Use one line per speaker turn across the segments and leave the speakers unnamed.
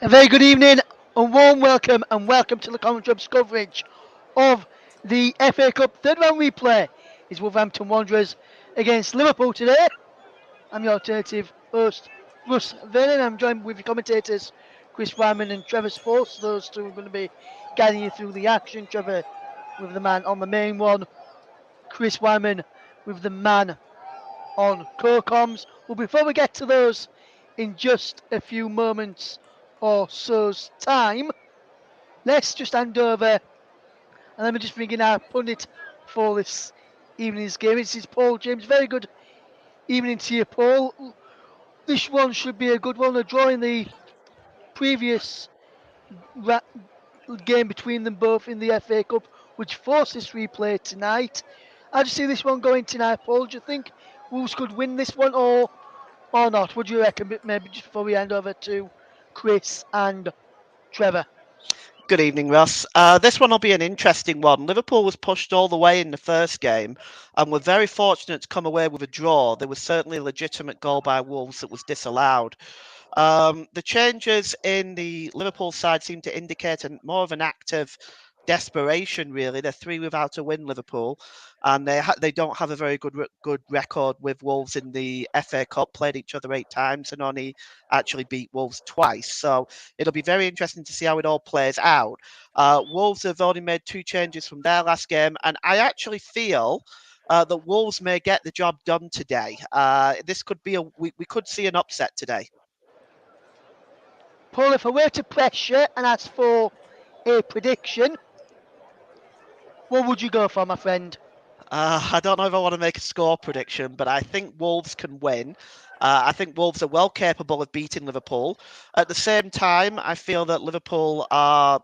A very good evening, a warm welcome, and welcome to the Common Drums coverage of the FA Cup third round replay. Is Wolverhampton Wanderers against Liverpool today. I'm your alternative host, Russ Vernon. I'm joined with your commentators, Chris Wyman and Trevor Sports. Those two are going to be guiding you through the action. Trevor with the man on the main one, Chris Wyman with the man on co-coms. Well, before we get to those in just a few moments or so's time, let's just hand over and let me just bring in our pundit for this evening's game. This is Paul James. Very good evening to you, Paul. This one should be a good one. A draw in the previous ra- game between them both in the FA Cup, which forced this replay tonight. How do you see this one going tonight, Paul? Do you think Wolves could win this one or not? What do you reckon? Maybe just before we hand over to Chris and Trevor.
Good evening, Russ. This one will be an interesting one. Liverpool was pushed all the way in the first game and were very fortunate to come away with a draw. There was certainly a legitimate goal by Wolves that was disallowed. The changes in the Liverpool side seem to indicate more of an act of desperation. Really, they're three without a win, Liverpool, and they don't have a very good record with Wolves in the FA Cup. Played each other 8 times and only actually beat Wolves twice. So it'll be very interesting to see how it all plays out. Wolves have only made 2 changes from their last game, and I actually feel. That Wolves may get the job done today. This could be we could see an upset today.
Paul, if I were to press you and ask for a prediction, what would you go for, my friend?
I don't know if I want to make a score prediction, but I think Wolves can win. I think Wolves are well capable of beating Liverpool. At the same time, I feel that Liverpool are,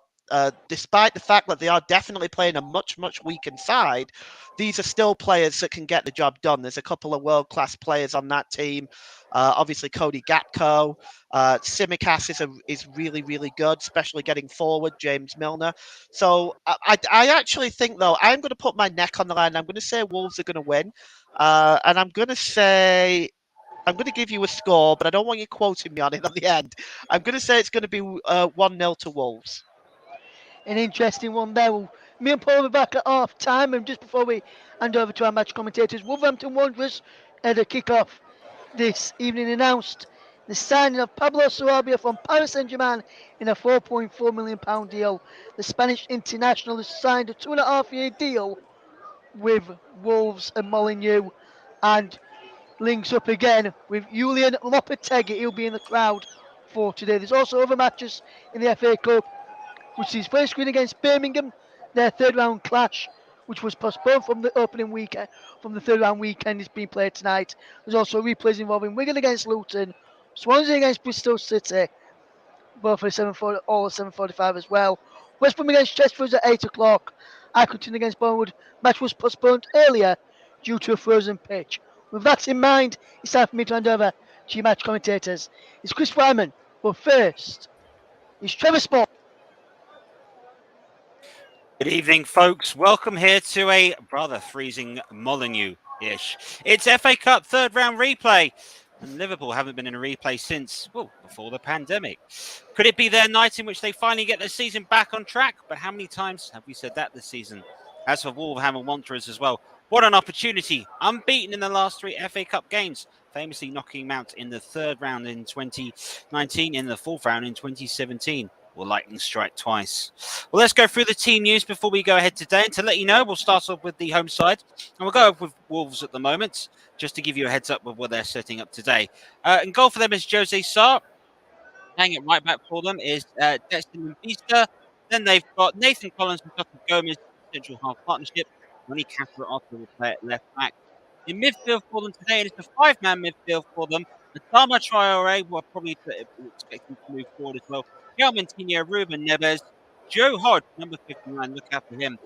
despite the fact that they are definitely playing a much weakened side, these are still players that can get the job done. There's a couple of world-class players on that team. Obviously, Cody Gakpo. Simicast is really good, especially getting forward. James Milner. So I actually think, though, I'm going to put my neck on the line. I'm going to say Wolves are going to win. And I'm going to give you a score, but I don't want you quoting me on it at the end. I'm going to say it's going to be 1-0 to Wolves.
An interesting one there. Well, me and Paul will be back at half time, and just before we hand over to our match commentators, Wolverhampton Wanderers had a kick-off this evening announced the signing of Pablo Sarabia from Paris Saint-Germain in a £4.4 million deal. The Spanish international has signed a 2.5-year deal with Wolves and Molineux, and links up again with Julian Lopetegui. He'll be in the crowd for today. There's also other matches in the FA Cup, which sees first screen against Birmingham, their third round clash, which was postponed from the opening weekend, from the third round weekend, is being played tonight. There's also replays involving Wigan against Luton, Swansea against Bristol City, both at 7:40, all at 7:45 as well. West Brom against Chesterfield at 8 o'clock. Accrington against Bournemouth. Match was postponed earlier due to a frozen pitch. With that in mind, it's time for me to hand over to your match commentators. It's Chris Wyman, but first, it's Trevor Sport.
Good evening, folks. Welcome here to a rather freezing Molineux-ish. It's FA Cup third round replay. And Liverpool haven't been in a replay since, well, before the pandemic. Could it be their night in which they finally get their season back on track? But how many times have we said that this season? As for Wolverhampton Wanderers as well, what an opportunity. Unbeaten in the last 3 FA Cup games, famously knocking them out in the third round in 2019, in the fourth round in 2017. Will lightning strike twice? Well, let's go through the team news before we go ahead today. And to let you know, we'll start off with the home side. And we'll go up with Wolves at the moment, just to give you a heads up of what they're setting up today. In goal for them is Jose Sarr. Hanging it right back for them is Destin Mbisa. Then they've got Nathan Collins and Tucker Gomez, central half partnership. Ronnie Casper Arthur will play at left back. In midfield for them today, and it's a 5-man midfield for them. Adama Traore will probably expect him to move forward as well. João Moutinho, Ruben Neves, Joe Hodge, number 59, look out for him.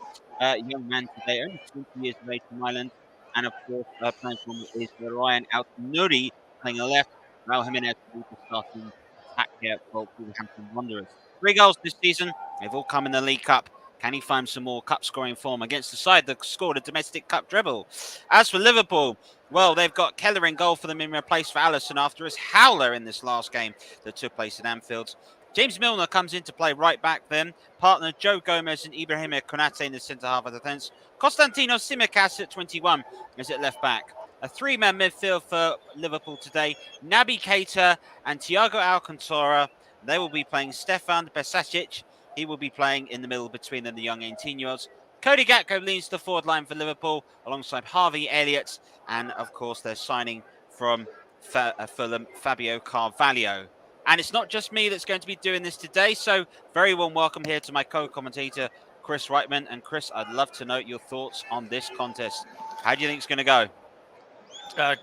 Young man today, only 20 years of age from Ireland. And of course, playing for him is Ryan Altinuri, playing on the left. Raul Jimenez will be starting attack here for Wolverhampton Wanderers. 3 goals this season. They've all come in the League Cup. Can he find some more cup scoring form against the side that scored a domestic cup treble? As for Liverpool, well, they've got Keller in goal for them in replace for Alisson after his howler in this last game that took place at Anfield. James Milner comes into play right back then. Partner Joe Gomez and Ibrahima Konate in the centre half of defence. Konstantinos Tsimikas at 21 is at left back. A three-man midfield for Liverpool today. Naby Keita and Thiago Alcantara. They will be playing Stefan Besacic. He will be playing in the middle between them, the young 18-year-olds. Cody Gakpo leads the forward line for Liverpool alongside Harvey Elliott. And, of course, they're signing from Fulham, Fabio Carvalho. And it's not just me that's going to be doing this today. So very warm welcome here to my co-commentator, Chris Reitman. And Chris, I'd love to know your thoughts on this contest. How do you think it's going to go?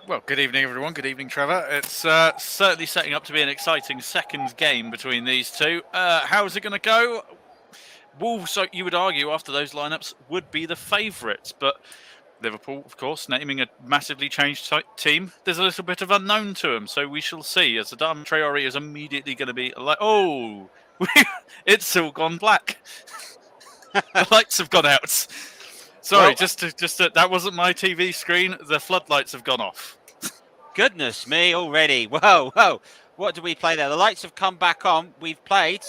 Well, good evening, everyone. Good evening, Trevor. It's certainly setting up to be an exciting second game between these two. How's it going to go? Wolves, so you would argue, after those lineups, would be the favourites. But Liverpool, of course, naming a massively changed team, there's a little bit of unknown to them. So we shall see. As Adama Traore is immediately going to be like, oh, it's all gone black. The lights have gone out. Sorry,
Well,
just that wasn't my TV screen. The floodlights have gone off.
Goodness me, already. Whoa, whoa. What do we play there? The lights have come back on. We've played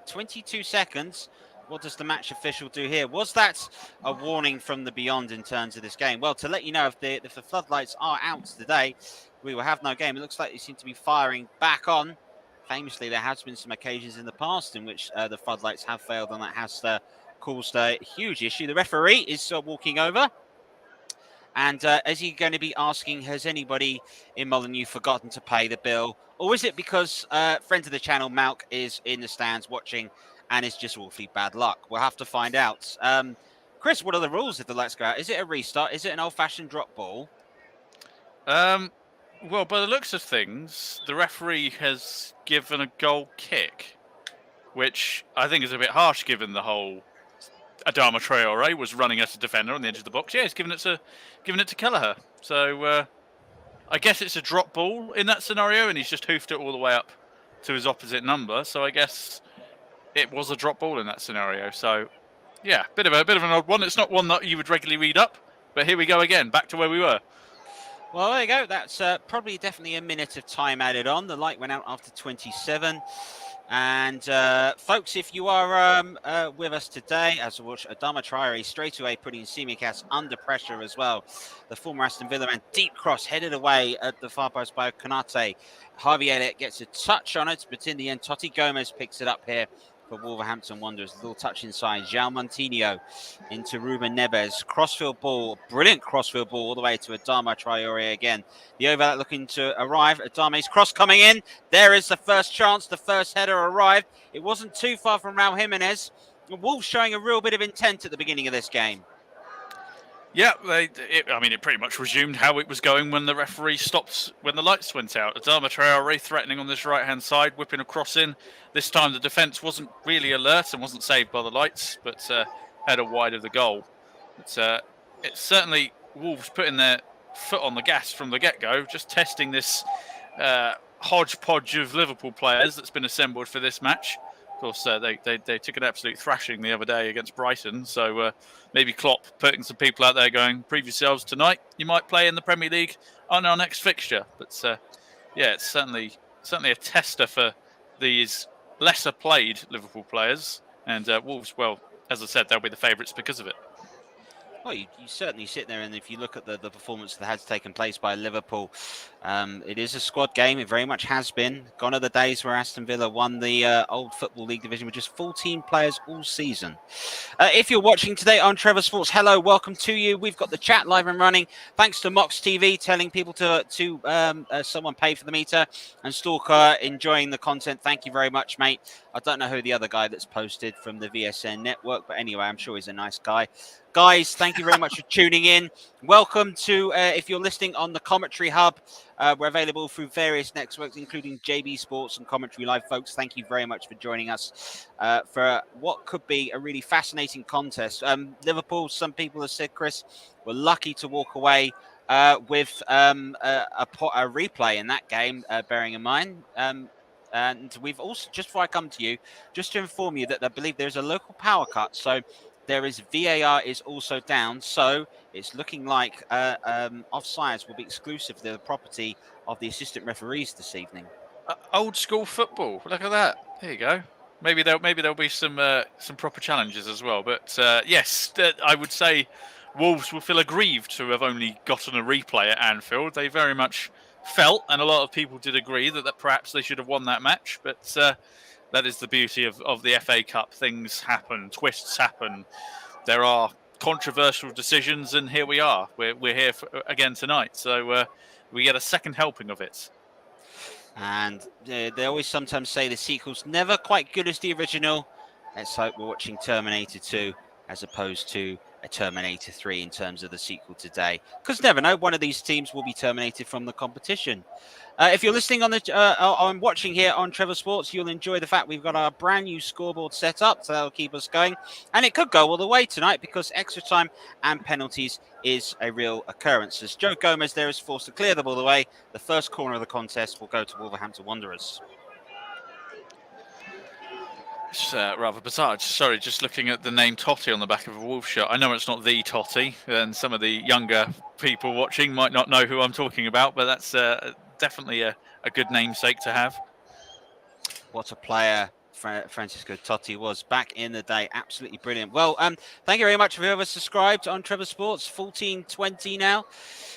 22 seconds. What does the match official do here? Was that a warning from the beyond in terms of this game? Well, to let you know, if the floodlights are out today, we will have no game. It looks like they seem to be firing back on. Famously, there has been some occasions in the past in which the floodlights have failed, and that has caused a huge issue. The referee is walking over. And is he going to be asking, has anybody in Molineux forgotten to pay the bill? Or is it because friend of the channel, Malk, is in the stands watching and it's just awfully bad luck? We'll have to find out. Chris, what are the rules if the lights go out? Is it a restart? Is it an old-fashioned drop ball?
Well, by the looks of things, the referee has given a goal kick, which I think is a bit harsh given the whole Adama Traore was running as a defender on the edge of the box. Yeah, he's given it to Kelleher. So I guess it's a drop ball in that scenario, and he's just hoofed it all the way up to his opposite number. So I guess it was a drop ball in that scenario. So yeah, bit of an odd one. It's not one that you would regularly read up, but here we go again, back to where we were.
Well, there you go. That's probably definitely a minute of time added on. The light went out after 27. And folks, if you are with us today, as we watch Adama Traore straight away putting Tsimikas under pressure as well. The former Aston Villa man, deep cross headed away at the far post by Konate. Harvey Elliott gets a touch on it, but in the end, Totti Gomez picks it up here for Wolverhampton Wanderers. A little touch inside. João Montinho into Ruben Neves. Crossfield ball, brilliant crossfield ball all the way to Adama Traore again. The overlap looking to arrive. Adama's cross coming in. There is the first chance. The first header arrived. It wasn't too far from Raul Jimenez. Wolves showing a real bit of intent at the beginning of this game.
Yeah, it pretty much resumed how it was going when the referee stopped when the lights went out. Adama Traore threatening on this right-hand side, whipping a cross in. This time the defence wasn't really alert and wasn't saved by the lights, but header wide of the goal. It's certainly Wolves putting their foot on the gas from the get-go, just testing this hodgepodge of Liverpool players that's been assembled for this match. Of course, they took an absolute thrashing the other day against Brighton, so maybe Klopp putting some people out there going, prove yourselves tonight. You might play in the Premier League on our next fixture. But yeah, it's certainly a tester for these lesser played Liverpool players. And Wolves, well, as I said, they'll be the favourites because of it.
Well, you certainly sit there, and if you look at the performance that has taken place by Liverpool, it is a squad game. It very much has been. Gone are the days where Aston Villa won the old Football League division with just 14 players all season. If you're watching today on Trevor Sports, hello, welcome to you. We've got the chat live and running. Thanks to Mox TV telling people to someone pay for the meter, and Stalker enjoying the content. Thank you very much, mate. I don't know who the other guy that's posted from the VSN network, but anyway, I'm sure he's a nice guy. Guys, thank you very much for tuning in. Welcome to, if you're listening on the Commentary Hub, we're available through various networks, including JB Sports and Commentary Live. Folks, thank you very much for joining us for what could be a really fascinating contest. Liverpool, some people have said, Chris, were lucky to walk away with a replay in that game, bearing in mind. And we've also, just before I come to you, just to inform you that I believe there's a local power cut. So there is VAR is also down. So it's looking like offsides will be exclusive to the property of the assistant referees this evening.
Old school football. Look at that. There you go. Maybe there'll be some proper challenges as well. But yes, I would say Wolves will feel aggrieved to have only gotten a replay at Anfield. They very much felt, and a lot of people did agree, that perhaps they should have won that match. But that is the beauty of the FA Cup. Things happen, twists happen. There are controversial decisions, and here we are. We're here again tonight, so we get a second helping of it.
And they always sometimes say the sequel's never quite good as the original. Let's hope we're watching Terminator 2 as opposed to a Terminator 3 in terms of the sequel today. Because never know, one of these teams will be terminated from the competition. If you're listening on I'm watching here on Trevor Sports, you'll enjoy the fact we've got our brand new scoreboard set up, so that'll keep us going. And it could go all the way tonight because extra time and penalties is a real occurrence. As Joe Gomez there is forced to clear the ball away, the first corner of the contest will go to Wolverhampton Wanderers.
It's rather bizarre. Sorry, just looking at the name Totti on the back of a Wolves shirt. I know it's not the Totti, and some of the younger people watching might not know who I'm talking about, but that's definitely a good namesake to have.
What a player Francisco Totti was back in the day. Absolutely brilliant. Well, thank you very much for whoever subscribed on Trevor Sports. 1420 now.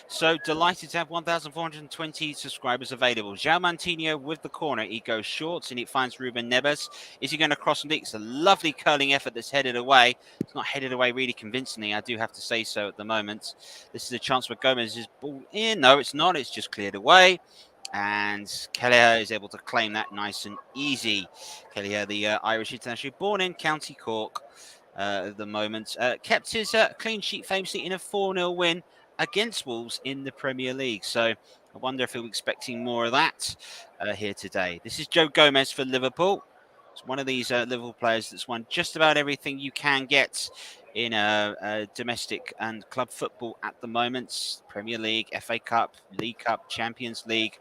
So delighted to have 1,420 subscribers available. João Mantinho with the corner. He goes short and it finds Ruben Neves. Is he going to cross and deep? It's a lovely curling effort that's headed away. It's not headed away really convincingly. I do have to say so at the moment. This is a chance where Gomez is ball in. No, it's not. It's just cleared away. And Kelleher is able to claim that nice and easy. Kelleher, the Irish international, born in County Cork at the moment, kept his clean sheet famously in a 4-0 win against Wolves in the Premier League. So I wonder if he'll be expecting more of that here today. This is Joe Gomez for Liverpool. It's one of these Liverpool players that's won just about everything you can get in domestic and club football at the moment. Premier League, FA Cup, League Cup, Champions League,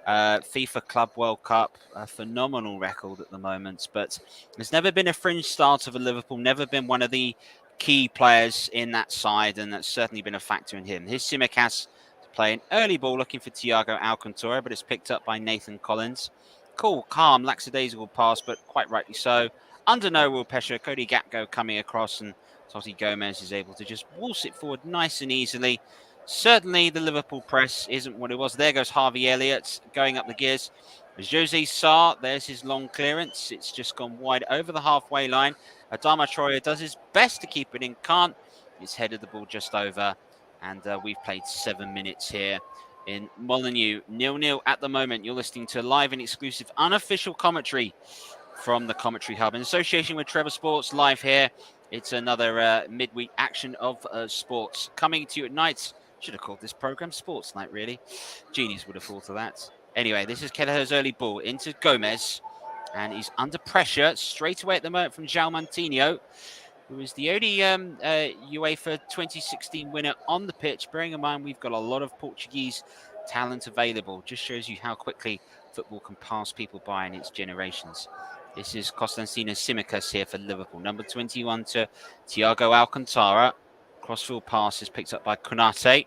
FIFA Club World Cup. A phenomenal record at the moment. But there's never been a fringe starter for Liverpool, never been one of the key players in that side, and that's certainly been a factor in him. Here's Tsimikas to play an early ball looking for Thiago Alcantara, but it's picked up by Nathan Collins. Cool, calm, lackadaisical pass, but quite rightly so. Under no real pressure, Cody Gakpo coming across, and Totti Gomez is able to just waltz it forward nice and easily. Certainly the Liverpool press isn't what it was. There goes Harvey Elliott going up the gears. Jose Sarr, there's his long clearance. It's just gone wide over the halfway line. Adama Traore does his best to keep it in, can't. He's headed the ball just over, and we've played 7 minutes here in Molineux. 0-0 at the moment. You're listening to live and exclusive unofficial commentary from the Commentary Hub in association with Trevor Sports live here. It's another midweek action of sports coming to you at night. Should have called this program Sports Night, really. Genius would have thought of that. Anyway, this is Kelleher's early ball into Gomez, and he's under pressure straight away at the moment from João Mantinho, who is the only UEFA 2016 winner on the pitch. Bearing in mind, we've got a lot of Portuguese talent available. Just shows you how quickly football can pass people by in its generations. This is Constantino Tsimikas here for Liverpool. Number 21 to Thiago Alcantara. Crossfield pass is picked up by Konate.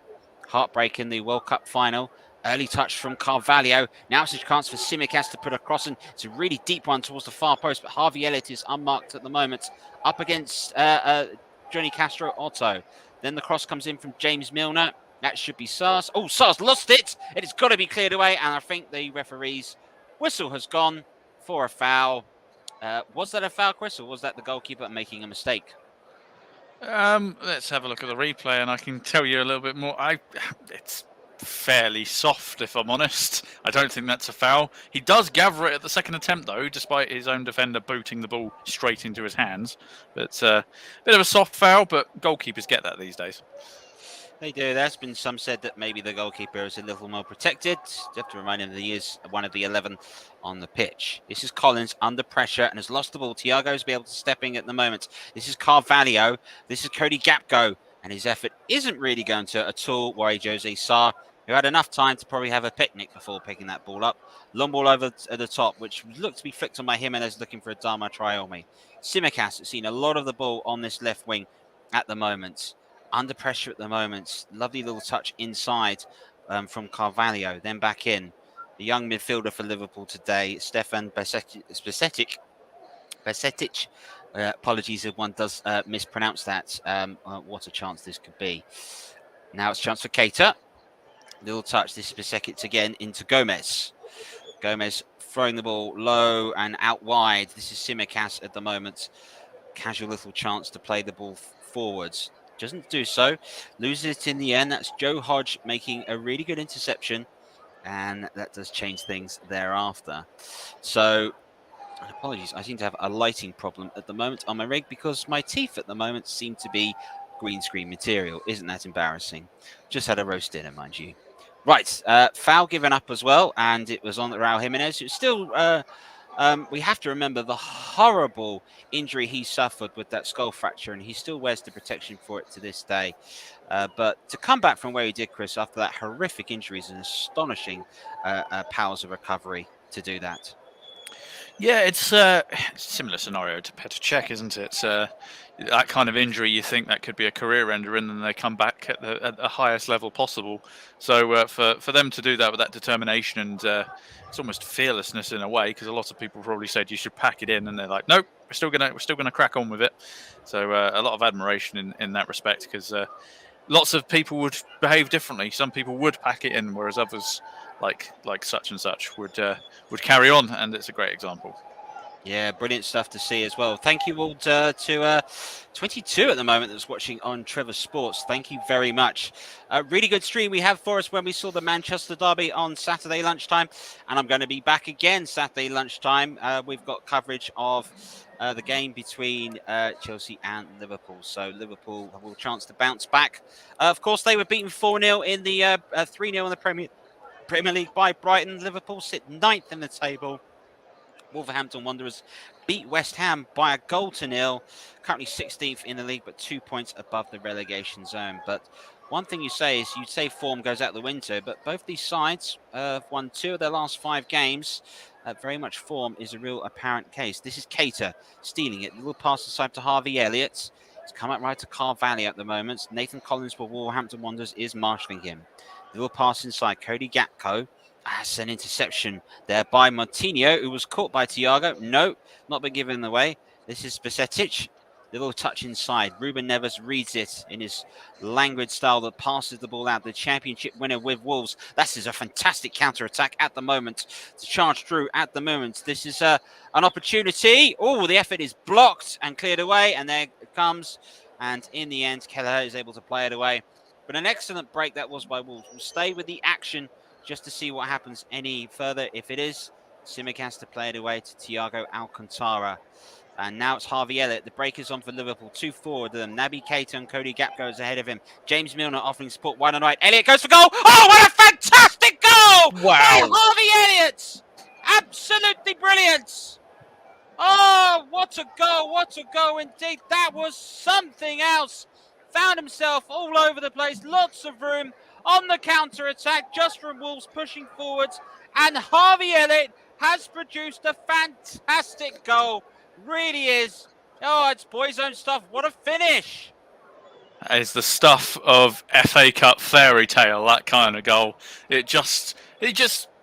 Heartbreak in the World Cup final. Early touch from Carvalho. Now it's a chance for Tsimikas to put a cross in. It's a really deep one towards the far post, but Harvey Elliott is unmarked at the moment. Up against Johnny Castro Otto. Then the cross comes in from James Milner. That should be Sars. Oh, Sars lost it. It's got to be cleared away, and I think the referee's whistle has gone for a foul. Was that a foul, Chris, or was that the goalkeeper making a mistake?
Let's have a look at the replay, and I can tell you a little bit more. It's fairly soft, if I'm honest. I don't think that's a foul. He does gather it at the second attempt, though, despite his own defender booting the ball straight into his hands. But a bit of a soft foul, but goalkeepers get that these days.
They do. There's been some said that maybe the goalkeeper is a little more protected. You have to remind him that he is one of the 11 on the pitch. This is Collins under pressure and has lost the ball. Thiago's be able to step in at the moment. This is Carvalho. This is Cody Gakpo. And his effort isn't really going to at all worry Jose Sarr, who had enough time to probably have a picnic before picking that ball up. Long ball over at the top, which looked to be flicked on by Jimenez looking for Adama Traore. Tsimikas has seen a lot of the ball on this left wing at the moment. Under pressure at the moment. Lovely little touch inside from Carvalho. Then back in. The young midfielder for Liverpool today, Stefan Bajcetic, Besetic. Apologies if one does mispronounce that. What a chance this could be. Now it's a chance for Keita. Little touch. This is Besetic again into Gomez. Gomez throwing the ball low and out wide. This is Tsimikas at the moment. Casual little chance to play the ball forwards. Doesn't do so. Loses it in the end. That's Joe Hodge making a really good interception. And that does change things thereafter. So, and apologies, I seem to have a lighting problem at the moment on my rig because my teeth at the moment seem to be green screen material. Isn't that embarrassing? Just had a roast dinner, mind you. Right, foul given up as well, and it was on Raul Jimenez. It's still, we have to remember the horrible injury he suffered with that skull fracture, and he still wears the protection for it to this day. But to come back from where he did, Chris, after that horrific injury is an astonishing powers of recovery to do that.
Yeah, it's a similar scenario to Petr Cech, isn't it? That kind of injury, you think that could be a career ender, and then they come back at the highest level possible. So for them to do that with that determination and it's almost fearlessness in a way, because a lot of people probably said you should pack it in, and they're like, nope, we're still gonna crack on with it. So a lot of admiration in that respect, because lots of people would behave differently. Some people would pack it in, whereas others, like such and such, would carry on, and it's a great example.
Yeah, brilliant stuff to see as well. Thank you all to 22 at the moment that's watching on Trevor Sports. Thank you very much. A really good stream we have for us when we saw the Manchester derby on Saturday lunchtime. And I'm going to be back again Saturday lunchtime. We've got coverage of the game between Chelsea and Liverpool. So Liverpool have a chance to bounce back. Of course, they were beaten 4-0 in the 3-0 in the Premier League by Brighton. Liverpool sit 9th in the table. Wolverhampton Wanderers beat West Ham by a goal to nil. Currently 16th in the league, but 2 points above the relegation zone. But one thing you'd say form goes out the window, but both these sides have won 2 of their last 5 games. Very much form is a real apparent case. This is Keita stealing it. Little pass aside to Harvey Elliott. He's come up right to Carvalho at the moment. Nathan Collins for Wolverhampton Wanderers is marshalling him. Little pass inside. Cody Gakpo. That's an interception there by Montinho, who was caught by Thiago. No, not been given away. This is Besetic. Little touch inside. Ruben Neves reads it in his languid style that passes the ball out. The championship winner with Wolves. That is a fantastic counter-attack at the moment to charge through at the moment. This is an opportunity. Oh, the effort is blocked and cleared away. And there it comes. And in the end, Kelleher is able to play it away. But an excellent break that was by Wolves. We'll stay with the action just to see what happens any further. If it is, Tsimikas to play it away to Thiago Alcantara. And now it's Harvey Elliott. The break is on for Liverpool. 2 forward of them. Naby Keita and Cody Gakpo is ahead of him. James Milner offering support wide and right. Elliott goes for goal. Oh, what a fantastic goal!
Wow.
By Harvey Elliott! Absolutely brilliant! Oh, what a goal indeed. That was something else. Found himself all over the place. Lots of room on the counter-attack just from Wolves pushing forwards. And Harvey Elliott has produced a fantastic goal. Really is. Oh, it's boys' own stuff. What a finish.
That is the stuff of FA Cup fairy tale, that kind of goal. It just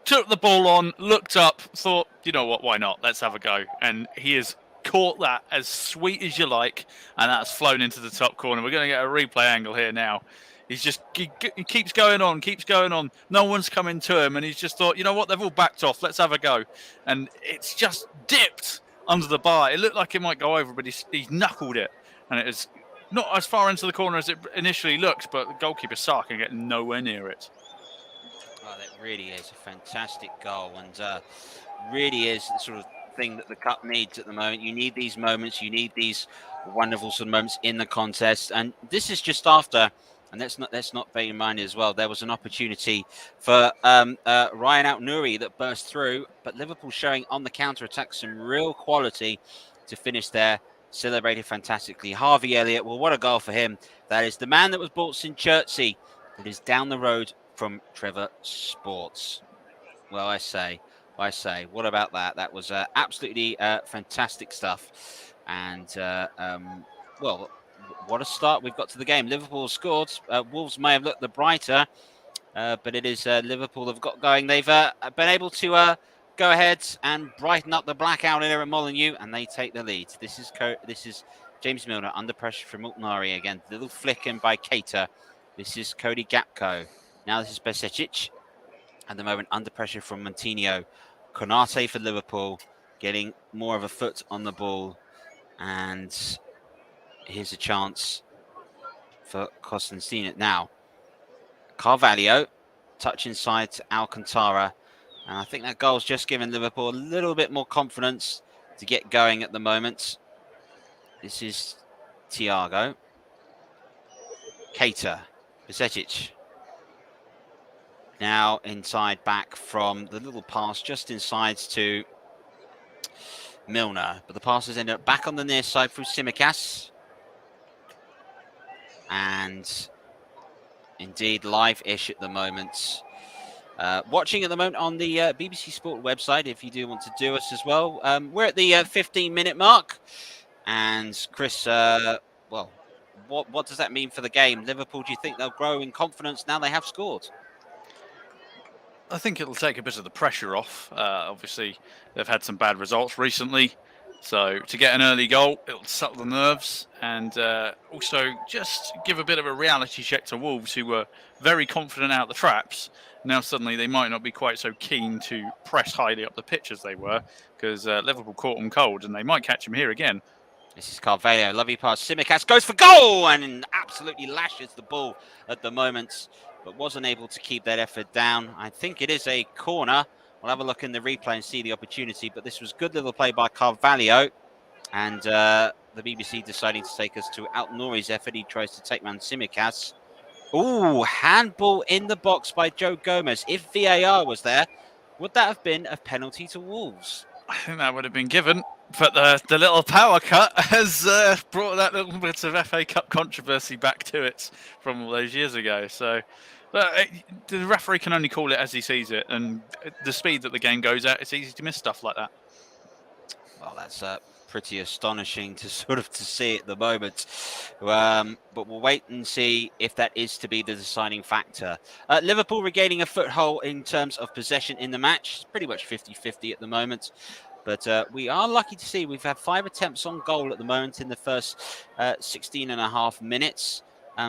took the ball on, looked up, thought, you know what, why not? Let's have a go. And he has caught that as sweet as you like, and that's flown into the top corner. We're going to get a replay angle here now. He keeps going on. No one's coming to him, and he's just thought, you know what, they've all backed off. Let's have a go. And it's just dipped under the bar. It looked like it might go over, but he's knuckled it. And it is not as far into the corner as it initially looked, but the goalkeeper Sark can get nowhere near it.
Oh, that really is a fantastic goal, and really is the sort of thing that the cup needs at the moment. You need these moments. You need these wonderful sort of moments in the contest. And this is just after... And let's not bear in mind as well, there was an opportunity for Ryan Out-Nouri that burst through, but Liverpool showing on the counter-attack some real quality to finish there. Celebrated fantastically. Harvey Elliott, well, what a goal for him. That is the man that was bought St. Chertsey, that is down the road from Trevor Sports. Well, I say, what about that? That was absolutely fantastic stuff. And, well, what a start we've got to the game. Liverpool scored. Wolves may have looked the brighter, but it is Liverpool have got going. They've been able to go ahead and brighten up the blackout here at Molineux, and they take the lead. This is James Milner under pressure from Multnari again. Little flick in by Cater. This is Cody Gapko. Now this is Besecic. At the moment, under pressure from Montinho. Konate for Liverpool, getting more of a foot on the ball. And here's a chance for Constantine now. Carvalho, touch inside to Alcantara. And I think that goal's just given Liverpool a little bit more confidence to get going at the moment. This is Thiago. Keita. Besecic. Now inside back from the little pass just inside to Milner. But the pass has ended up back on the near side through Tsimikas. And indeed live-ish at the moment. Watching at the moment on the BBC Sport website, if you do want to do us as well. We're at the 15-minute mark. And Chris, well, what does that mean for the game? Liverpool, do you think they'll grow in confidence now they have scored?
I think it'll take a bit of the pressure off. Obviously, they've had some bad results recently. So to get an early goal, it'll settle the nerves and also just give a bit of a reality check to Wolves, who were very confident out the traps. Now suddenly they might not be quite so keen to press highly up the pitch as they were, because Liverpool caught them cold, and they might catch them here again.
This is Carvalho, lovely pass. Tsimikas goes for goal and absolutely lashes the ball at the moment, but wasn't able to keep that effort down. I think it is a corner. We'll have a look in the replay and see the opportunity, but this was good little play by Carvalho. And the BBC deciding to take us to Altnouri's effort. He tries to take man Tsimikas. Ooh, handball in the box by Joe Gomez. If VAR was there, would that have been a penalty to Wolves?
I think that would have been given, but the little power cut has brought that little bit of FA Cup controversy back to it from all those years ago. So the referee can only call it as he sees it, and the speed that the game goes at, it's easy to miss stuff like that.
Well, that's pretty astonishing to see at the moment. But we'll wait and see if that is to be the deciding factor. Liverpool regaining a foothold in terms of possession in the match. It's pretty much 50-50 at the moment. But we are lucky to see we've had 5 attempts on goal at the moment in the first 16 and a half minutes.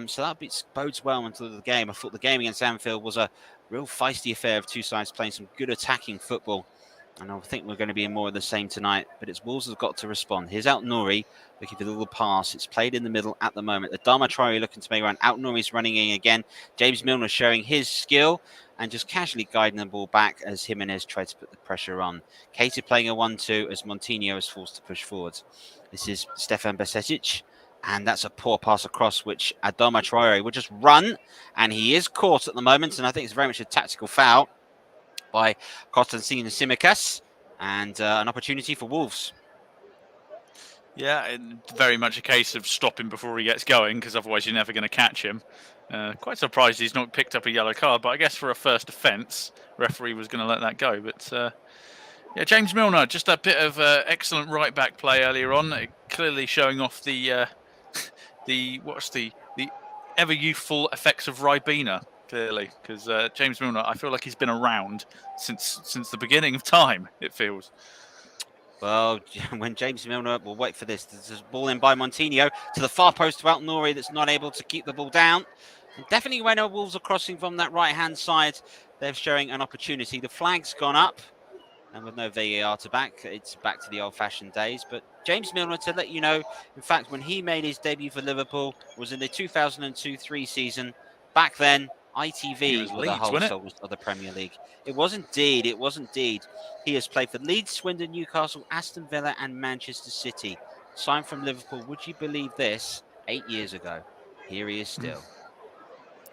So that bodes well until the game. I thought the game against Anfield was a real feisty affair of two sides playing some good attacking football. And I think we're going to be in more of the same tonight. But it's Wolves have got to respond. Here's Altnouri looking for the little pass. It's played in the middle at the moment. Adama Traore looking to make around. Altnouri's running in again. James Milner showing his skill and just casually guiding the ball back as Jimenez tried to put the pressure on. Katie playing a 1-2 as Montinho is forced to push forward. This is Stefan Besecic. And that's a poor pass across, which Adama Traore would just run. And he is caught at the moment. And I think it's very much a tactical foul by Constantine Tsimikas, and an opportunity for Wolves.
Yeah, very much a case of stopping before he gets going, because otherwise you're never going to catch him. Quite surprised he's not picked up a yellow card, but I guess for a first offence, referee was going to let that go. But yeah, James Milner, just a bit of excellent right back play earlier on, clearly showing off the ever youthful effects of Ribena. Clearly, because James Milner, I feel like he's been around since the beginning of time, it feels.
Well, when James Milner, we'll wait for this. There's a ball in by Montinho to the far post to Altnouri that's not able to keep the ball down. And definitely when our Wolves are crossing from that right-hand side, they're showing an opportunity. The flag's gone up, and with no VAR to back, it's back to the old-fashioned days. But James Milner, to let you know, in fact, when he made his debut for Liverpool, was in the 2002-03 season. Back then, ITV were the wholesalers of the Premier League. It was indeed. It was indeed. He has played for Leeds, Swindon, Newcastle, Aston Villa, and Manchester City. Signed from Liverpool. Would you believe this? 8 years ago. Here he is still.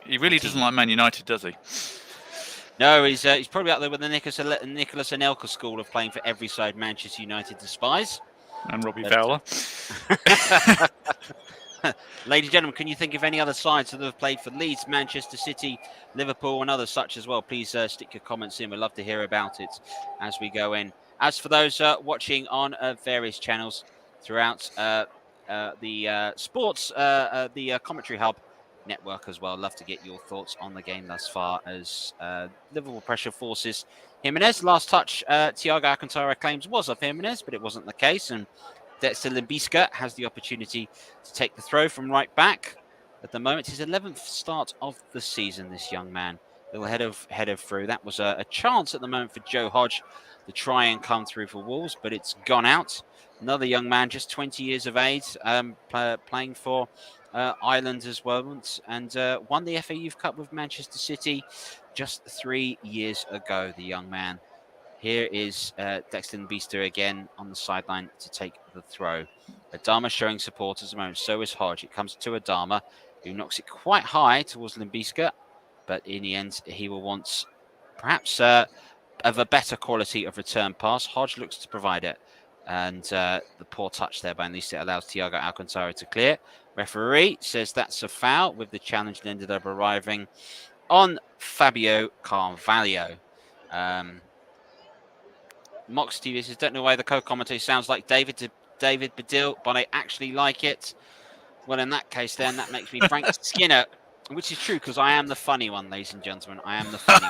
He really doesn't like Man United, does he?
No, he's probably out there with the Nicholas Anelka school of playing for every side Manchester United despise.
And Robbie Fowler.
Ladies and gentlemen, can you think of any other sides that have played for Leeds, Manchester City, Liverpool, and others such as well? Please stick your comments in. We'd love to hear about it as we go in. As for those watching on various channels throughout the sports, the commentary hub, network as well. Love to get your thoughts on the game thus far as Liverpool pressure forces Jimenez. Last touch, Thiago Alcantara claims was of Jimenez, but it wasn't the case. And Dexter Limbisca has the opportunity to take the throw from right back. At the moment, his 11th start of the season, this young man. Little header through. That was a chance at the moment for Joe Hodge to try and come through for Wolves, but it's gone out. Another young man, just 20 years of age, playing for Ireland as well, and won the FA Youth Cup with Manchester City just 3 years ago, the young man. Here is Dexter Beaster again on the sideline to take the throw. Adama showing support at the moment. So is Hodge. It comes to Adama, who knocks it quite high towards Limbiska. But in the end, he will want perhaps of a better quality of return pass. Hodge looks to provide it. And the poor touch there by at least it allows Thiago Alcantara to clear. Referee says that's a foul, with the challenge that ended up arriving on Fabio Carvalho. Mox TV says, don't know why the co-commentator sounds like David Baddiel, but I actually like it. Well, in that case, then that makes me Frank Skinner, which is true because I am the funny one, ladies and gentlemen. I am the funny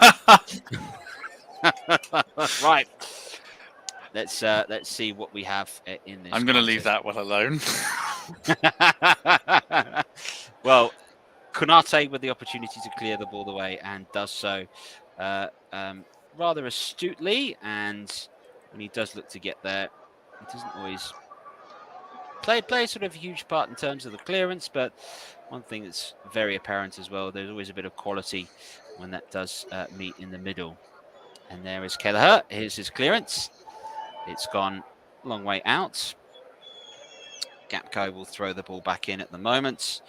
one. Right. Let's see what we have in this.
I'm going to leave that one alone.
Well, Konate with the opportunity to clear the ball away and does so rather astutely. And when he does look to get there, he doesn't always play sort of a huge part in terms of the clearance. But one thing that's very apparent as well, there's always a bit of quality when that does meet in the middle. And there is Kelleher. Here's his clearance. It's gone a long way out. Gapco will throw the ball back in at the moment.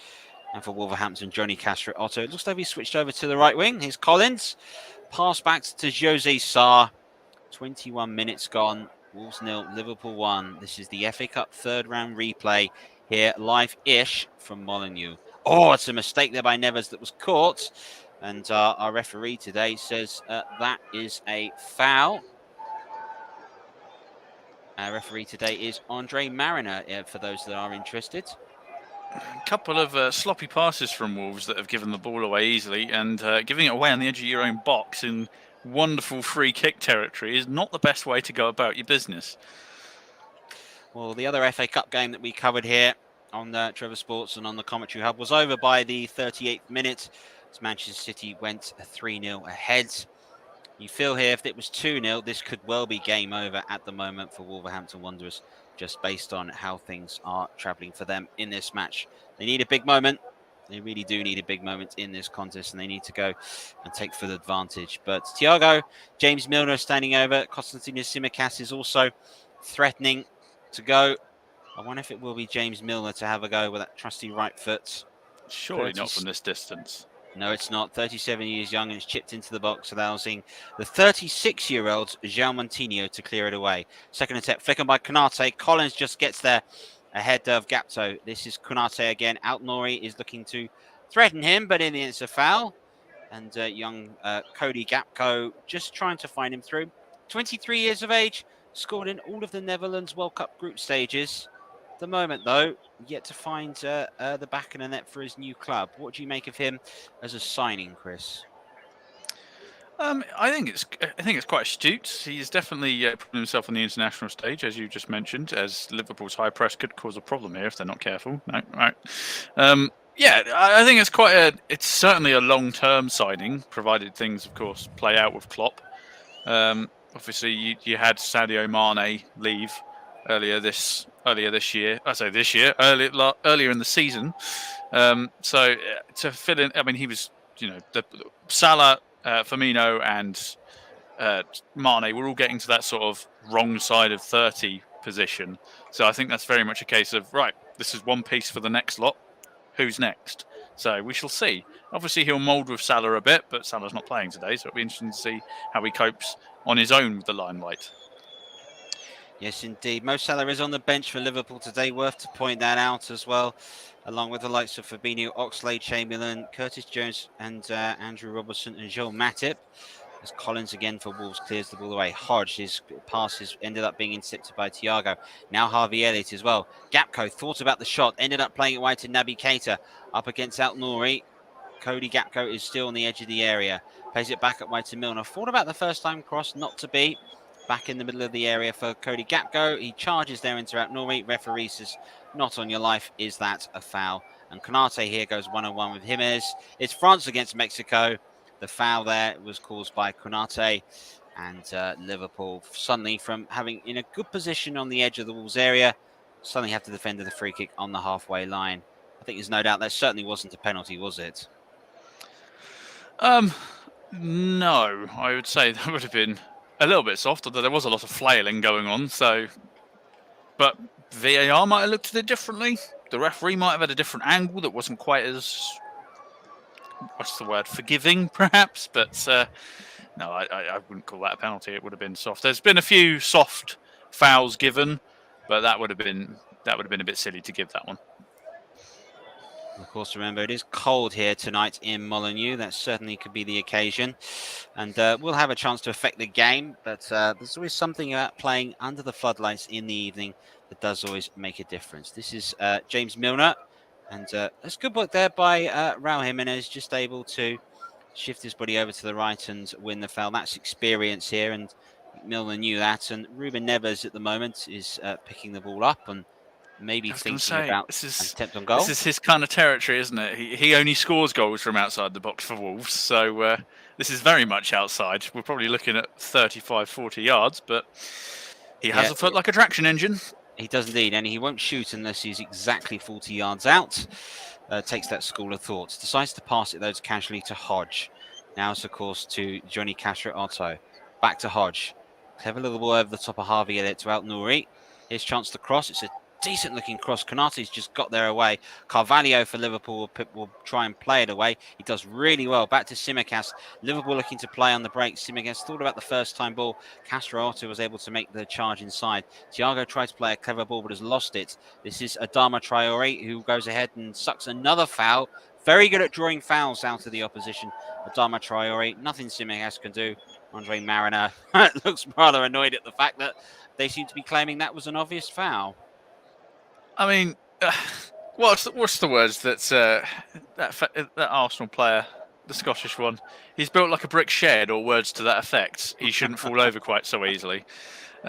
And for Wolverhampton, Johnny Castro Otto. It looks like he switched over to the right wing. Here's Collins. Pass back to Jose Sarr. 21 minutes gone. Wolves 0, Liverpool 1. This is the FA Cup third round replay here, live-ish from Molineux. Oh, it's a mistake there by Neves that was caught. And our referee today says that is a foul. Our referee today is Andre Mariner, for those that are interested.
A couple of sloppy passes from Wolves that have given the ball away easily, and giving it away on the edge of your own box in wonderful free kick territory is not the best way to go about your business.
Well, the other FA Cup game that we covered here on Trevor Sports and on the Commentary Hub was over by the 38th minute as Manchester City went 3-0 ahead. You feel here, if it was 2-0, this could well be game over at the moment for Wolverhampton Wanderers, just based on how things are travelling for them in this match. They need a big moment. They really do need a big moment in this contest, and they need to go and take full advantage. But Thiago, James Milner standing over. Konstantinos Tsimikas is also threatening to go. I wonder if it will be James Milner to have a go with that trusty right foot.
Surely not from this distance.
No, it's not. 37 years young, and it's chipped into the box, allowing the 36-year-old João Montinho to clear it away. Second attempt, flicking by Konate. Collins just gets there ahead of Gapto. This is Konate again. Altnori is looking to threaten him, but in the end, it's a foul. And young Cody Gapco just trying to find him through. 23 years of age, scored in all of the Netherlands World Cup group stages. At the moment, though, yet to find the back of the net for his new club. What do you make of him as a signing, Chris?
I think it's quite astute. He's definitely putting himself on the international stage, as you just mentioned, as Liverpool's high press could cause a problem here if they're not careful. No, right. Yeah, I think it's certainly a long-term signing, provided things, of course, play out with Klopp. Obviously, you had Sadio Mane leave earlier this year. I say this year, earlier in the season. So to fill in, I mean, he was, the Salah, Firmino, and Mane were all getting to that sort of wrong side of 30 position. So I think that's very much a case of, right, this is one piece for the next lot. Who's next? So we shall see. Obviously, he'll mould with Salah a bit, but Salah's not playing today, so it'll be interesting to see how he copes on his own with the limelight.
Yes, indeed. Mo Salah is on the bench for Liverpool today. Worth to point that out as well, along with the likes of Fabinho, Oxlade-Chamberlain, Curtis Jones, and Andrew Robertson and Joel Matip. As Collins again for Wolves clears the ball away. Hodge, his passes ended up being intercepted by Thiago. Now Harvey Elliott as well. Gapco thought about the shot, ended up playing it wide to Naby Keita. Up against Altnouri. Cody Gapco is still on the edge of the area. Plays it back up wide to Milner. Thought about the first time cross, not to be. Back in the middle of the area for Cody Gapco. He charges there into Nori. Referee says, not on your life. Is that a foul? And Konate here goes 1-on-1 with Jimenez. It's France against Mexico. The foul there was caused by Konate. And Liverpool suddenly, from having in a good position on the edge of the Wolves area, suddenly have to defend the free kick on the halfway line. I think there's no doubt that certainly wasn't a penalty, was it?
No, I would say that would have been a little bit soft, although there was a lot of flailing going on. So, but VAR might have looked at it differently. The referee might have had a different angle that wasn't quite as, what's the word, forgiving, perhaps. But no, I wouldn't call that a penalty. It would have been soft. There's been a few soft fouls given, but that would have been a bit silly to give that one.
Of course, remember, it is cold here tonight in Molineux. That certainly could be the occasion. And we'll have a chance to affect the game. But there's always something about playing under the floodlights in the evening that does always make a difference. This is James Milner. And that's good work there by Raul Jimenez, just able to shift his body over to the right and win the foul. That's experience here. And Milner knew that. And Ruben Neves at the moment is picking the ball up and maybe thinking about an attempt on goal.
This is his kind of territory, isn't it? He only scores goals from outside the box for Wolves, so this is very much outside. We're probably looking at 35, 40 yards, but he has a foot like a traction engine.
He does indeed, and he won't shoot unless he's exactly 40 yards out. Takes that school of thought. Decides to pass it, though, casually to Hodge. Now it's, of course, to Johnny Castro Otto. Back to Hodge. Clever little ball over the top of Harvey Elliott to Nouri. His chance to cross. It's a decent looking cross. Konate's just got there away. Carvalho for Liverpool will try and play it away. He does really well. Back to Tsimikas. Liverpool looking to play on the break. Tsimikas thought about the first time ball. Castro Otto was able to make the charge inside. Thiago tried to play a clever ball but has lost it. This is Adama Traore who goes ahead and sucks another foul. Very good at drawing fouls out of the opposition. Adama Traore, nothing Tsimikas can do. Andre Mariner looks rather annoyed at the fact that they seem to be claiming that was an obvious foul.
I mean, what's the words that Arsenal player, the Scottish one, he's built like a brick shed, or words to that effect. He shouldn't fall over quite so easily. He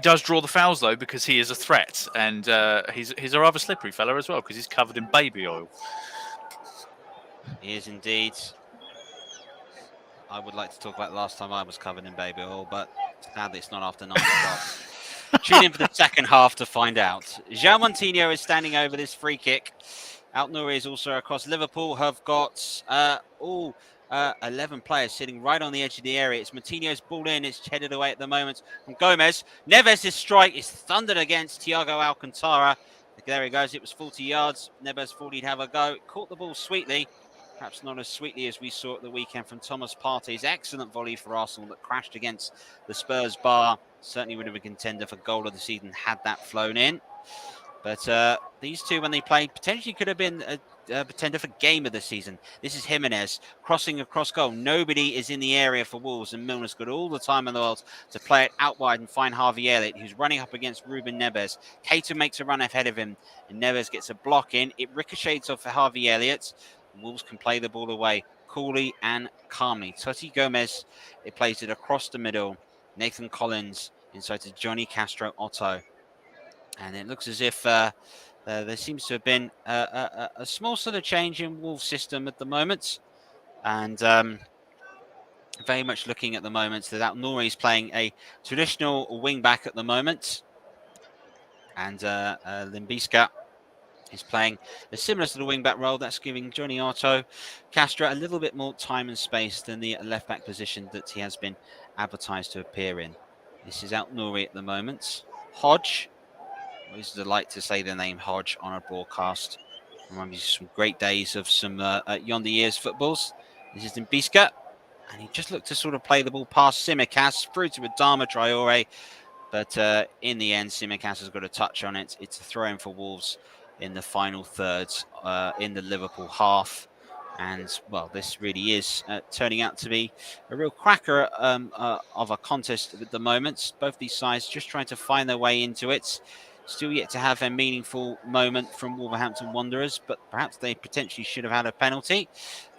does draw the fouls though because he is a threat, and he's a rather slippery fella as well because he's covered in baby oil.
He is indeed. I would like to talk about the last time I was covered in baby oil, but sadly it's not after 9 o'clock. Tune in for the second half to find out. João Montinho is standing over this free kick. Nouri is also across. Liverpool have got 11 players sitting right on the edge of the area. It's Montinho's ball in. It's headed away at the moment from Gomez. Neves' strike is thundered against Thiago Alcantara. There he goes. It was 40 yards. Neves thought he'd have a go. Caught the ball sweetly. Perhaps not as sweetly as we saw at the weekend from Thomas Partey's excellent volley for Arsenal that crashed against the Spurs bar. Certainly would have been a contender for goal of the season had that flown in. But these two, when they played, potentially could have been a contender for game of the season. This is Jimenez crossing across goal. Nobody is in the area for Wolves, and Milner's got all the time in the world to play it out wide and find Harvey Elliott, who's running up against Ruben Neves. Keita makes a run ahead of him, and Neves gets a block in. It ricochets off for Harvey Elliott. Wolves can play the ball away coolly and calmly. Totti Gomez, it plays it across the middle. Nathan Collins inside to Johnny Castro Otto. And it looks as if there seems to have been a small sort of change in Wolves' system at the moment. And very much looking at the moment that Nouri is playing a traditional wing back at the moment. And Limbiska is playing a similar sort of wing-back role. That's giving Johnny Otto Castro a little bit more time and space than the left-back position that he has been advertised to appear in. This is Nouri at the moment. Hodge. Always a delight to say the name Hodge on a broadcast. Reminds me of some great days of some yonder years footballs. This is Limbiska. And he just looked to sort of play the ball past Tsimikas through to Adama Traore. But in the end, Tsimikas has got a touch on it. It's a throw-in for Wolves in the final thirds in the Liverpool half. And, well, this really is turning out to be a real cracker of a contest at the moment. Both these sides just trying to find their way into it. still yet to have a meaningful moment from Wolverhampton Wanderers, but perhaps they potentially should have had a penalty.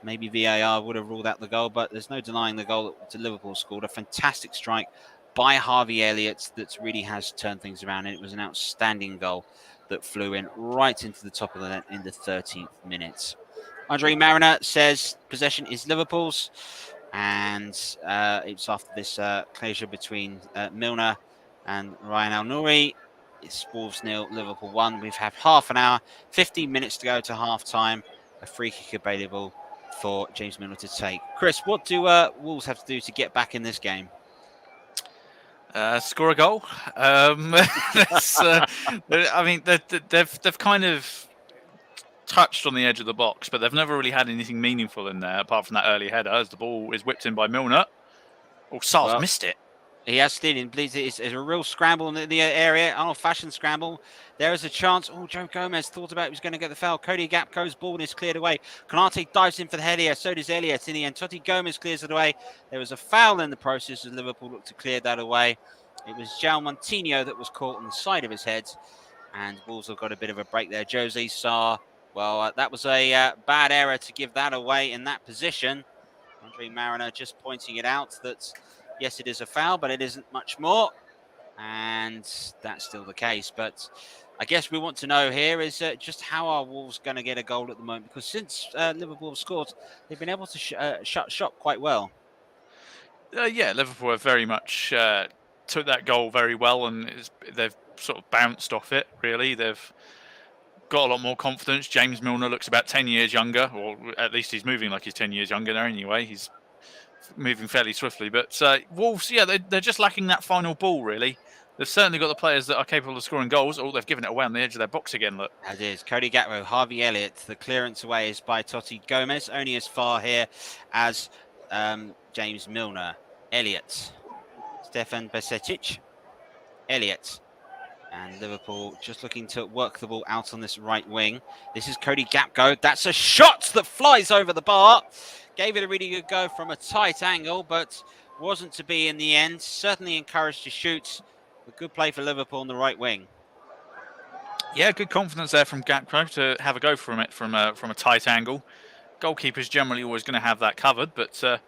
Maybe VAR would have ruled out the goal, but there's no denying the goal that Liverpool scored. A fantastic strike by Harvey Elliott that really has turned things around, and it was an outstanding goal that flew in right into the top of the net in the 13th minute. Andre Mariner says possession is Liverpool's, and it's after this closure between Milner and Ryan Al-Nouri. It's Wolves 0, Liverpool 1. We've had half an hour, 15 minutes to go to half time. A free kick available for James Milner to take. Chris, what do Wolves have to do to get back in this game?
Score a goal. I mean, they've kind of touched on the edge of the box, but they've never really had anything meaningful in there apart from that early header as the ball is whipped in by Milner. Oh, Sar's missed it.
He has stealing. It's a real scramble in the area, an old-fashioned scramble. There is a chance. Oh, Joe Gomez thought about he was going to get the foul. Cody Gakpo's ball is cleared away. Konate dives in for the head here. So does Elliott. In the end, Totti Gomez clears it away. There was a foul in the process as Liverpool looked to clear that away. It was João Montinho that was caught on the side of his head. And Wolves have got a bit of a break there. Jose Sarr, well, that was a bad error to give that away in that position. Andre Mariner just pointing it out that yes, it is a foul, but it isn't much more. And that's still the case. But I guess we want to know here is just how are Wolves going to get a goal at the moment? Because since Liverpool have scored, they've been able to shut shop quite well.
Yeah, Liverpool have very much took that goal very well, and they've sort of bounced off it, really. They've got a lot more confidence. James Milner looks about 10 years younger, or at least he's moving like he's 10 years younger there anyway. He's moving fairly swiftly. But Wolves, yeah, they're just lacking that final ball, really. They've certainly got the players that are capable of scoring goals. Oh, they've given it away on the edge of their box again, look.
As is. Cody Gakpo, Harvey Elliott. The clearance away is by Totti Gomez. Only as far here as James Milner. Elliott. Stefan Besetic. Elliott. And Liverpool just looking to work the ball out on this right wing. This is Cody Gakpo. That's a shot that flies over the bar. Gave it a really good go from a tight angle, but wasn't to be in the end. Certainly encouraged to shoot. A good play for Liverpool on the right wing.
Yeah, good confidence there from Gakpo to have a go from it from a tight angle. Goalkeeper's generally always going to have that covered, but the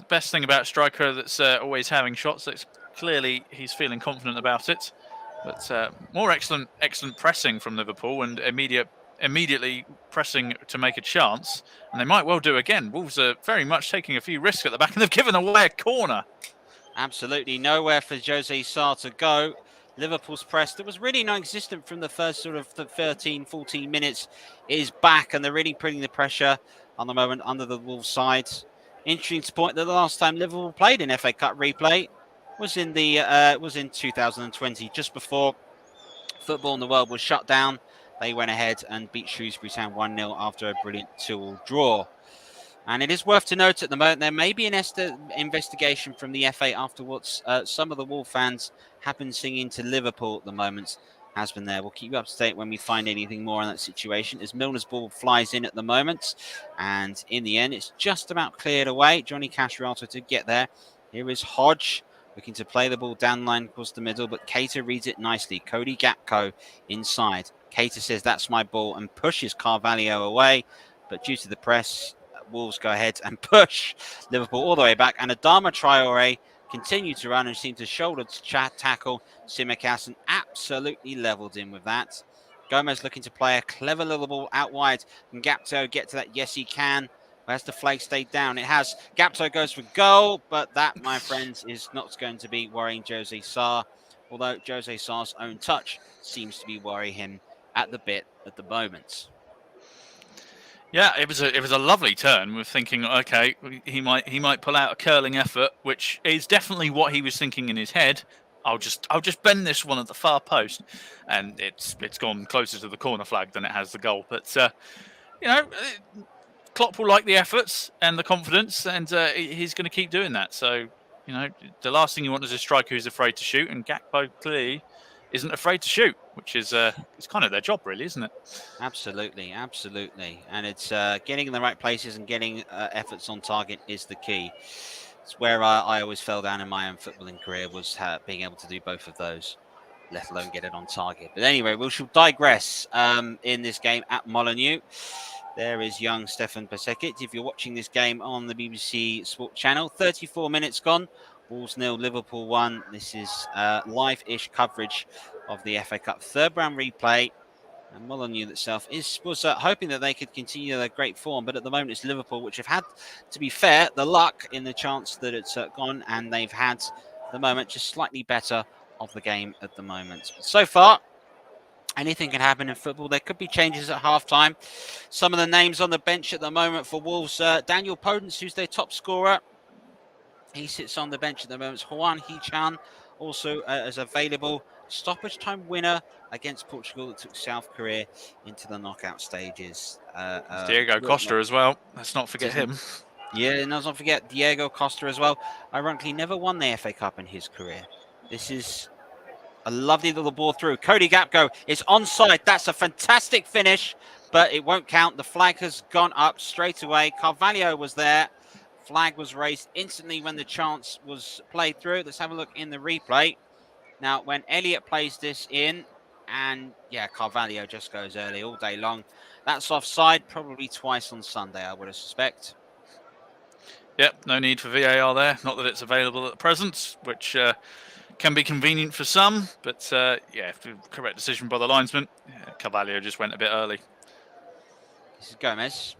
best thing about a striker that's always having shots, that's clearly he's feeling confident about it. But more excellent pressing from Liverpool and immediately pressing to make a chance. And they might well do again. Wolves are very much taking a few risks at the back, and they've given away a corner.
Absolutely nowhere for Jose Sarr to go. Liverpool's press that was really non-existent from the first sort of 13, 14 minutes is back, and they're really putting the pressure on the moment under the Wolves side. Interesting to point that the last time Liverpool played in FA Cup replay was in 2020, just before football in the world was shut down. They went ahead and beat Shrewsbury Town 1-0 after a brilliant 2-2 draw. And it is worth to note at the moment there may be an investigation from the FA after what some of the Wolves fans have been singing to Liverpool at the moment has been there. We'll keep you up to date when we find anything more on that situation as Milner's ball flies in at the moment. And in the end, it's just about cleared away. Johnny Casciato to get there. Here is Hodge looking to play the ball down line across the middle, but Keita reads it nicely. Cody Gakpo inside. Keita says, that's my ball, and pushes Carvalho away. But due to the press, Wolves go ahead and push Liverpool all the way back. And Adama Traore continued to run and seemed to shoulder tackle Tsimikas and absolutely leveled him with that. Gomez looking to play a clever little ball out wide. Can Gakpo get to that? Yes, he can. Has the flag stayed down? It has. Gakpo goes for goal, but that, my friends, is not going to be worrying Jose Sarr. Although Jose Sarr's own touch seems to be worrying him at the bit at the moment.
Yeah, it was a lovely turn. We're thinking, okay, he might pull out a curling effort, which is definitely what he was thinking in his head. I'll just bend this one at the far post, and it's gone closer to the corner flag than it has the goal. But Klopp will like the efforts and the confidence, and he's going to keep doing that. So, the last thing you want is a striker who's afraid to shoot, and Gakpo clearly isn't afraid to shoot, which is it's kind of their job, really, isn't it?
Absolutely. And it's getting in the right places and getting efforts on target is the key. It's where I always fell down in my own footballing career, was being able to do both of those. let alone get it on target. But anyway, we shall digress in this game at Molineux. There is young Stefan Pasekic. If you're watching this game on the BBC Sport channel, 34 minutes gone. Wolves 0, Liverpool 1. This is live-ish coverage of the FA Cup third round replay. And Molineux itself was hoping that they could continue their great form, but at the moment it's Liverpool, which have had, to be fair, the luck in the chance that it's gone, and they've had, at the moment, just slightly better of the game at the moment. But so far, anything can happen in football. There could be changes at halftime. Some of the names on the bench at the moment for Wolves, Daniel Podence, who's their top scorer. He sits on the bench at the moment. Juan Hichan also is available. Stoppage time winner against Portugal that took South Korea into the knockout stages.
Diego Costa as well. Let's not forget him.
Yeah, and let's not forget Diego Costa as well. Ironically, never won the FA Cup in his career. This is a lovely little ball through. Cody Gapco is onside. That's a fantastic finish, but it won't count. The flag has gone up straight away. Carvalho was there. Flag was raised instantly when the chance was played through. Let's have a look in the replay. Now, when Elliott plays this in, and yeah, Carvalho just goes early all day long. That's offside, probably twice on Sunday, I would suspect.
Yep, no need for VAR there. Not that it's available at present, which can be convenient for some, but yeah, correct decision by the linesman. Yeah, Carvalho just went a bit early.
This is Gomez.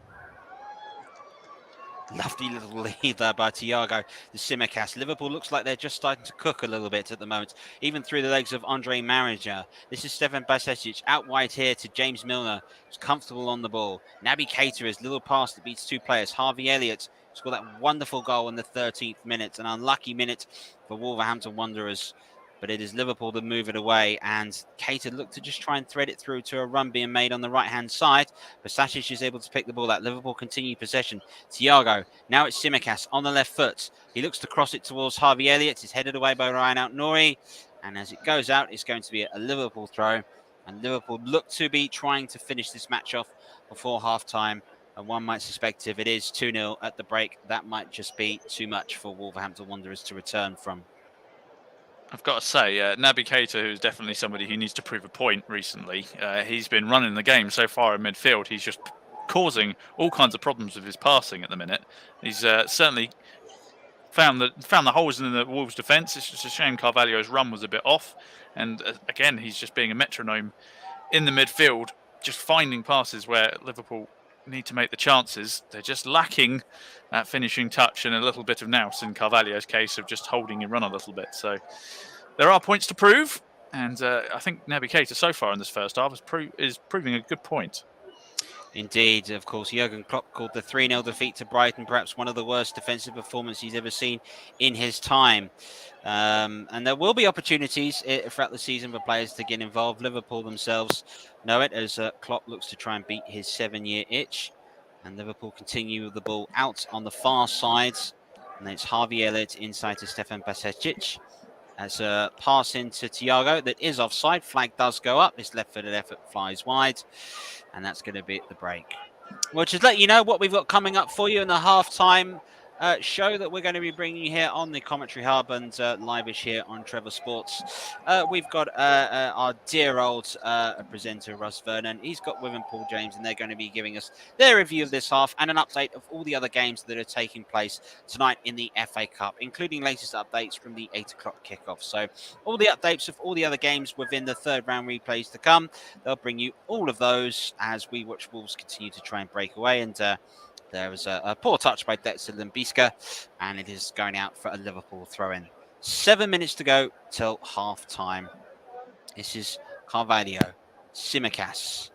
Lovely little lead there by Thiago, the Simicast. Liverpool looks like they're just starting to cook a little bit at the moment, even through the legs of Andre Marriger. This is Stefan Bajcetic out wide here to James Milner, who's comfortable on the ball. Naby Keita is little pass that beats two players. Harvey Elliott scored that wonderful goal in the 13th minute, an unlucky minute for Wolverhampton Wanderers. But it is Liverpool that move it away, and Keita looked to just try and thread it through to a run being made on the right-hand side. Bajcetic is able to pick the ball out. Liverpool continue possession. Thiago, now it's Simicast on the left foot. He looks to cross it towards Harvey Elliott. It's headed away by Ryan Out-Nouri, and as it goes out, it's going to be a Liverpool throw. And Liverpool look to be trying to finish this match off before half-time. And one might suspect if it is 2-0 at the break, that might just be too much for Wolverhampton Wanderers to return from.
I've got to say, Naby Keita, who's definitely somebody who needs to prove a point recently, he's been running the game so far in midfield. He's just causing all kinds of problems with his passing at the minute. He's certainly found the holes in the Wolves' defence. It's just a shame Carvalho's run was a bit off. And again, he's just being a metronome in the midfield, just finding passes where Liverpool need to make the chances. They're just lacking that finishing touch and a little bit of nous in Carvalho's case of just holding your run a little bit. So there are points to prove, and I think Naby Keita so far in this first half is proving a good point.
Indeed, of course, Jurgen Klopp called the 3-0 defeat to Brighton perhaps one of the worst defensive performances he's ever seen in his time. And there will be opportunities throughout the season for players to get involved. Liverpool themselves know it as Klopp looks to try and beat his 7-year itch. And Liverpool continue with the ball out on the far side. And then it's Harvey Elliott inside to Stefan Bajcetic. As a pass into Thiago that is offside. Flag does go up. This left-footed effort flies wide. And that's going to be at the break. We'll just let you know what we've got coming up for you in the halftime show that we're going to be bringing you here on the Commentary Hub and live-ish here on Trevor Sports. We've got our dear old presenter, Russ Vernon. He's got with him Paul James, and they're going to be giving us their review of this half and an update of all the other games that are taking place tonight in the FA Cup, including latest updates from the 8 o'clock kickoff. So all the updates of all the other games within the third round replays to come, they'll bring you all of those as we watch Wolves continue to try and break away. And there was a poor touch by Dexter Limbiska, and it is going out for a Liverpool throw-in. 7 minutes to go till half-time. This is Carvalho. Simicast.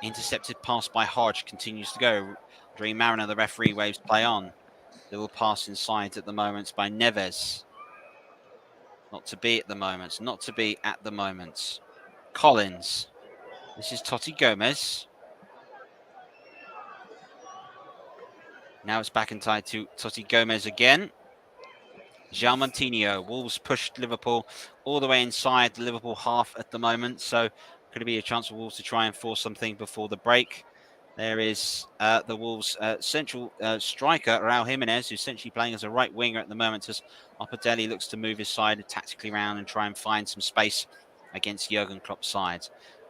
Intercepted pass by Hodge. Continues to go. Dream Mariner, the referee, waves play on. Little pass inside at the moment by Neves. Not to be at the moment. Not to be at the moment. Collins. This is Totti Gomez. Now it's back inside to Totti Gomez again. João Moutinho. Wolves pushed Liverpool all the way inside the Liverpool half at the moment. So could it be a chance for Wolves to try and force something before the break? There is the Wolves' central striker, Raul Jimenez, who's essentially playing as a right winger at the moment as Opadelli looks to move his side tactically around and try and find some space against Jurgen Klopp's side.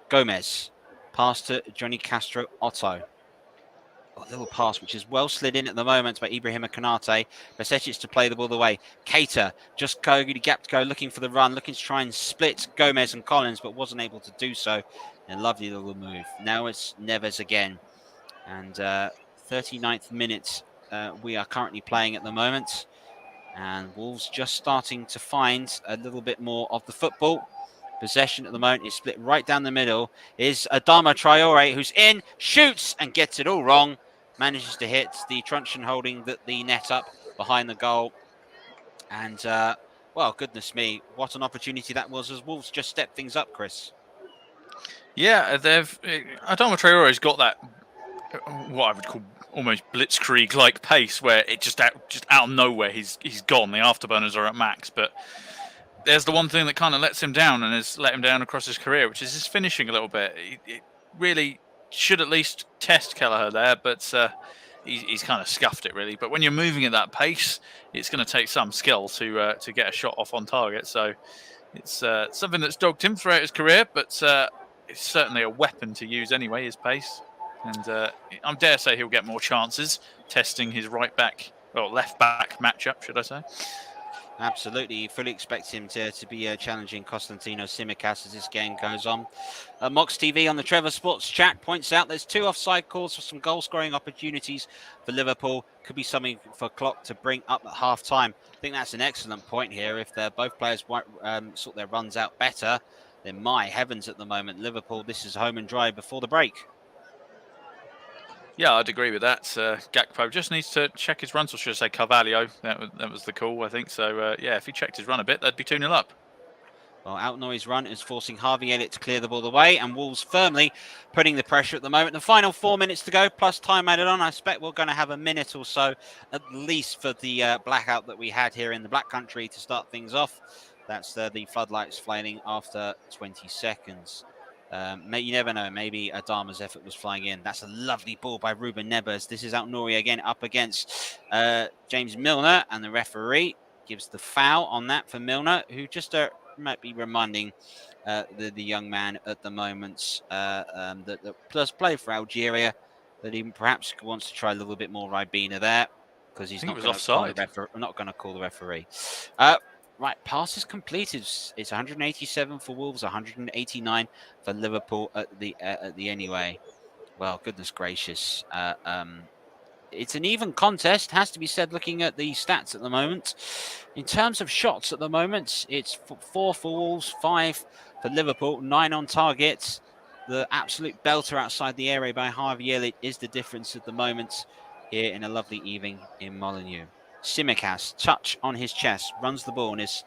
Gomez, pass to Johnny Castro Otto. A little pass which is well slid in at the moment by Ibrahima Konate. Besetic to play the ball away. Keita just go the gap to go, looking for the run, looking to try and split Gomez and Collins, but wasn't able to do so. A lovely little move. Now it's Neves again. And 39th minute we are currently playing at the moment. And Wolves just starting to find a little bit more of the football. Possession at the moment is split right down the middle. Is Adama Traore, who's in, shoots and gets it all wrong. Manages to hit the truncheon holding the net up behind the goal. And, well, goodness me, what an opportunity that was as Wolves just stepped things up, Chris.
Yeah, Adama Traore's got that, what I would call almost blitzkrieg-like pace, where it just out of nowhere he's gone. The afterburners are at max, but there's the one thing that kind of lets him down and has let him down across his career, which is his finishing a little bit. He really should at least test Kelleher there, but he's kind of scuffed it, really. But when you're moving at that pace, it's going to take some skill to get a shot off on target. So it's something that's dogged him throughout his career, but it's certainly a weapon to use anyway, his pace. And I dare say he'll get more chances testing his left back matchup, should I say.
Absolutely, you fully expect him to be challenging Constantino Tsimikas as this game goes on. Mox TV on the Trevor Sports chat points out there's 2 offside calls for some goal-scoring opportunities for Liverpool. Could be something for Klopp to bring up at half-time. I think that's an excellent point here. If both players sort their runs out better, then my heavens at the moment, Liverpool, this is home and dry before the break.
Yeah, I'd agree with that. Gakpo just needs to check his runs, or should I say Carvalho. That was the call, I think. So, yeah, if he checked his run a bit, they'd be 2-0 up.
Well, Altnoy's run is forcing Harvey Elliott to clear the ball away, and Wolves firmly putting the pressure at the moment. The final 4 minutes to go, plus time added on. I expect we're going to have a minute or so, at least, for the blackout that we had here in the Black Country to start things off. That's the floodlights flaming after 20 seconds. You never know. Maybe Adama's effort was flying in. That's a lovely ball by Ruben Neves. This is Altnoy again up against James Milner, and the referee gives the foul on that for Milner, who just might be reminding the young man at the moment that does play for Algeria, that he perhaps wants to try a little bit more Ribena there, because he's not going to call the referee. Right, passes completed. It's 187 for Wolves, 189 for Liverpool at the anyway. Well, goodness gracious. It's an even contest, has to be said, looking at the stats at the moment. In terms of shots at the moment, it's 4 for Wolves, 5 for Liverpool, 9 on target. The absolute belter outside the area by Harvey Elliott is the difference at the moment here in a lovely evening in Molineux. Tsimikas, touch on his chest, runs the ball in his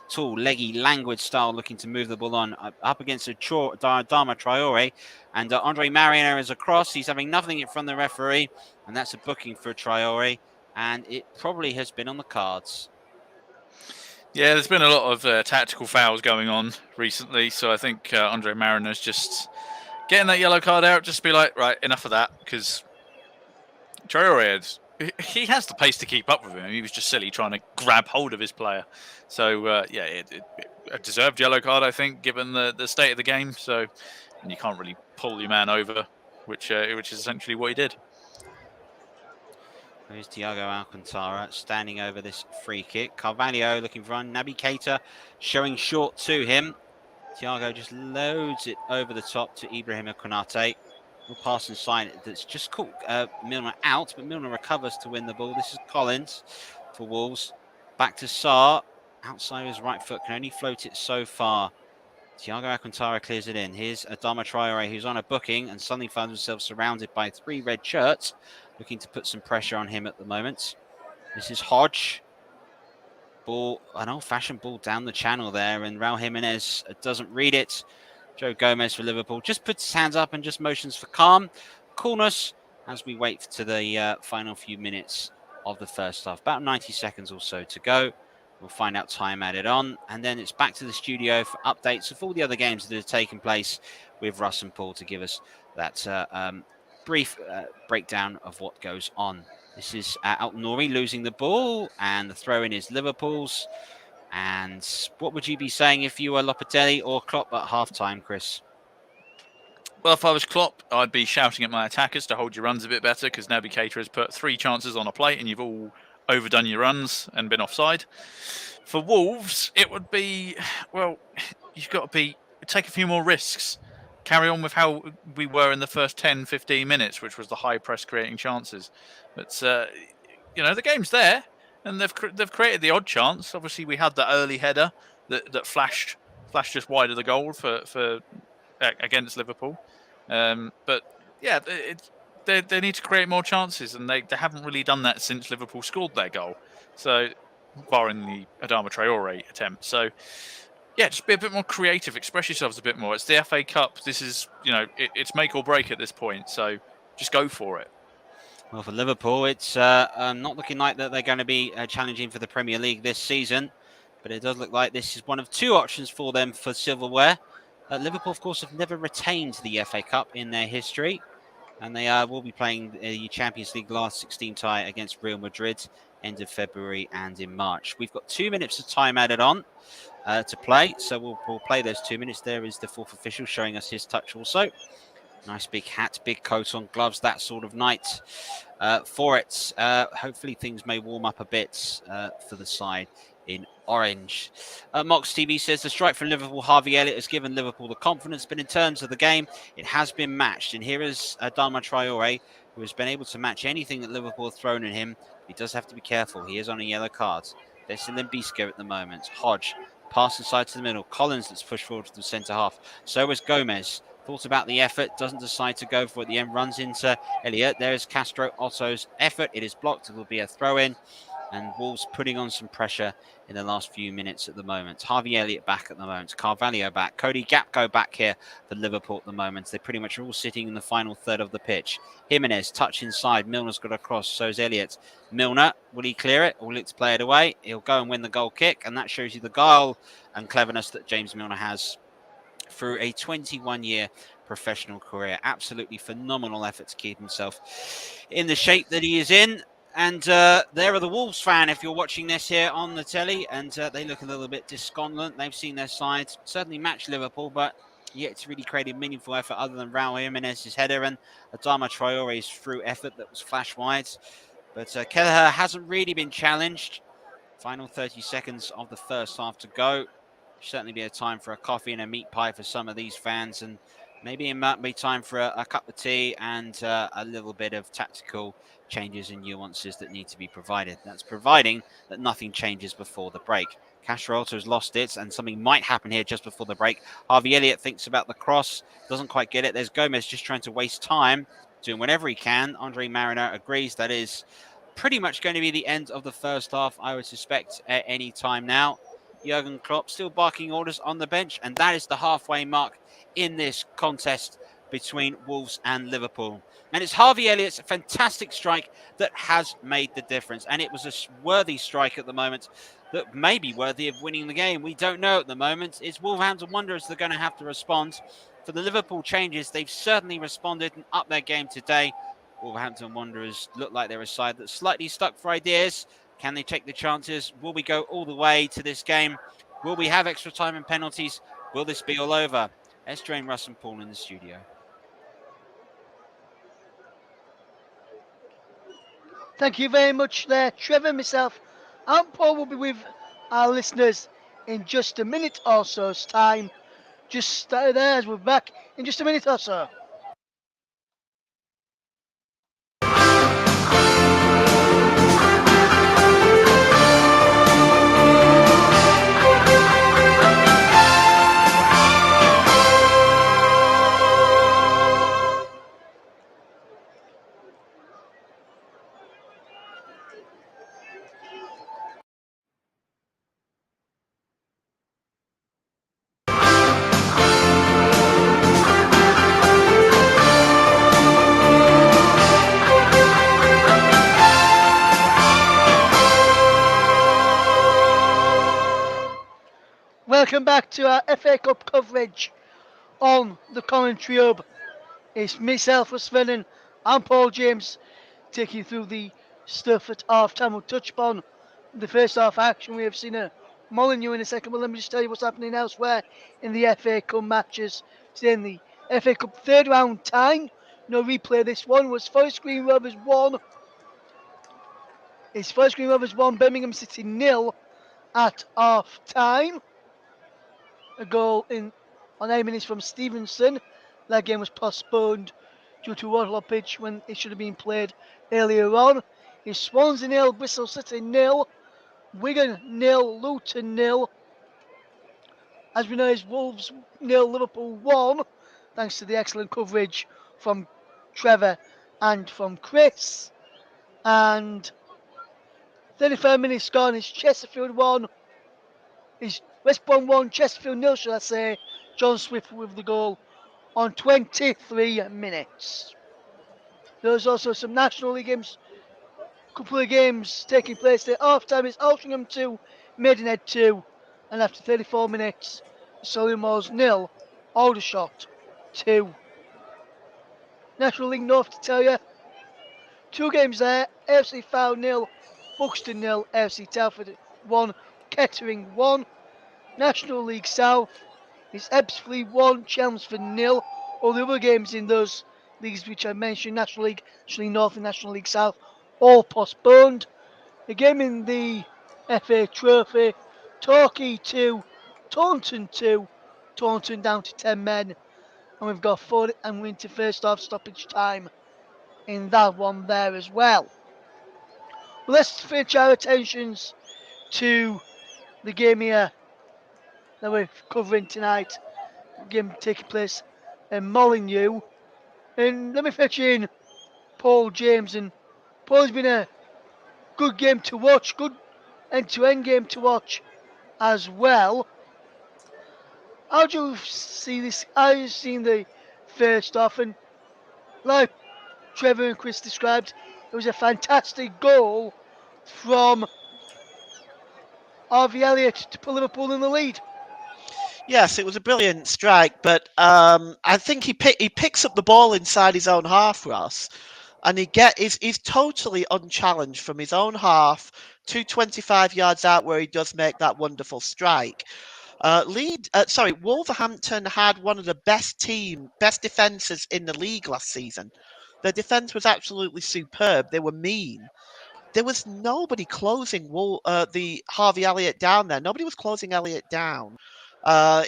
tall, leggy, languid style, looking to move the ball on up against Adama Traore. And Andre Mariner is across. He's having nothing in front of the referee, and that's a booking for Traore. And it probably has been on the cards.
Yeah, there's been a lot of tactical fouls going on recently, so I think Andre Mariner's just getting that yellow card out, just to be like, right, enough of that, because Traore he has the pace to keep up with him. He was just silly trying to grab hold of his player. So, yeah, a deserved yellow card, I think, given the state of the game. So, and you can't really pull your man over, which is essentially what he did.
There's Thiago Alcantara standing over this free kick. Carvalho looking for run. Naby Keita showing short to him. Thiago just loads it over the top to Ibrahima Konate. Little pass inside that's just caught Milner out, but Milner recovers to win the ball. This is Collins for Wolves. Back to Sarr. Outside his right foot, can only float it so far. Thiago Alcantara clears it in. Here's Adama Traore, who's on a booking and suddenly finds himself surrounded by 3 red shirts, looking to put some pressure on him at the moment. This is Hodge. Ball, an old-fashioned ball down the channel there, and Raul Jimenez doesn't read it. Joe Gomez for Liverpool just puts his hands up and just motions for coolness as we wait to the final few minutes of the first half. About 90 seconds or so to go. We'll find out time added on, and then it's back to the studio for updates of all the other games that have taken place with Russ and Paul to give us that brief breakdown of what goes on. This is Altnoy losing the ball, and the throw-in is Liverpool's. And what would you be saying if you were Lopetegui or Klopp at half-time, Chris?
Well, if I was Klopp, I'd be shouting at my attackers to hold your runs a bit better, because Naby Keita has put 3 chances on a plate and you've all overdone your runs and been offside. For Wolves, it would be, well, you've got to take a few more risks. Carry on with how we were in the first 10, 15 minutes, which was the high press creating chances. But, the game's there, and they've created the odd chance. Obviously, we had the early header that flashed just wide of the goal for against Liverpool. But yeah, they need to create more chances, and they haven't really done that since Liverpool scored their goal. So, barring the Adama Traore attempt. So, yeah, just be a bit more creative, express yourselves a bit more. It's the FA Cup. This is, it's make or break at this point. So, just go for it.
Well, for Liverpool, it's not looking like that they're going to be challenging for the Premier League this season, but it does look like this is one of 2 options for them for silverware. Liverpool, of course, have never retained the FA Cup in their history, and they will be playing the Champions League last 16 tie against Real Madrid end of February and in March. We've got 2 minutes of time added on to play, so we'll play those 2 minutes. There is the 4th official showing us his touch also. Nice big hat, big coat on, gloves, that sort of night for it. Hopefully things may warm up a bit for the side in orange. Mox TV says the strike from Liverpool, Harvey Elliott, has given Liverpool the confidence, but in terms of the game, it has been matched. And here is Adama Traore, who has been able to match anything that Liverpool have thrown at him. He does have to be careful. He is on a yellow card. They're still in Bisco at the moment. Hodge, pass inside to the middle. Collins, that's pushed forward to the centre half. So is Gomez. Thought about the effort, doesn't decide to go for it at the end, runs into Elliott. There's Castro Otto's effort. It is blocked. It will be a throw-in. And Wolves putting on some pressure in the last few minutes at the moment. Harvey Elliott back at the moment. Carvalho back. Cody Gakpo back here for Liverpool at the moment. They pretty much are all sitting in the final third of the pitch. Jimenez, touch inside. Milner's got a cross. So is Elliott. Milner, will he clear it? Or will he play it away? He'll go and win the goal kick. And that shows you the guile and cleverness that James Milner has through a 21-year professional career. Absolutely phenomenal effort to keep himself in the shape that he is in. And there are the Wolves fan, if you're watching this here on the telly, and they look a little bit disconsolate. They've seen their sides certainly match Liverpool, but yet to really create a meaningful effort other than Raul Jimenez's header and Adama Traore's through effort that was flash wide. But Kelleher hasn't really been challenged. Final 30 seconds of the first half to go. Certainly be a time for a coffee and a meat pie for some of these fans, and maybe it might be time for a cup of tea and a little bit of tactical changes and nuances that need to be provided. That's providing that nothing changes before the break. Castro has lost it, and something might happen here just before the break. Harvey Elliott thinks about the cross, doesn't quite get it. There's Gomez just trying to waste time, doing whatever he can. Andre Mariner agrees that is pretty much going to be the end of the first half, I would suspect, at any time now. Jurgen Klopp still barking orders on the bench, and that is the halfway mark in this contest between Wolves and Liverpool. And it's Harvey Elliott's fantastic strike that has made the difference, and it was a worthy strike at the moment that may be worthy of winning the game. We don't know at the moment. It's Wolverhampton Wanderers that are going to have to respond. For the Liverpool changes, they've certainly responded and upped their game today. Wolverhampton Wanderers look like they're a side that's slightly stuck for ideas. Can they take the chances? Will we go all the way to this game? Will we have extra time and penalties? Will this be all over? Let's join Russ and Paul in the studio.
Thank you very much there, Trevor, myself, and Paul will be with our listeners in just a minute or so's time. Just stay there as we're back in just a minute or so. Welcome back to our FA Cup coverage on the commentary hub. It's myself, Russ Vernon, and Paul James taking you through the stuff at half time. We'll touch upon the first half action. We have seen a Molyneux in a second, but let me just tell you what's happening elsewhere in the FA Cup matches. Today in the FA Cup third round time, no replay this one, was Forest Green Rovers 1. It's Forest Green Rovers 1, Birmingham City 0 at half time. A goal in on 8 minutes from Stevenson. That game was postponed due to water pitch when it should have been played earlier on. It's Swansea 0, Bristol City 0, Wigan 0, Luton 0. As we know, it's Wolves 0, Liverpool 1, thanks to the excellent coverage from Trevor and from Chris. And 35 minutes gone, it's Chesterfield 1, it's West Brom 1, Chesterfield 0, shall I say. John Swift with the goal on 23 minutes. There's also some National League games, couple of games taking place there. Half time is Altrincham 2, Maidenhead 2, and after 34 minutes, Solihull 0, Aldershot 2. National League North to tell you, two games there, AFC Fowl 0, Buxton 0, AFC Telford 1, Kettering 1. National League South is Ebbsfleet 1, Chelmsford 0. All the other games in those leagues which I mentioned, National League North and National League South, all postponed. A game in the FA Trophy, Torquay 2, Taunton 2, Taunton down to 10 men, and we've got 40 and we're into first half stoppage time in that one there as well. Well, let's switch our attentions to the game here that we're covering tonight. The game taking place in Molyneux. And let me fetch in Paul James. And Paul's been a good game to watch, good end-to-end game to watch as well. How do you see this? How you seen the first half? And like Trevor and Chris described, it was a fantastic goal from Harvey Elliott to put Liverpool in the lead.
Yes, it was a brilliant strike, but I think he picks up the ball inside his own half, Ross, and he's totally unchallenged from his own half to 25 yards out where he does make that wonderful strike. Wolverhampton had one of the best defenses in the league last season. Their defense was absolutely superb. They were mean. There was nobody closing the Harvey Elliott down there. Nobody was closing Elliott down.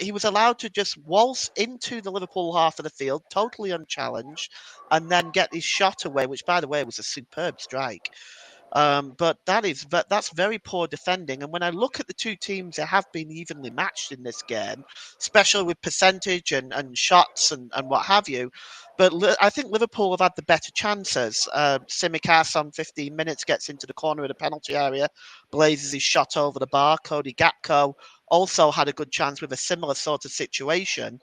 He was allowed to just waltz into the Liverpool half of the field, totally unchallenged, and then get his shot away, which, by the way, was a superb strike. But that's very poor defending. And when I look at the two teams, they have been evenly matched in this game, especially with percentage and shots and what have you. But I think Liverpool have had the better chances. Tsimikas on 15 minutes gets into the corner of the penalty area, blazes his shot over the bar. Cody Gakpo also had a good chance with a similar sort of situation.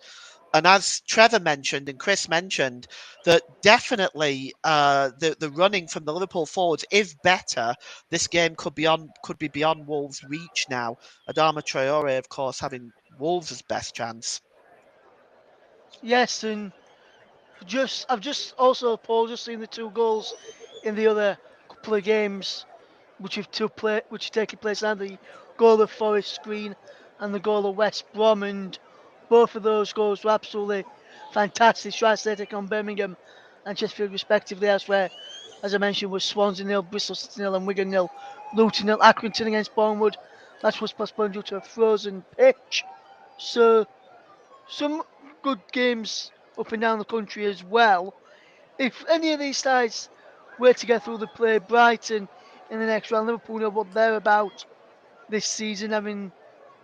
And as Trevor mentioned and Chris mentioned, that definitely the running from the Liverpool forwards is better. This game could be beyond Wolves' reach now. Adama Traore, of course, having Wolves' best chance.
Yes, and I've just also Paul just seen the two goals in the other couple of games which have taken place now, the goal of Forest Green and the goal of West Brom, and both of those goals were absolutely fantastic strikes they take on Birmingham and Chesterfield respectively. Elsewhere, as I mentioned, was Swansea 0, Bristol City 0 and Wigan 0, Luton 0, Accrington against Bournemouth. That was postponed due to a frozen pitch. So some good games up and down the country as well. If any of these sides were to get through the play Brighton in the next round, Liverpool know what they're about this season, having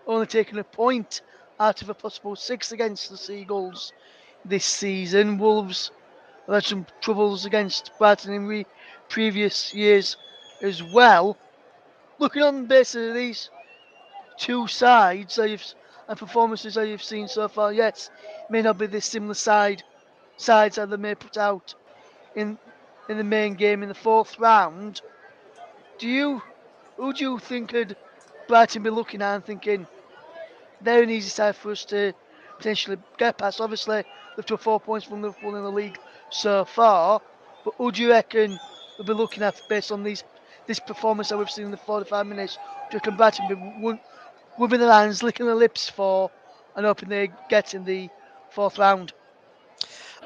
only taken a point out of a possible 6 against the Seagulls this season. Wolves have had some troubles against Brighton in previous years as well. Looking on the basis of these two sides and performances that you've seen so far, yes, it may not be this similar sides that they may put out in the main game in the fourth round. Who do you think could Brighton be looking at and thinking they're an easy side for us to potentially get past? Obviously, they've took 4 points from Liverpool in the league so far, but who do you reckon we'll be looking at based on this performance that we've seen in the 45 minutes? Do you reckon Brighton rubbing their hands, licking their lips for, and hoping they get in the fourth round?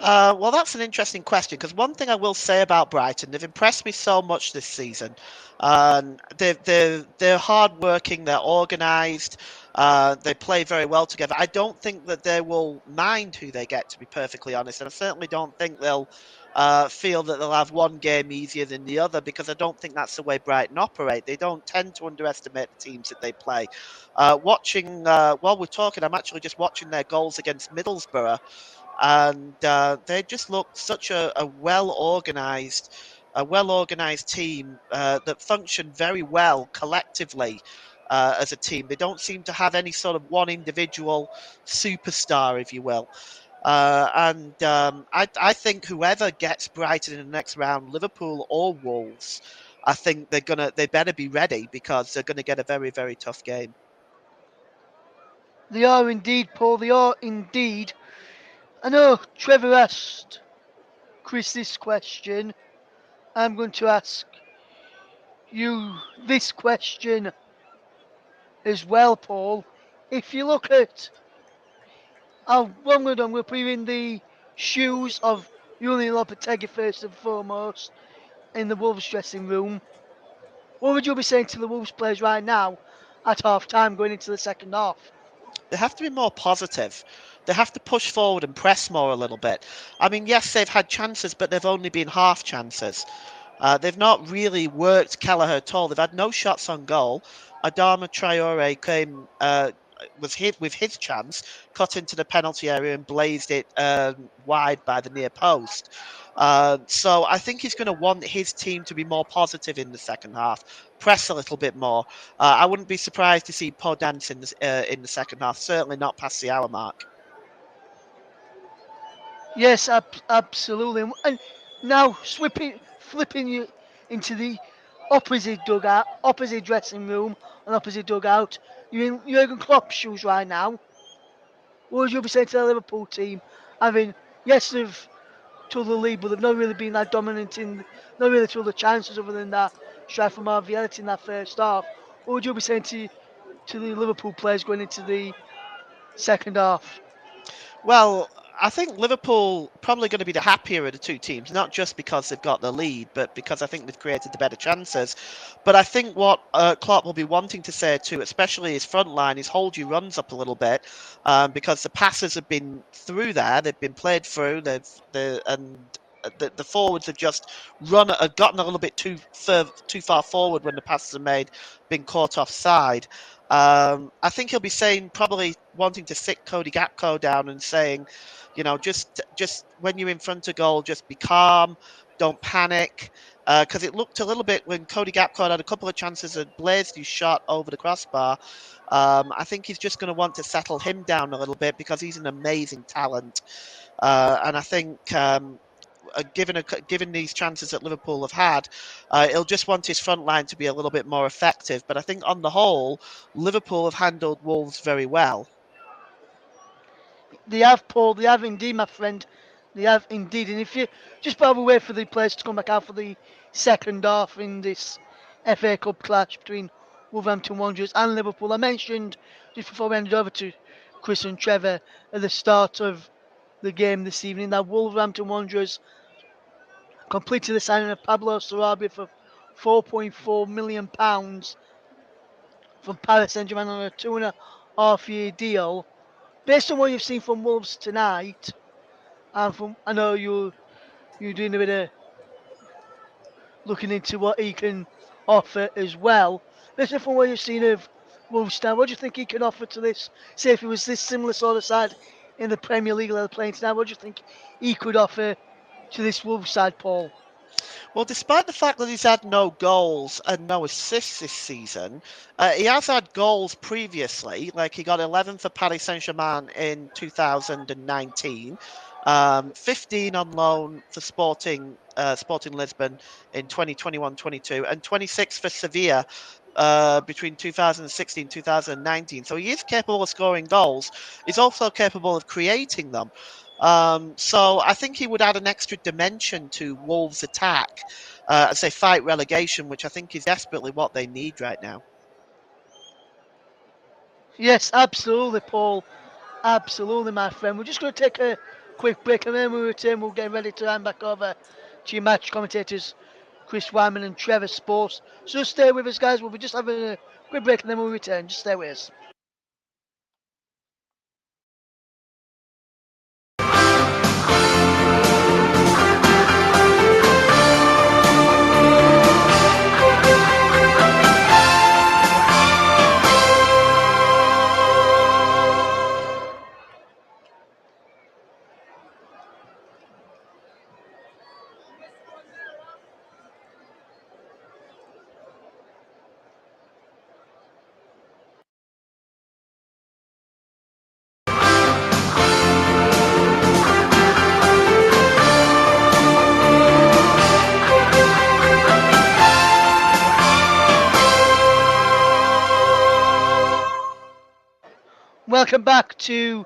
Well, that's an interesting question because one thing I will say about Brighton, they've impressed me so much this season. They're hardworking, they're organised, they play very well together. I don't think that they will mind who they get, to be perfectly honest, and I certainly don't think they'll feel that they'll have one game easier than the other because I don't think that's the way Brighton operate. They don't tend to underestimate the teams that they play. While we're talking, I'm actually just watching their goals against Middlesbrough, and they just look such a well organized team that function very well collectively as a team. They don't seem to have any sort of one individual superstar, if you will. I think whoever gets Brighton in the next round, Liverpool or Wolves, I think they better be ready because they're gonna get a very, very tough game.
They are indeed, Paul. They are indeed. I know Trevor asked Chris this question. I'm going to ask you this question as well, Paul. If you look at what I'm going to put you in the shoes of Julian Lopetegui first and foremost in the Wolves dressing room. What would you be saying to the Wolves players right now at half time going into the second half?
They have to be more positive. They have to push forward and press more a little bit. I mean, yes, they've had chances, but they've only been half chances. They've not really worked Kelleher at all. They've had no shots on goal. Adama Traore was hit with his chance, cut into the penalty area and blazed it wide by the near post. So I think he's going to want his team to be more positive in the second half, press a little bit more. I wouldn't be surprised to see Podence in the second half. Certainly not past the hour mark.
Yes, absolutely. And now flipping you into the opposite dugout, opposite dressing room, and opposite dugout. You're in Jurgen Klopp's shoes right now. What would you be saying to the Liverpool team? Having, yes, they've took the lead, but they've not really been that dominant not really took the chances other than that strike from Marviality in that first half. What would you be saying to the Liverpool players going into the second half?
Well, I think Liverpool probably going to be the happier of the two teams, not just because they've got the lead, but because I think they've created the better chances. But I think what Klopp will be wanting to say to, especially his front line, is hold your runs up a little bit, because the passes have been through there, they've been played through, the forwards have just gotten a little bit too far forward when the passes are made, been caught offside. I think he'll be saying, probably wanting to sit Cody Gakpo down and saying, just when you're in front of goal, just be calm, don't panic. Because it looked a little bit when Cody Gakpo had a couple of chances and blazed his shot over the crossbar. I think he's just going to want to settle him down a little bit because he's an amazing talent. And I think given these chances that Liverpool have had, he'll just want his front line to be a little bit more effective. But I think on the whole, Liverpool have handled Wolves very well.
They have, Paul. They have indeed, my friend. They have indeed. And if you just probably wait for the players to come back out for the second half in this FA Cup clash between Wolverhampton Wanderers and Liverpool. I mentioned just before we handed over to Chris and Trevor at the start of the game this evening that Wolverhampton Wanderers completed the signing of Pablo Sarabia for £4.4 million from Paris Saint-Germain on a 2.5 year deal. Based on what you've seen from Wolves tonight, and from I know you're doing a bit of looking into what he can offer as well. Based on what you've seen of Wolves tonight, what do you think he can offer to this? Say if it was this similar sort of side in the Premier League that they're playing tonight, what do you think he could offer to this Wolves side, Paul?
Well, despite the fact that he's had no goals and no assists this season, he has had goals previously. Like he got 11 for Paris Saint-Germain in 2019, 15 on loan for Sporting Lisbon in 2021-22, and 26 for Sevilla between 2016 and 2019. So he is capable of scoring goals. He's also capable of creating them. So I think he would add an extra dimension to Wolves' attack, and say fight relegation, which I think is desperately what they need right now.
Yes, absolutely, Paul. Absolutely, my friend. We're just going to take a quick break, and then when we return, we'll get ready to hand back over to your match commentators, Chris Wyman and Trevor Sports. So stay with us, guys. We'll be just having a quick break, and then we'll return. Just stay with us. Welcome back to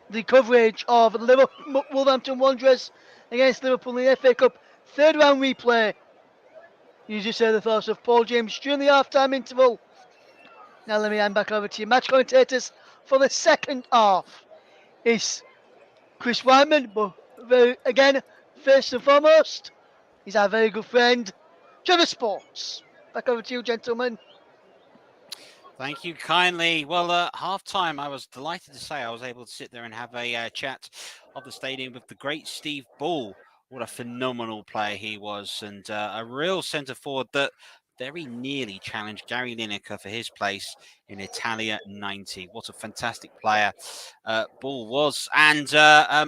the coverage of Liverpool, Wolverhampton Wanderers against Liverpool in the FA Cup third round replay. You just heard the thoughts of Paul James during the half-time interval. Now let me hand back over to your match commentators for the second half. It's Chris Wyman, but again, first and foremost, he's our very good friend, Trevor Sports. Back over to you, gentlemen.
Thank you kindly. Well, half time, I was delighted to say I was able to sit there and have a chat of the stadium with the great Steve Bull. What a phenomenal player he was, and a real centre forward that very nearly challenged Gary Lineker for his place in Italia 90. What a fantastic player Bull was, and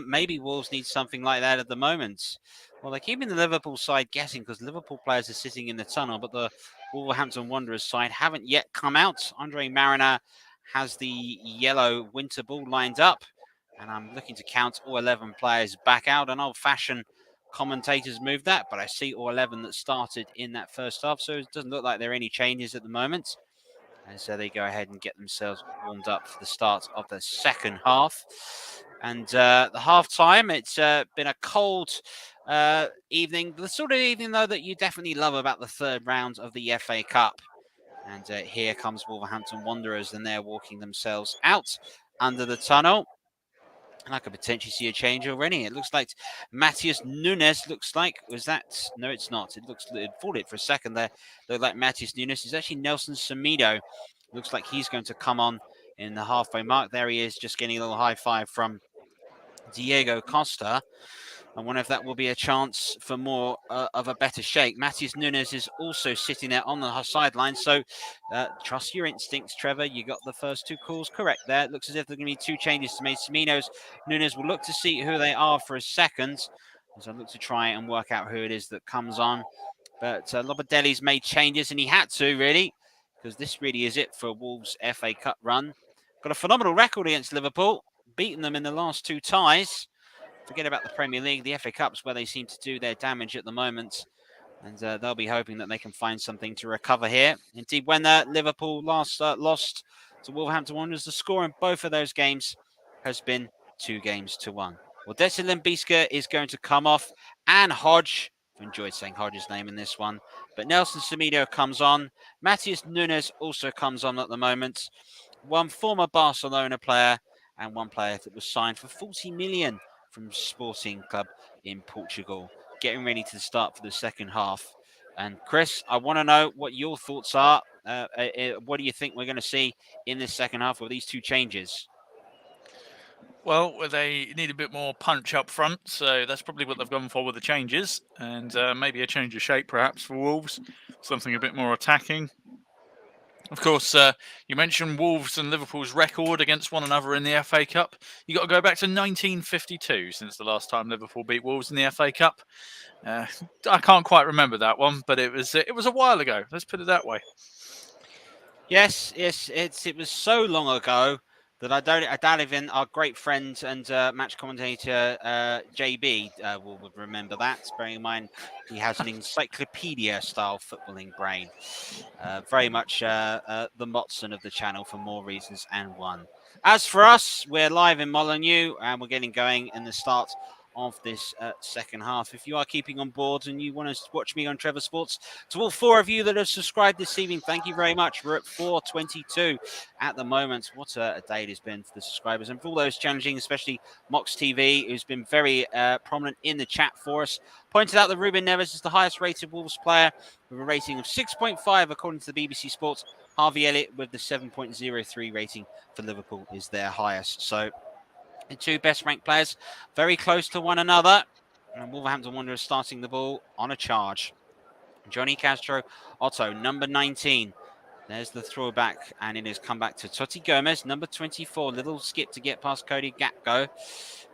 maybe Wolves need something like that at the moment. Well, they're keeping the Liverpool side guessing because Liverpool players are sitting in the tunnel, but the Wolverhampton Wanderers side haven't yet come out. Andre Mariner has the yellow winter ball lined up, and I'm looking to count all 11 players back out. An old-fashioned commentators move that, but I see all 11 that started in that first half, so it doesn't look like there are any changes at the moment. And so they go ahead and get themselves warmed up for the start of the second half. And the half time, it's been a cold evening, the sort of evening, though, that you definitely love about the third round of the FA Cup. And here comes Wolverhampton Wanderers, and they're walking themselves out under the tunnel. And I could potentially see a change already. It looks like Matheus Nunes was that? No, it's not. It fooled it for a second there. Looked like Matheus Nunes is actually Nelson Semedo. Looks like he's going to come on in the halfway mark. There he is, just getting a little high five from Diego Costa. I wonder if that will be a chance for more of a better shake. Matheus Nunes is also sitting there on the sideline. So trust your instincts, Trevor. You got the first two calls correct there. It looks as if there are going to be two changes to make. Nunes will look to see who they are for a second. So I look to try and work out who it is that comes on. But Lobadelli's made changes, and he had to, really, because this really is it for Wolves' FA Cup run. Got a phenomenal record against Liverpool, beaten them in the last two ties. Forget about the Premier League, the FA Cup's where they seem to do their damage at the moment. And they'll be hoping that they can find something to recover here. Indeed, when Liverpool last lost to Wolverhampton Wanderers, the score in both of those games has been 2-1. Well, Desi Limbiska is going to come off, and Hodge. I've enjoyed saying Hodge's name in this one. But Nelson Semedo comes on. Matheus Nunes also comes on at the moment. One former Barcelona player and one player that was signed for 40 million from Sporting Club in Portugal. Getting ready to start for the second half. And Chris, I want to know what your thoughts are. What do you think we're going to see in this second half with these two changes?
Well, they need a bit more punch up front, so that's probably what they've gone for with the changes, and maybe a change of shape perhaps for Wolves, something a bit more attacking. Of course, you mentioned Wolves and Liverpool's record against one another in the FA Cup. You got to go back to 1952 since the last time Liverpool beat Wolves in the FA Cup. I can't quite remember that one, but it was a while ago. Let's put it that way.
Yes, it was so long ago that I doubt even our great friend and match commentator JB will remember that. Bearing in mind he has an encyclopedia-style footballing brain. Very much the Motson of the channel for more reasons and one. As for us, we're live in Molineux and we're getting going in the start of this second half. If you are keeping on board and you want to watch me on Trevor Sports, to all 4 of you that have subscribed this evening, thank you very much. We're at 422 at the moment. What a day it has been for the subscribers, and for all those challenging, especially Mox TV, who's been very prominent in the chat for us. Pointed out that Ruben Neves is the highest rated Wolves player with a rating of 6.5 according to the BBC Sports. Harvey Elliott with the 7.03 rating for Liverpool is their highest. So the 2 best ranked players very close to one another. And Wolverhampton Wanderers starting the ball on a charge. Johnny Castro Otto, number 19. There's the throwback, and it has come back to Totti Gomez, number 24. Little skip to get past Cody Gakpo.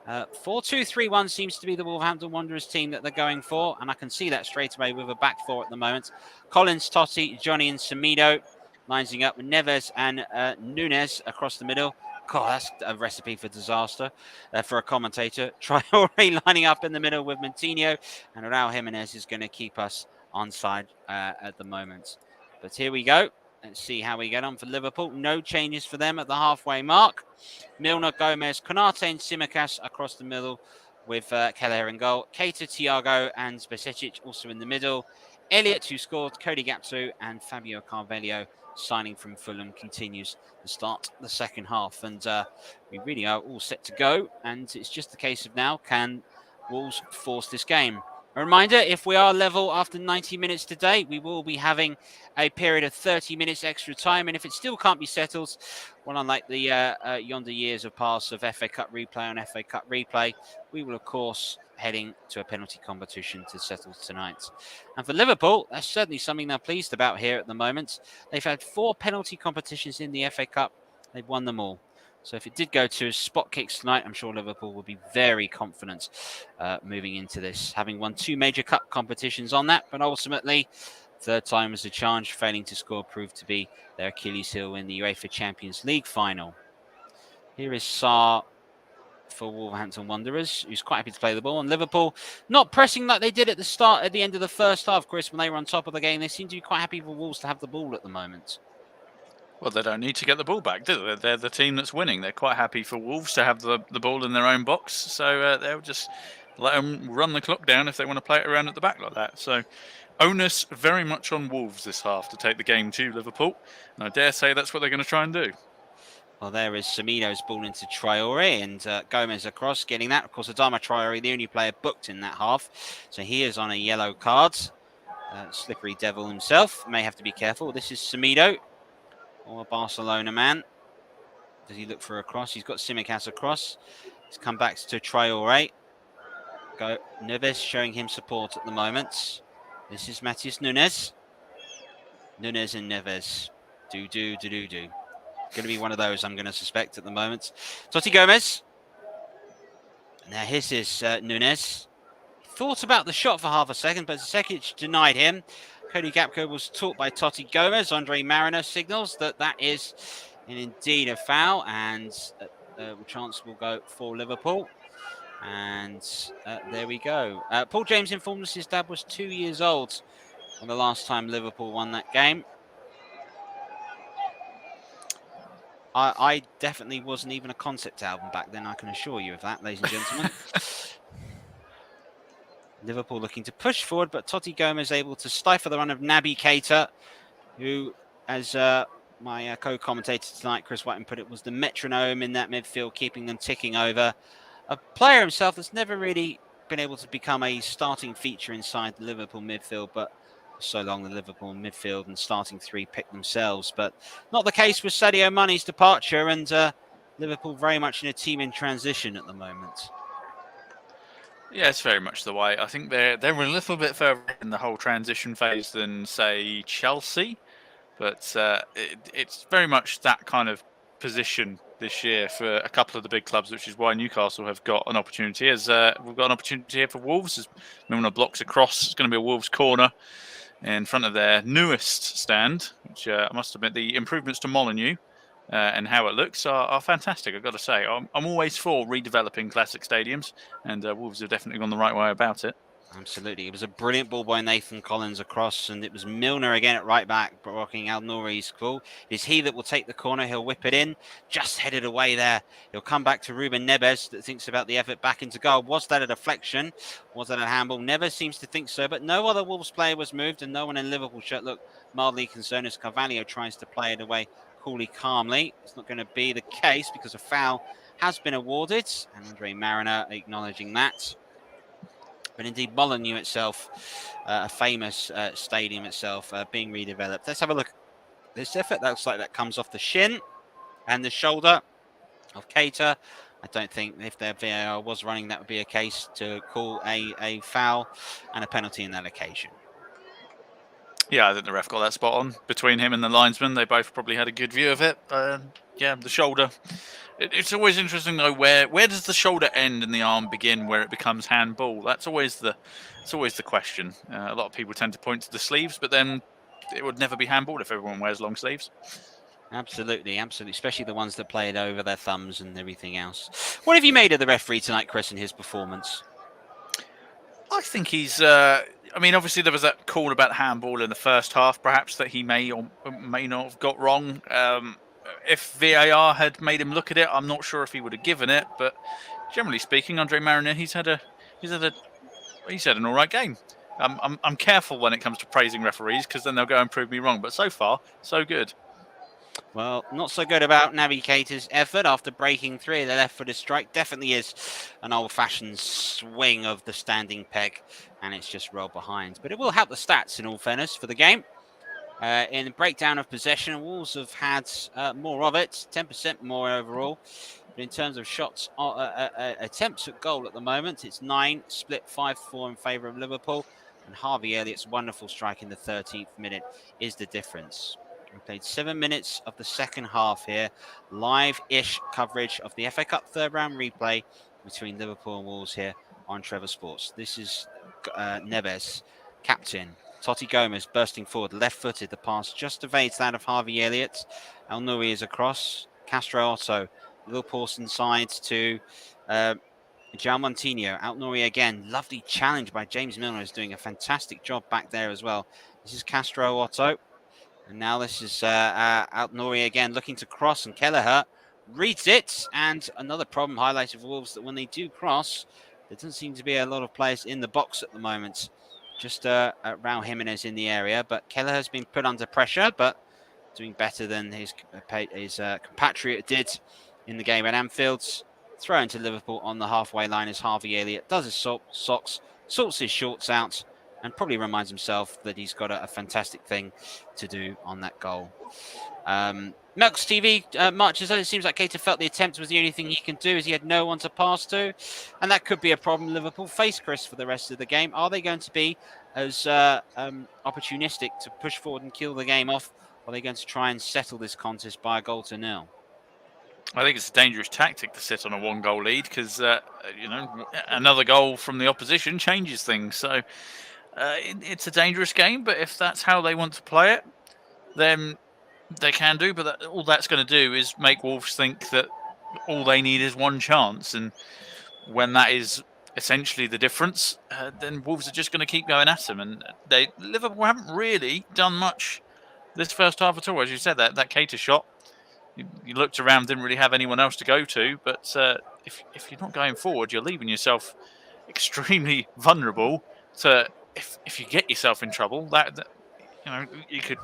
4-2-3-1 seems to be the Wolverhampton Wanderers team that they're going for, and I can see that straight away with a back 4 at the moment. Collins, Totti, Johnny, and Semedo lining up with Neves and Nunes across the middle. God, that's a recipe for disaster for a commentator. Traore lining up in the middle with Montinho, and Raul Jimenez is going to keep us onside at the moment. But here we go. Let's see how we get on for Liverpool. No changes for them at the halfway mark. Milner, Gomez, Konate and Tsimikas across the middle with Keller in goal. Keita, Thiago and Besecic also in the middle. Elliott, who scored, Cody Gakpo and Fabio Carvalho signing from Fulham, continues to start the second half. And we really are all set to go. And it's just a case of now, can Wolves force this game? A reminder, if we are level after 90 minutes today, we will be having a period of 30 minutes extra time. And if it still can't be settled, well, unlike the yonder years of past of FA Cup replay on FA Cup replay, we will, of course, heading to a penalty competition to settle tonight. And for Liverpool, that's certainly something they're pleased about here at the moment. They've had 4 penalty competitions in the FA Cup. They've won them all. So if it did go to spot kicks tonight, I'm sure Liverpool will be very confident moving into this, having won 2 major cup competitions on that. But ultimately, third time was a challenge, failing to score proved to be their Achilles heel in the UEFA Champions League final. Here is Sarr for Wolverhampton Wanderers, who's quite happy to play the ball. And Liverpool not pressing like they did at the end of the first half, Chris, when they were on top of the game. They seem to be quite happy for Wolves to have the ball at the moment.
Well, they don't need to get the ball back, do they? They're the team that's winning. They're quite happy for Wolves to have the ball in their own box. So they'll just let them run the clock down if they want to play it around at the back like that. So onus very much on Wolves this half to take the game to Liverpool. And I dare say that's what they're going to try and do.
Well, there is Semedo's ball into Traore and Gomez across, getting that. Of course, Adama Traore, the only player booked in that half. So he is on a yellow card. Slippery devil himself. May have to be careful. This is Semedo, or a Barcelona man. Does he look for a cross? He's got Tsimikas across. He's come back to Traore. Neves showing him support at the moment. This is Matheus Nunes. Nunes and Neves. Do. Going to be one of those, I'm going to suspect, at the moment. Totti Gomez. Now here's his Nunes. Thought about the shot for half a second, but Sekic denied him. Cody Gakpo was taught by Totti Gomez. Andre Mariner signals that is indeed a foul, and the chance will go for Liverpool. And there we go. Paul James informed us his dad was 2 years old when the last time Liverpool won that game. I definitely wasn't even a concept album back then, I can assure you of that, ladies and gentlemen. Liverpool looking to push forward, but Totti Gomez able to stifle the run of Naby Keita, who, as my co-commentator tonight, Chris Whiten, put it, was the metronome in that midfield, keeping them ticking over. A player himself that's never really been able to become a starting feature inside the Liverpool midfield, but so long the Liverpool midfield and starting 3 pick themselves. But not the case with Sadio Mane's departure, and Liverpool very much in a team in transition at the moment.
Yeah, it's very much the way. I think they're a little bit further in the whole transition phase than, say, Chelsea, but it's very much that kind of position this year for a couple of the big clubs, which is why Newcastle have got an opportunity. As we've got an opportunity here for Wolves, as Milner blocks across. It's going to be a Wolves corner in front of their newest stand, which I must admit the improvements to Molineux and how it looks are fantastic. I've got to say, I'm always for redeveloping classic stadiums, and Wolves have definitely gone the right way about it.
Absolutely. It was a brilliant ball by Nathan Collins across, and it was Milner again at right back, blocking Al Nouri's call. It is he that will take the corner. He'll whip it in, just headed away there. He'll come back to Ruben Neves that thinks about the effort back into goal. Was that a deflection? Was that a handball? Neves seems to think so, but no other Wolves player was moved, and no one in Liverpool shirt looked mildly concerned as Carvalho tries to play it away coolly, calmly. It's not going to be the case because a foul has been awarded, and Andre Mariner acknowledging that. But indeed, Molineux itself, a famous stadium itself, being redeveloped. Let's have a look at this effort. That looks like that comes off the shin and the shoulder of Keita. I don't think if their VAR was running, that would be a case to call a foul and a penalty in that occasion.
Yeah, I think the ref got that spot on. Between him and the linesman, they both probably had a good view of it. Yeah, the shoulder. It's always interesting though. Where does the shoulder end and the arm begin? Where it becomes handball? That's always the question. A lot of people tend to point to the sleeves, but then it would never be handball if everyone wears long sleeves.
Absolutely, absolutely. Especially the ones that play it over their thumbs and everything else. What have you made of the referee tonight, Chris, and his performance?
I think he's. I mean, obviously there was that call about handball in the first half, perhaps that he may or may not have got wrong. If VAR had made him look at it, I'm not sure if he would have given it. But generally speaking, Andre Mariner, he's had an all right game. I'm careful when it comes to praising referees because then they'll go and prove me wrong. But so far, so good.
Well, not so good about Naby Keita's effort after breaking three. The left-footed strike definitely is an old-fashioned swing of the standing peg, and it's just rolled behind. But it will help the stats, in all fairness, for the game. In the breakdown of possession, Wolves have had more of it, 10% more overall. But in terms of shots, attempts at goal at the moment, it's 9, split 5-4 in favour of Liverpool. And Harvey Elliott's wonderful strike in the 13th minute is the difference. We played 7 minutes of the second half here. Live-ish coverage of the FA Cup third round replay between Liverpool and Wolves here on Trevor Sports. This is Neves, captain. Totti Gomez bursting forward, left-footed. The pass just evades that of Harvey Elliott. El Nouri is across. Castro Otto. Little Pawson sides to João Montinho. El Nouri again. Lovely challenge by James Milner, is doing a fantastic job back there as well. This is Castro Otto. And now this is El Nouri again looking to cross, and Kelleher reads it. And another problem highlighted for Wolves, that when they do cross, there doesn't seem to be a lot of players in the box at the moment. Just Raul Jimenez in the area, but Kelleher has been put under pressure, but doing better than his compatriot did in the game at Anfield. Throw into Liverpool on the halfway line as Harvey Elliott does his socks, sorts his shorts out, and probably reminds himself that he's got a fantastic thing to do on that goal. Melks TV marches on. It seems like Keita felt the attempt was the only thing he can do, as he had no one to pass to, and that could be a problem Liverpool face, Chris, for the rest of the game. Are they going to be as opportunistic to push forward and kill the game off, or are they going to try and settle this contest by a 1-0?
I think it's a dangerous tactic to sit on a 1-goal lead because another goal from the opposition changes things. So it's a dangerous game, but if that's how they want to play it, then they can do. But all that's going to do is make Wolves think that all they need is one chance, and when that is essentially the difference, then Wolves are just going to keep going at them. And Liverpool haven't really done much this first half at all. As you said, that Keita shot, you looked around, didn't really have anyone else to go to. But if you're not going forward, you're leaving yourself extremely vulnerable to if you get yourself in trouble.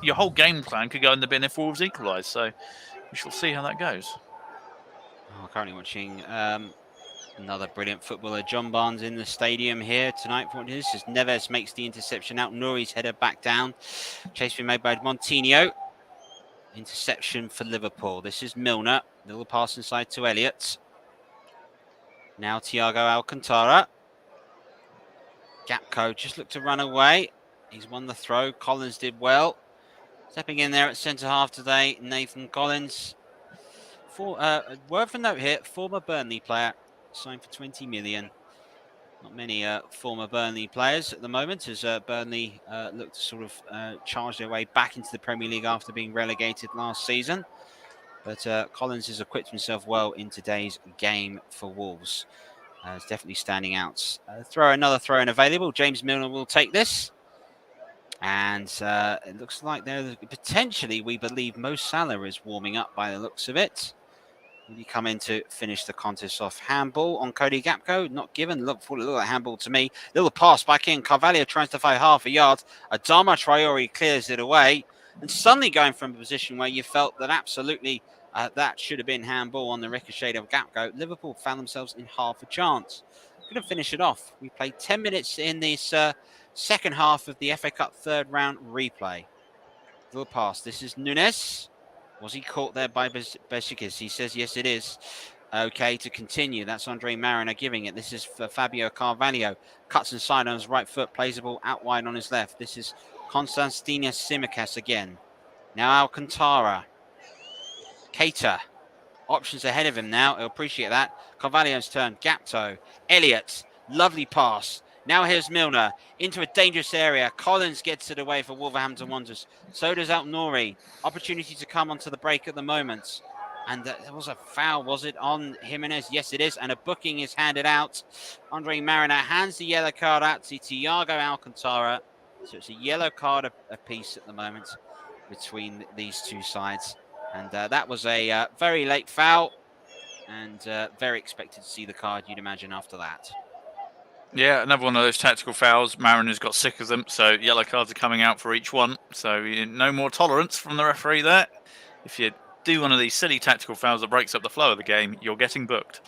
Your whole game plan could go in the bin if Wolves equalise. So we shall see how that goes.
Currently watching another brilliant footballer, John Barnes, in the stadium here tonight. This is Neves makes the interception out. Nouri's header back down. Chase being made by Montinho. Interception for Liverpool. This is Milner. Little pass inside to Elliott. Now Thiago Alcantara. Gapco just looked to run away. He's won the throw. Collins did well. Stepping in there at centre-half today, Nathan Collins. Word for note here, former Burnley player, signed for 20 million. Not many former Burnley players at the moment, as Burnley look to sort of charge their way back into the Premier League after being relegated last season. But Collins has equipped himself well in today's game for Wolves. It's definitely standing out. Another throw in available. James Milner will take this. And it looks like there potentially, we believe, Mo Salah is warming up by the looks of it. Will he come in to finish the contest off? Handball on Cody Gakpo, not given. Look like handball to me. Little pass back in. Carvalho tries to fight half a yard. Adama Traore clears it away. And suddenly going from a position where you felt that absolutely that should have been handball on the ricochet of Gakpo, Liverpool found themselves in half a chance. Couldn't finish it off. We played 10 minutes in this second half of the FA Cup third round replay. Little pass. This is Nunes. Was he caught there by Besiktas? He says, yes, it is. Okay, to continue. That's Andre Mariner giving it. This is for Fabio Carvalho. Cuts inside on his right foot. Plays the ball out wide on his left. This is Konstantinos Tsimikas again. Now Alcantara. Keita. Options ahead of him now. He'll appreciate that. Carvalho's turn. Gapto. Elliott. Lovely pass. Now here's Milner into a dangerous area. Collins gets it away for Wolverhampton Wanderers. So does Nouri. Opportunity to come onto the break at the moment. And there was a foul, was it, on Jimenez? Yes, it is. And a booking is handed out. Andre Mariner hands the yellow card out to Thiago Alcantara. So it's a yellow card apiece at the moment between these two sides. And that was a very late foul. And very expected to see the card, you'd imagine, after that.
Yeah, another one of those tactical fouls. Mariners got sick of them, so yellow cards are coming out for each one. So no more tolerance from the referee there. If you do one of these silly tactical fouls that breaks up the flow of the game, you're getting booked.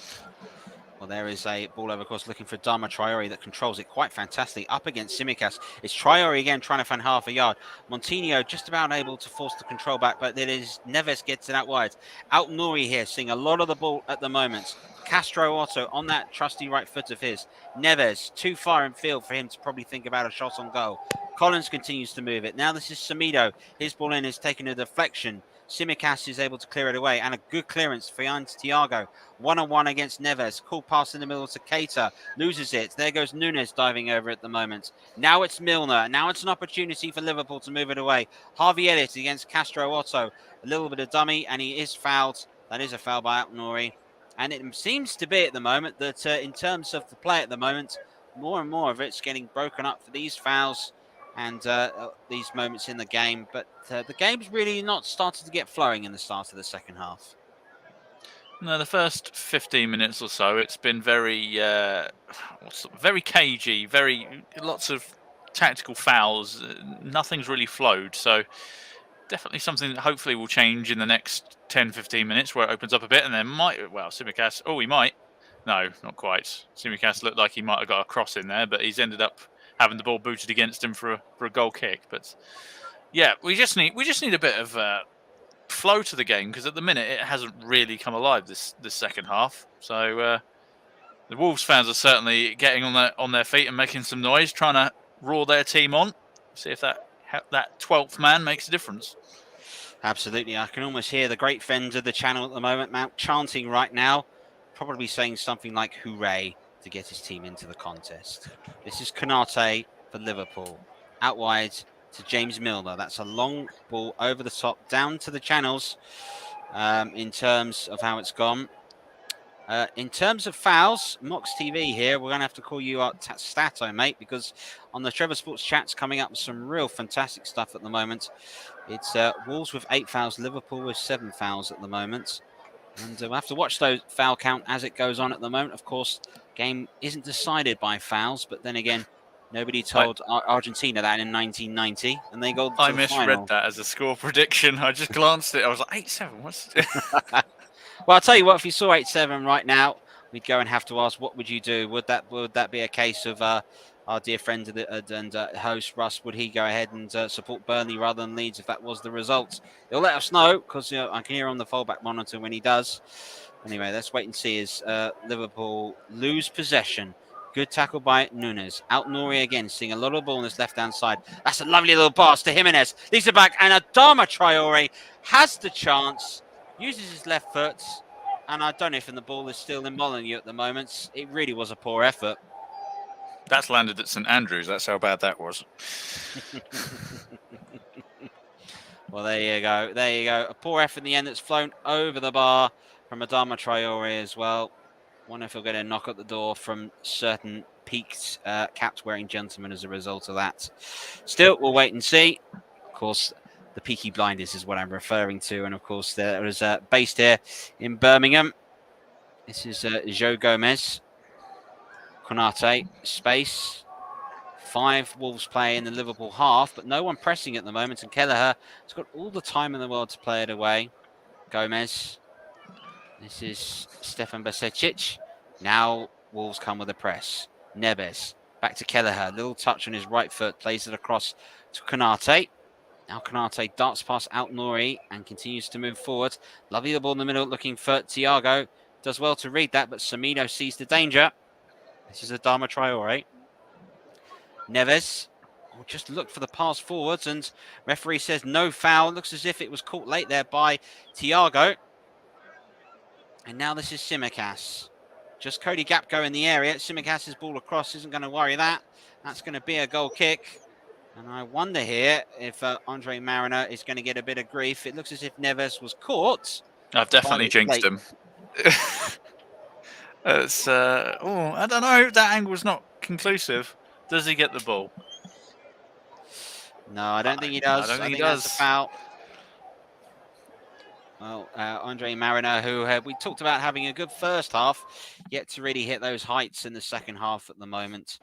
Well, there is a ball over, of course, looking for Adama Traore that controls it quite fantastically up against Tsimikas. It's Traore again trying to find half a yard. Montinho just about able to force the control back, but it is Neves gets it out wide. Nouri here seeing a lot of the ball at the moment. Castro Otto on that trusty right foot of his. Neves too far in field for him to probably think about a shot on goal. Collins continues to move it. Now this is Semedo. His ball in is taking a deflection. Tsimikas is able to clear it away, and a good clearance for Thiago. One-on-one against Neves. Cool pass in the middle to Keita. Loses it. There goes Nunes diving over at the moment. Now it's Milner. Now it's an opportunity for Liverpool to move it away. Harvey Elliott against Castro Otto. A little bit of dummy, and he is fouled. That is a foul by Nouri. And it seems to be at the moment that in terms of the play at the moment, more and more of it's getting broken up for these fouls and these moments in the game. But the game's really not started to get flowing in the start of the second half.
No, the first 15 minutes or so, it's been very cagey, lots of tactical fouls. Nothing's really flowed. So definitely something that hopefully will change in the next 10-15 minutes, where it opens up a bit, and then Tsimikas. Oh, he might. No, not quite. Tsimikas looked like he might have got a cross in there, but he's ended up having the ball booted against him for a goal kick. But yeah, we just need a bit of flow to the game, because at the minute it hasn't really come alive this second half. So the Wolves fans are certainly getting on their feet and making some noise, trying to roar their team on. See if that 12th man makes a difference.
Absolutely. I can almost hear the great friends of the channel at the moment chanting right now, probably saying something like hooray to get his team into the contest. This is Konate for Liverpool. Out wide to James Milner. That's a long ball over the top, down to the channels in terms of how it's gone. In terms of fouls, Mox TV here, we're going to have to call you out Stato, mate, because on the Trevor Sports chat's coming up with some real fantastic stuff at the moment. It's Wolves with 8 fouls, Liverpool with 7 fouls at the moment. And we'll have to watch those foul count as it goes on at the moment. Of course, game isn't decided by fouls, but then again, nobody told Argentina that in 1990, and they go to
I
the
misread
final.
that as a score prediction. I just glanced at it. I was like, 8-7, what's
Well, I'll tell you what, if you saw 8-7 right now, we'd go and have to ask, what would you do? Would that be a case of our dear friend and host, Russ, would he go ahead and support Burnley rather than Leeds if that was the result? He'll let us know, because I can hear on the fallback monitor when he does. Anyway, let's wait and see as Liverpool lose possession. Good tackle by Nunes. Nouri again, seeing a lot of ball on this left-hand side. That's a lovely little pass to Jimenez. Leads it back, and Adama Traore has the chance. Uses his left foot, and I don't know if the ball is still in Molineux at the moment. It really was a poor effort.
That's landed at St Andrews. That's how bad that was.
Well, there you go. There you go. A poor effort in the end that's flown over the bar from Adama Traore as well. Wonder if he'll get a knock at the door from certain peaked caps-wearing gentlemen as a result of that. Still, we'll wait and see. Of course, the Peaky Blinders is what I'm referring to, and of course, there is based here in Birmingham. This is Joe Gomez. Konate, space. 5 Wolves play in the Liverpool half, but no one pressing at the moment. And Kelleher has got all the time in the world to play it away. Gomez. This is Stefan Basecic. Now Wolves come with a press. Neves. Back to Kelleher. Little touch on his right foot. Plays it across to Konate. Now Konate darts past Altnouri and continues to move forward. Lovely the ball in the middle looking for Thiago. Does well to read that, but Samino sees the danger. This is Adama Traore. Neves just looked for the pass forwards, and referee says no foul. Looks as if it was caught late there by Thiago. And now this is Tsimikas. Just Cody Gapco in the area. Tsimikas' ball across isn't going to worry that. That's going to be a goal kick. And I wonder here if Andre Mariner is going to get a bit of grief. It looks as if Neves was caught.
I've definitely jinxed him. It's I don't know. That angle's not conclusive. Does he get the ball?
No, I don't think he does.
I don't think he
that's
does.
a foul. Well, Andre Mariner, who we talked about having a good first half, yet to really hit those heights in the second half at the moment.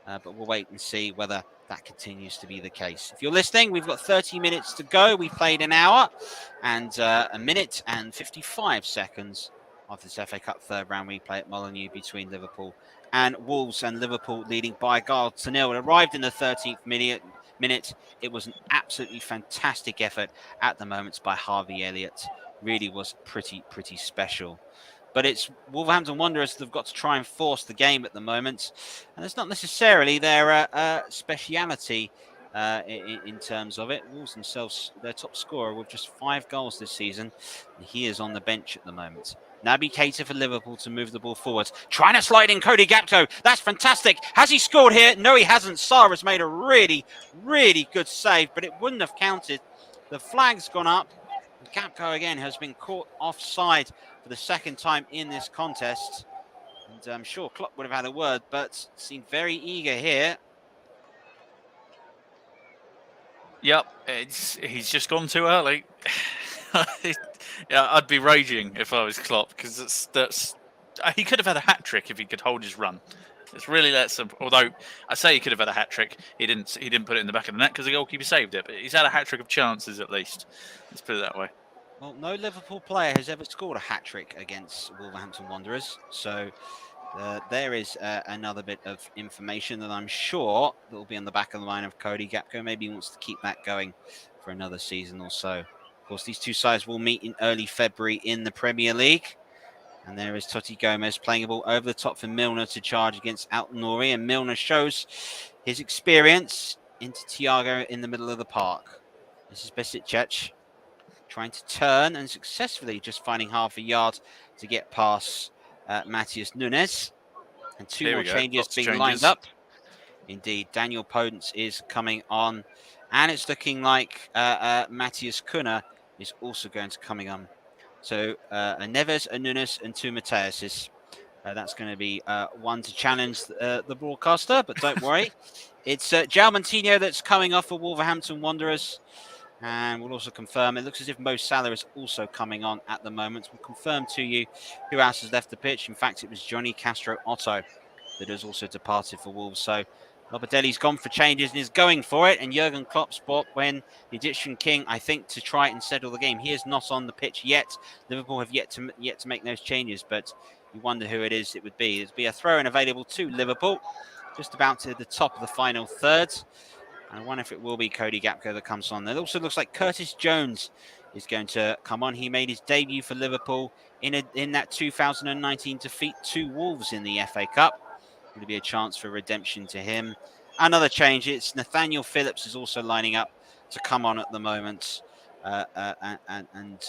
But we'll wait and see whether that continues to be the case. If you're listening, we've got 30 minutes to go. We've played an hour and a minute and 55 seconds of this FA Cup third round replay at Molineux between Liverpool and Wolves, and Liverpool leading by goal to nil. It arrived in the 13th minute. It was an absolutely fantastic effort at the moments by Harvey Elliott. Really was pretty special. But it's Wolverhampton Wanderers that have got to try and force the game at the moment. And it's not necessarily their speciality in terms of it. Wolves themselves, their top scorer with just 5 goals this season. And he is on the bench at the moment. Naby Keita for Liverpool to move the ball forward. Trying to slide in Cody Gapco. That's fantastic. Has he scored here? No, he hasn't. Sarr has made a really good save, but it wouldn't have counted. The flag's gone up. Gapco again has been caught offside for the second time in this contest. And I'm sure Klopp would have had a word, but seemed very eager here.
Yep, he's just gone too early. Yeah, I'd be raging if I was Klopp, because that's he could have had a hat trick if he could hold his run. It's really that simple. Although I say he could have had a hat trick, he didn't put it in the back of the net because the goalkeeper saved it. But he's had a hat trick of chances at least. Let's put it that way.
Well, no Liverpool player has ever scored a hat trick against Wolverhampton Wanderers, so there is another bit of information that I'm sure that will be on the back of the line of Cody Gapco. Maybe he wants to keep that going for another season or so. Of course, these two sides will meet in early February in the Premier League. And there is Totti Gomez playing a ball over the top for Milner to charge against Altnouri. And Milner shows his experience into Thiago in the middle of the park. This is Basicic trying to turn and successfully just finding half a yard to get past Matheus Nunes. And two more changes being lined up. Indeed, Daniel Podence is coming on. And it's looking like Matheus Cunha is also going to coming on. So a Neves, a Nunes, and 2 Mateuses. That's going to be one to challenge the broadcaster, but don't worry. It's João Moutinho that's coming off for Wolverhampton Wanderers. And we'll also confirm, it looks as if Mo Salah is also coming on at the moment. We'll confirm to you who else has left the pitch. In fact, it was Johnny Castro Otto that has also departed for Wolves. So Lopetelli's gone for changes and is going for it. And Jurgen Klopp spot when the Egyptian king, I think, to try and settle the game. He is not on the pitch yet. Liverpool have yet to make those changes, but you wonder who it is it would be. It'd be a throw-in available to Liverpool, just about to the top of the final third. And I wonder if it will be Cody Gapco that comes on. It also looks like Curtis Jones is going to come on. He made his debut for Liverpool in that 2019 defeat to Wolves in the FA Cup. Going to be a chance for redemption to him. Another change, it's Nathaniel Phillips is also lining up to come on at the moment and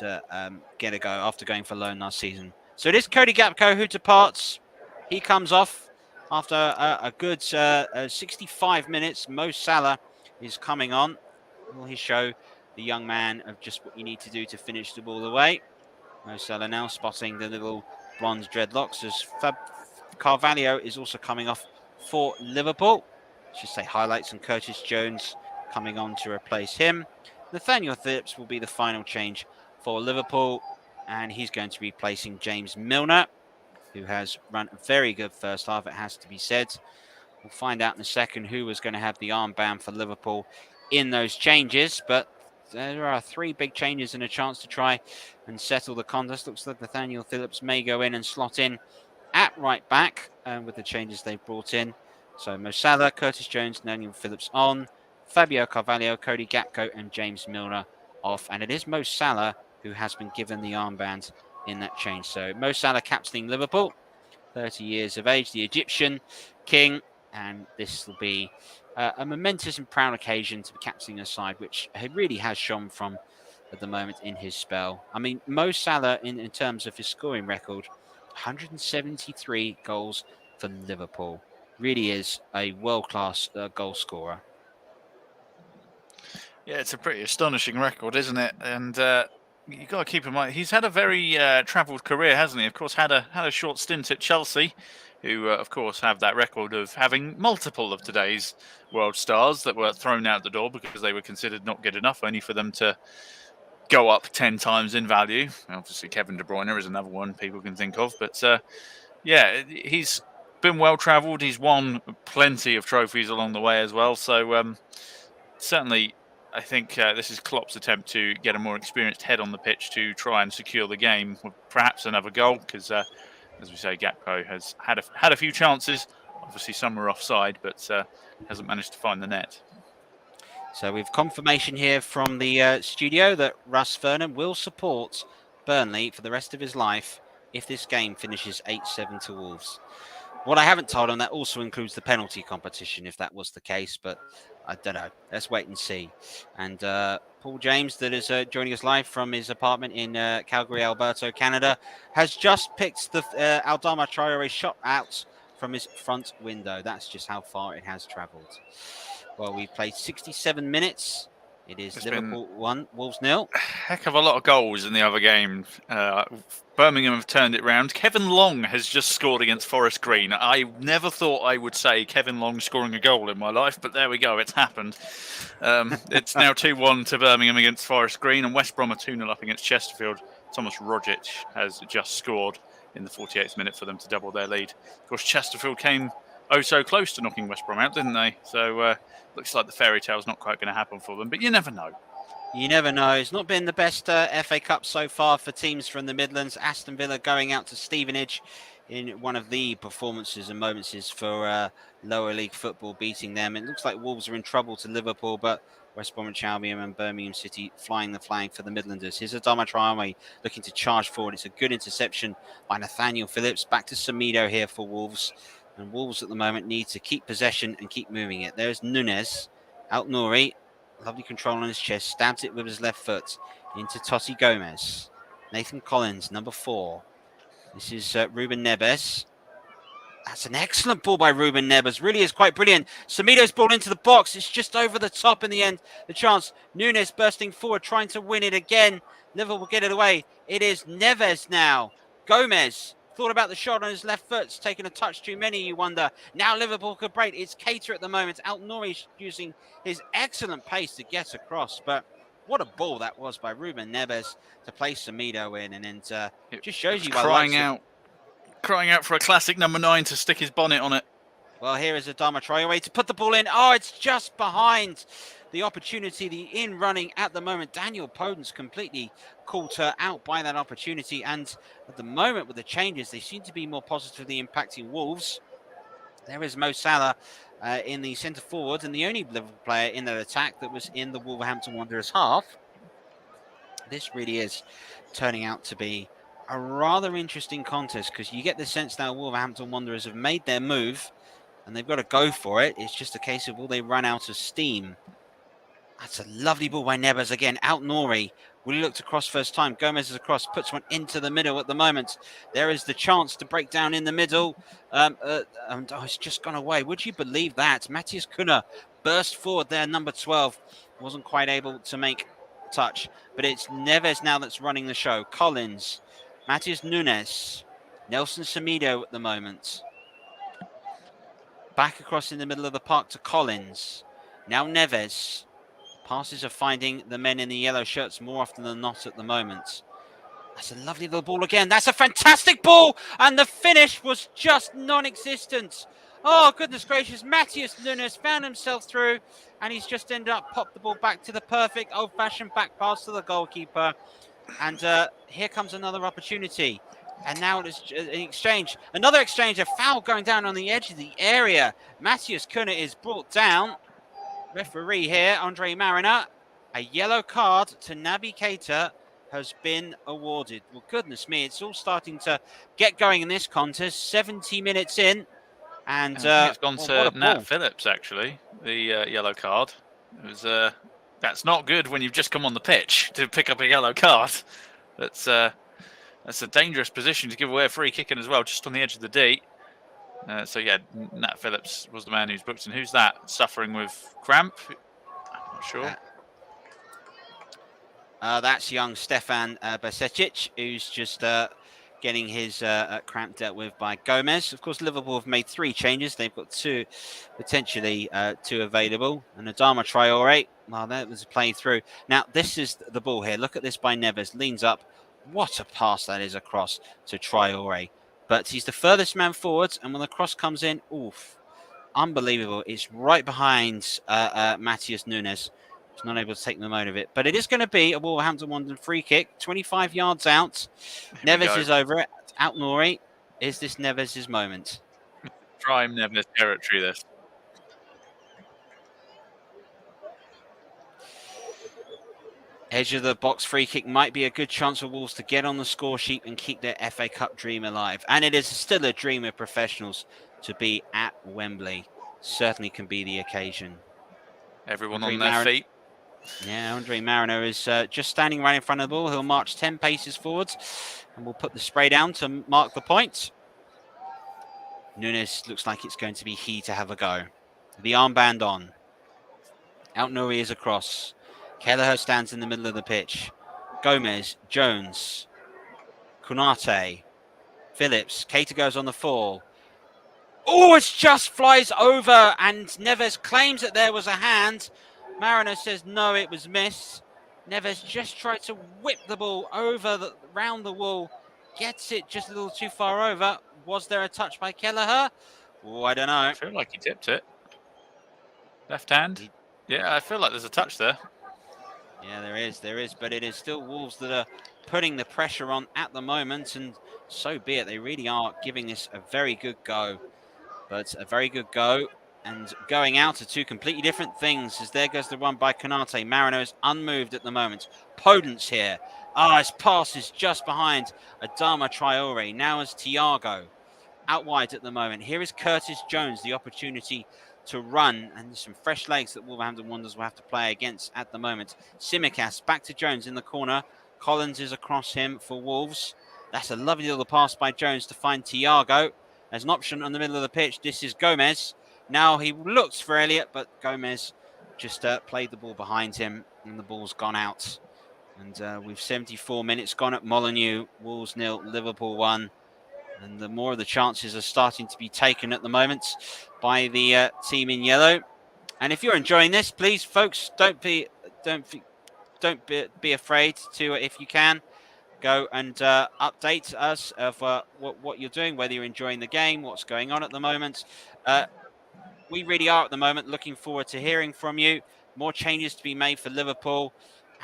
get a go after going for loan last season. So it is Cody Gapco who departs. He comes off after a good 65 minutes. Mo Salah is coming on. Will he show the young man of just what you need to do to finish the ball away? Mo Salah now spotting the little blonde dreadlocks, as Carvalho is also coming off for Liverpool. I should say highlights, and Curtis Jones coming on to replace him. Nathaniel Phillips will be the final change for Liverpool, and he's going to be replacing James Milner, who has run a very good first half, it has to be said. We'll find out in a second who was going to have the armband for Liverpool in those changes, but there are 3 big changes and a chance to try and settle the contest. Looks like Nathaniel Phillips may go in and slot in at right back with the changes they've brought in. So Mo Salah, Curtis Jones, Nathaniel Phillips on, Fabio Carvalho, Cody Gakpo and James Milner off. And it is Mo Salah who has been given the armband in that change. So Mo Salah captaining Liverpool, 30 years of age, the Egyptian king. And this will be a momentous and proud occasion to be captaining a side which he really has shone from at the moment in his spell. I mean, Mo Salah, in terms of his scoring record, 173 goals for Liverpool. Really is a world-class goal scorer.
Yeah, it's a pretty astonishing record, isn't it? And you've got to keep in mind, he's had a very travelled career, hasn't he? Of course, had a short stint at Chelsea, who, of course, have that record of having multiple of today's world stars that were thrown out the door because they were considered not good enough, only for them to go up 10 times in value. Obviously, Kevin De Bruyne is another one people can think of. But, yeah, he's been well-travelled. He's won plenty of trophies along the way as well. So, certainly, I think this is Klopp's attempt to get a more experienced head on the pitch to try and secure the game with perhaps another goal, because, as we say, Gakpo has had a few chances. Obviously, some were offside, but hasn't managed to find the net.
So we've confirmation here from the studio that Russ Vernon will support Burnley for the rest of his life if this game finishes 8-7 to Wolves. What I haven't told him, that also includes the penalty competition, if that was the case, but I don't know. Let's wait and see. And Paul James, that is joining us live from his apartment in Calgary, Alberta, Canada, has just picked the Adama Traore shot out from his front window. That's just how far it has travelled. Well, we've played 67 minutes. It is Liverpool 1, Wolves 0.
Heck of a lot of goals in the other game. Birmingham have turned it round. Kevin Long has just scored against Forest Green. I never thought I would say Kevin Long scoring a goal in my life, but there we go. It's happened. It's now 2-1 to Birmingham against Forest Green, and West Brom are 2-0 up against Chesterfield. Thomas Rogic has just scored in the 48th minute for them to double their lead. Of course, Chesterfield came so close to knocking West Brom out, didn't they? So looks like the fairy tale's not quite going to happen for them, but you never know.
You never know. It's not been the best FA Cup so far for teams from the Midlands. Aston Villa going out to Stevenage in one of the performances and moments for lower league football, beating them. It looks like Wolves are in trouble to Liverpool, but West Bromwich Albion and Birmingham City flying the flag for the Midlanders. Here's Adama Traore looking to charge forward. It's a good interception by Nathaniel Phillips. Back to Semedo here for Wolves. And Wolves at the moment need to keep possession and keep moving it. There's Nunes. Nouri. Lovely control on his chest. Stabs it with his left foot into Totti Gomez. Nathan Collins, number 4. This is Ruben Neves. That's an excellent ball by Ruben Neves. Really is quite brilliant. Semedo's ball into the box. It's just over the top in the end. The chance. Nunes bursting forward, trying to win it again. Liverpool will get it away. It is Neves now. Gomez thought about the shot on his left foot. It's taken a touch too many, you wonder. Now Liverpool could break. It's Cater at the moment. Nouri using his excellent pace to get across. But what a ball that was by Ruben Neves to place Semedo in. And then just shows you by
crying out for a classic number 9 to stick his bonnet on it.
Well, here is Adama Traore to put the ball in. Oh, it's just behind the opportunity, the in running at the moment. Daniel Podence completely caught her out by that opportunity. And at the moment with the changes, they seem to be more positively impacting Wolves. There is Mo Salah in the centre forward, and the only Liverpool player in that attack that was in the Wolverhampton Wanderers half. This really is turning out to be a rather interesting contest, because you get the sense now Wolverhampton Wanderers have made their move and they've got to go for it. It's just a case of will they run out of steam. That's a lovely ball by Neves again. Nouri. Will he look to cross first time? Gomez is across, puts one into the middle at the moment. There is the chance to break down in the middle. It's just gone away. Would you believe that? Matthias Cunha burst forward there, number 12. Wasn't quite able to make touch. But it's Neves now that's running the show. Collins. Matheus Nunes. Nelson Semedo at the moment. Back across in the middle of the park to Collins. Now Neves. Passes are finding the men in the yellow shirts more often than not at the moment. That's a lovely little ball again. That's a fantastic ball. And the finish was just non-existent. Oh, goodness gracious. Matheus Nunes found himself through, and he's just ended up popped the ball back to the perfect old-fashioned back pass to the goalkeeper. And here comes another opportunity. And now it's an exchange. Another exchange. A foul going down on the edge of the area. Matheus Cunha is brought down. Referee here, Andre Mariner. A yellow card to Naby Keita has been awarded. Well, goodness me, it's all starting to get going in this contest. 70 minutes in. And
I think it's gone
well,
to Nat Phillips, actually, the yellow card. It was, that's not good when you've just come on the pitch to pick up a yellow card. That's a dangerous position to give away a free kick in as well, just on the edge of the D. So yeah, Nat Phillips was the man who's booked. And who's that? Suffering with cramp? I'm not sure.
That's young Stefan Bajcetic, who's just getting his cramp dealt with by Gomez. Of course, Liverpool have made 3 changes. They've got potentially two available. And Adama Traore, well, that was a play through. Now, this is the ball here. Look at this by Neves. Leans up. What a pass that is across to Traore. But he's the furthest man forwards, and when the cross comes in, oof, unbelievable. It's right behind Matheus Nunes. He's not able to take the mode of it. But it is going to be a Wolverhampton Wanderers free kick, 25 yards out. Neves is over it. Out Nori. Is this Neves' moment?
Prime Neves territory, this.
Edge of the box free kick might be a good chance for Wolves to get on the score sheet and keep their FA Cup dream alive. And it is still a dream of professionals to be at Wembley. Certainly can be the occasion.
Everyone on their feet.
Yeah, Andre Mariner is just standing right in front of the ball. He'll march 10 paces forwards and we'll put the spray down to mark the point. Nunes looks like it's going to be he to have a go. The armband on. Out Nuri is across. Kelleher stands in the middle of the pitch. Gomez, Jones, Konate, Phillips. Keita goes on the fall. Oh, it just flies over and Neves claims that there was a hand. Mariner says no, it was missed. Neves just tried to whip the ball over round the wall. Gets it just a little too far over. Was there a touch by Kelleher? Oh, I don't know.
I feel like he tipped it. Left hand. Yeah, I feel like there's a touch there.
Yeah, there is, but it is still Wolves that are putting the pressure on at the moment, and so be it. They really are giving this a very good go, but a very good go, and going out are 2 completely different things, as there goes the one by Konate. Mariner is unmoved at the moment. Podence here. His pass is just behind Adama Traore. Now is Thiago out wide at the moment. Here is Curtis Jones, the opportunity to run, and some fresh legs that Wolverhampton Wanderers will have to play against at the moment. Tsimikas back to Jones in the corner. Collins is across him for Wolves. That's a lovely little pass by Jones to find Thiago. There's an option on the middle of the pitch. This is Gomez. Now he looks for Elliott, but Gomez just played the ball behind him, and the ball's gone out. And we've 74 minutes gone at Molineux. Wolves 0, Liverpool 1. And the more of the chances are starting to be taken at the moment by the team in yellow. And if you're enjoying this, please, folks, don't be afraid to, if you can, go and update us of what you're doing, whether you're enjoying the game, what's going on at the moment. We really are at the moment looking forward to hearing from you. More changes to be made for Liverpool.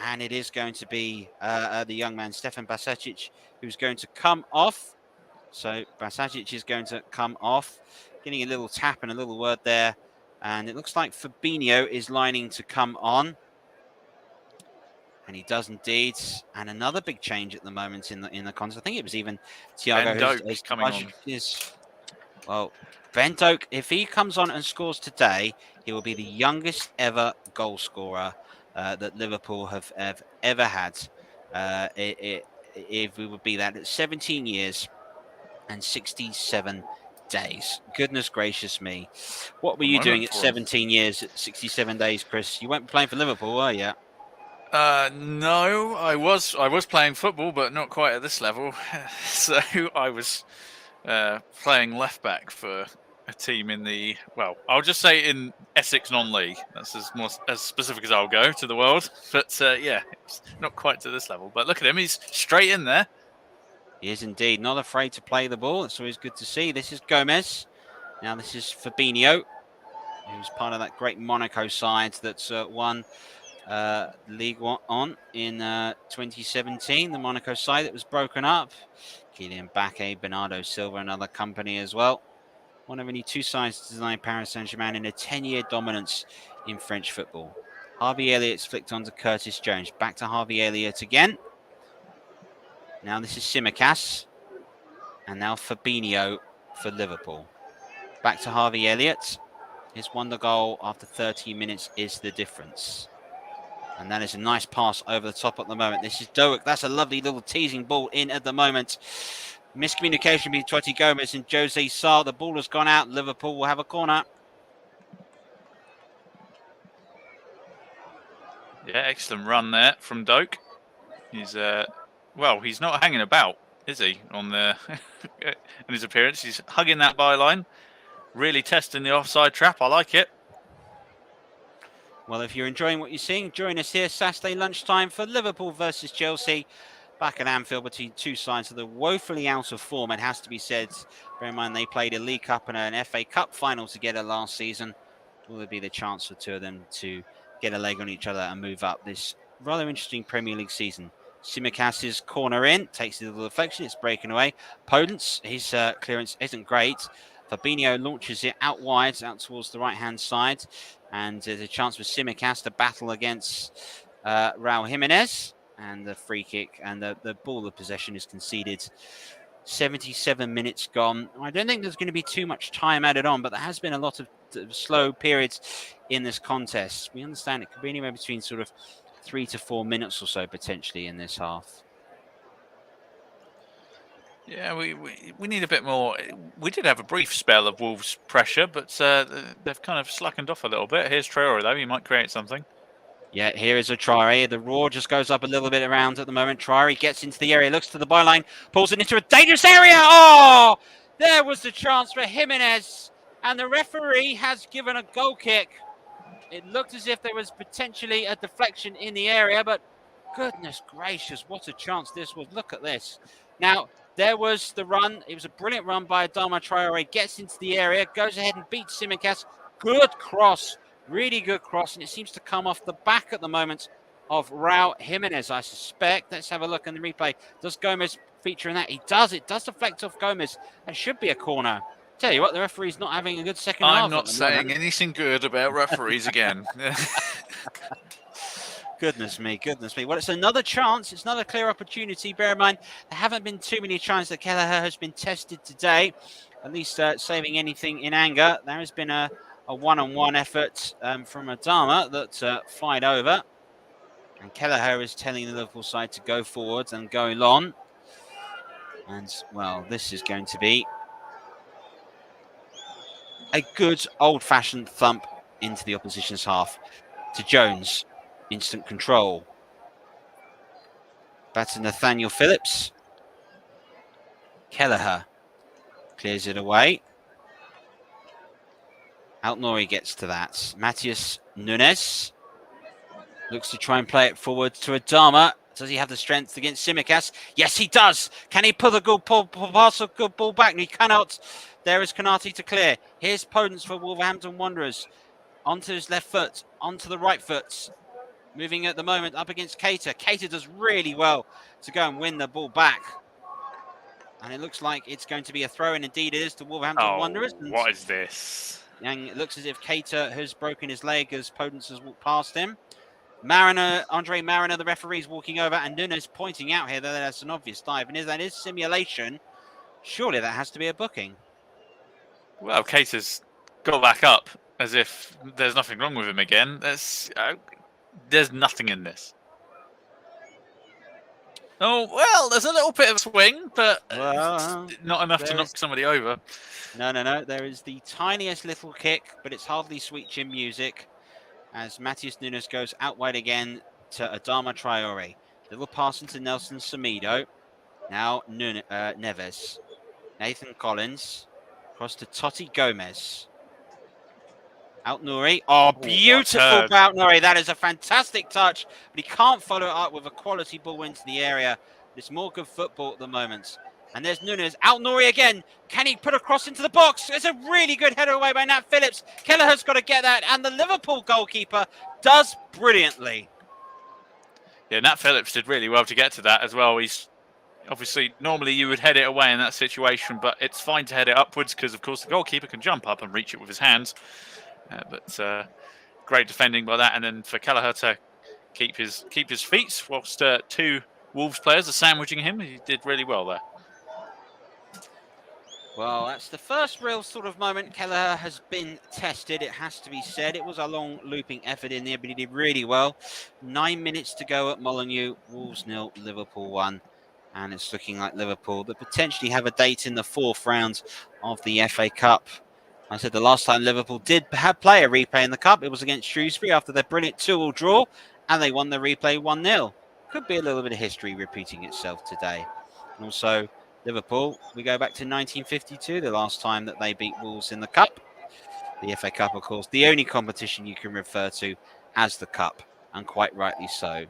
And it is going to be the young man, Stefan Bajcetic, who's going to come off. So Bajcetic is going to come off, getting a little tap and a little word there. And it looks like Fabinho is lining to come on. And he does indeed. And another big change at the moment in the contest. I think it was even Thiago who's
coming on.
Well, Ben Doak, if he comes on and scores today, he will be the youngest ever goal scorer that Liverpool have ever had. If we would be that at 17 years and 67 days. Goodness gracious me. What were you doing at 17 years, at 67 days, Chris? You weren't playing for Liverpool, were you?
No, I was playing football, but not quite at this level. So I was playing left back for a team in the, well, I'll just say in Essex non-league. That's as specific as I'll go to the world. But yeah, it's not quite to this level. But look at him. He's straight in there.
He is indeed not afraid to play the ball. It's always good to see. This is Gomez. Now this is Fabinho, who's part of that great Monaco side that's won League One in 2017. The Monaco side that was broken up. Kylian Mbappe, Bernardo Silva, another company as well. One of only two sides to deny Paris Saint-Germain in a 10-year dominance in French football. Harvey Elliott's flicked on to Curtis Jones. Back to Harvey Elliott again. Now this is Tsimikas. And now Fabinho for Liverpool. Back to Harvey Elliott. His wonder goal after 30 minutes is the difference. And that is a nice pass over the top at the moment. This is Doak. That's a lovely little teasing ball in at the moment. Miscommunication between Totti Gomez and Jose Sá. The ball has gone out. Liverpool will have a corner.
Yeah, excellent run there from Doak. He's well, he's not hanging about, is he? On the in his appearance, he's hugging that byline, really testing the offside trap. I like it.
Well, if you're enjoying what you're seeing, join us here Saturday lunchtime for Liverpool versus Chelsea. Back at Anfield between two sides of the woefully out of form, it has to be said. Bear in mind they played a League Cup and an FA Cup final together last season. Will there be the chance for two of them to get a leg on each other and move up this rather interesting Premier League season? Tsimikas' corner in, takes the deflection, it's breaking away. Podence, his clearance isn't great. Fabinho launches it out wide, out towards the right-hand side. And there's a chance for Tsimikas to battle against Raul Jimenez. And the free kick and the ball of possession is conceded. 77 minutes gone. I don't think there's going to be too much time added on, but there has been a lot of slow periods in this contest. We understand it could be anywhere between sort of 3 to 4 minutes or so potentially in this half.
Yeah, we need a bit more. We did have a brief spell of Wolves' pressure, but they've kind of slackened off a little bit. Here's Traore, though. He might create something.
Yeah, here is a Traore. The roar just goes up a little bit around at the moment. Traore gets into the area, looks to the byline, pulls it into a dangerous area. Oh, there was the chance for Jimenez, and the referee has given a goal kick. It looked as if there was potentially a deflection in the area, but goodness gracious, what a chance this was. Look at this. Now, there was the run. It was a brilliant run by Adama Traore. Gets into the area, goes ahead and beats Tsimikas. Good cross. Really good cross, and it seems to come off the back at the moment of Raul Jimenez, I suspect. Let's have a look in the replay. Does Gomez feature in that? He does. It does deflect off Gomez. That should be a corner. Tell you what, the referee's not having a good second half.
I'm not saying anything good about referees again.
Goodness me, goodness me. Well, it's another chance. It's another clear opportunity. Bear in mind, there haven't been too many chances that Kelleher has been tested today, at least saving anything in anger. There has been a one-on-one effort from Adama that fired over. And Kelleher is telling the Liverpool side to go forwards and go long. And, well, this is going to be a good old-fashioned thump into the opposition's half. To Jones, instant control. Back to Nathaniel Phillips. Kelleher clears it away. Altnori gets to that. Matheus Nunes looks to try and play it forward to Adama. Does he have the strength against Tsimikas? Yes, he does. Can he put a good pass a good ball back? And he cannot. There is Konate to clear. Here's Podence for Wolverhampton Wanderers. Onto his left foot, onto the right foot. Moving at the moment up against Keita. Keita does really well to go and win the ball back. And it looks like it's going to be a throw, and indeed it is to Wolverhampton Wanderers. And
what is this?
And it looks as if Keita has broken his leg as Podence has walked past him. Andre Mariner, the referee's walking over, and Nunes pointing out here that that's an obvious dive. And if that is simulation, surely that has to be a booking.
Well, Keita's got back up as if there's nothing wrong with him again. There's nothing in this. Oh, well, there's a little bit of swing, but not enough to knock somebody over.
No. There is the tiniest little kick, but it's hardly sweet chin music as Matheus Nunes goes out wide again to Adama Traore. Little pass into Nelson Semedo. Now Neves. Nathan Collins. Across to Totti Gomez. Out Nouri. Oh, beautiful
turn.
Bout Nouri. That is a fantastic touch, but he can't follow it up with a quality ball into the area. It's more good football at the moment. And there's Nunes. Out Nouri again. Can he put a cross into the box? It's a really good header away by Nat Phillips. Kelleher's got to get that, and the Liverpool goalkeeper does brilliantly.
Yeah, Nat Phillips did really well to get to that as well. He's obviously, normally you would head it away in that situation, but it's fine to head it upwards because, of course, the goalkeeper can jump up and reach it with his hands. But great defending by that, and then for Kelleher to keep his feet whilst two Wolves players are sandwiching him. He did really well there.
Well, that's the first real sort of moment Kelleher has been tested, it has to be said. It was a long looping effort in there, but he did really well. 9 minutes to go at Molineux. Wolves 0, Liverpool 1. And it's looking like Liverpool that potentially have a date in the 4th round of the FA Cup. I said the last time Liverpool did play a replay in the Cup, it was against Shrewsbury after their brilliant 2-2 draw, and they won the replay 1-0. Could be a little bit of history repeating itself today. And also, Liverpool, we go back to 1952, the last time that they beat Wolves in the Cup. The FA Cup, of course, the only competition you can refer to as the Cup, and quite rightly so.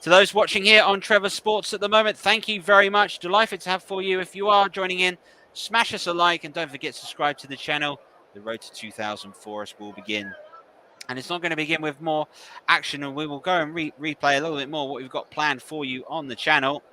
To those watching here on Trevor Sports at the moment, thank you very much. Delighted to have for you. If you are joining in, smash us a like and don't forget to subscribe to the channel. The road to 2000 for us will begin. And it's not going to begin with more action, and we will go and replay a little bit more what we've got planned for you on the channel,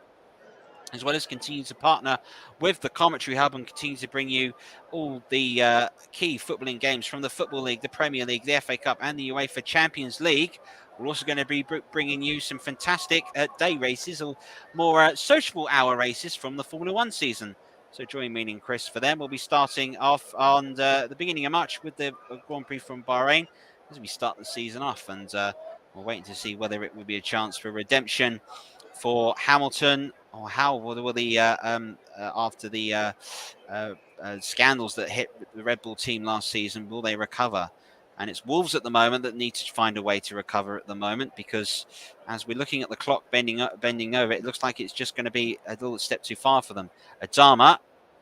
as well as continue to partner with the Commentary Hub and continue to bring you all the key footballing games from the Football League, the Premier League, the FA Cup and the UEFA Champions League. We're also going to be bringing you some fantastic day races or more sociable hour races from the Formula One season. So join me and Chris for them. We'll be starting off on the beginning of March with the Grand Prix from Bahrain as we start the season off. And we're waiting to see whether it will be a chance for redemption for Hamilton, or how will the after the scandals that hit the Red Bull team last season, will they recover? And it's Wolves at the moment that need to find a way to recover at the moment, because as we're looking at the clock bending over, it looks like it's just going to be a little step too far for them. Adama,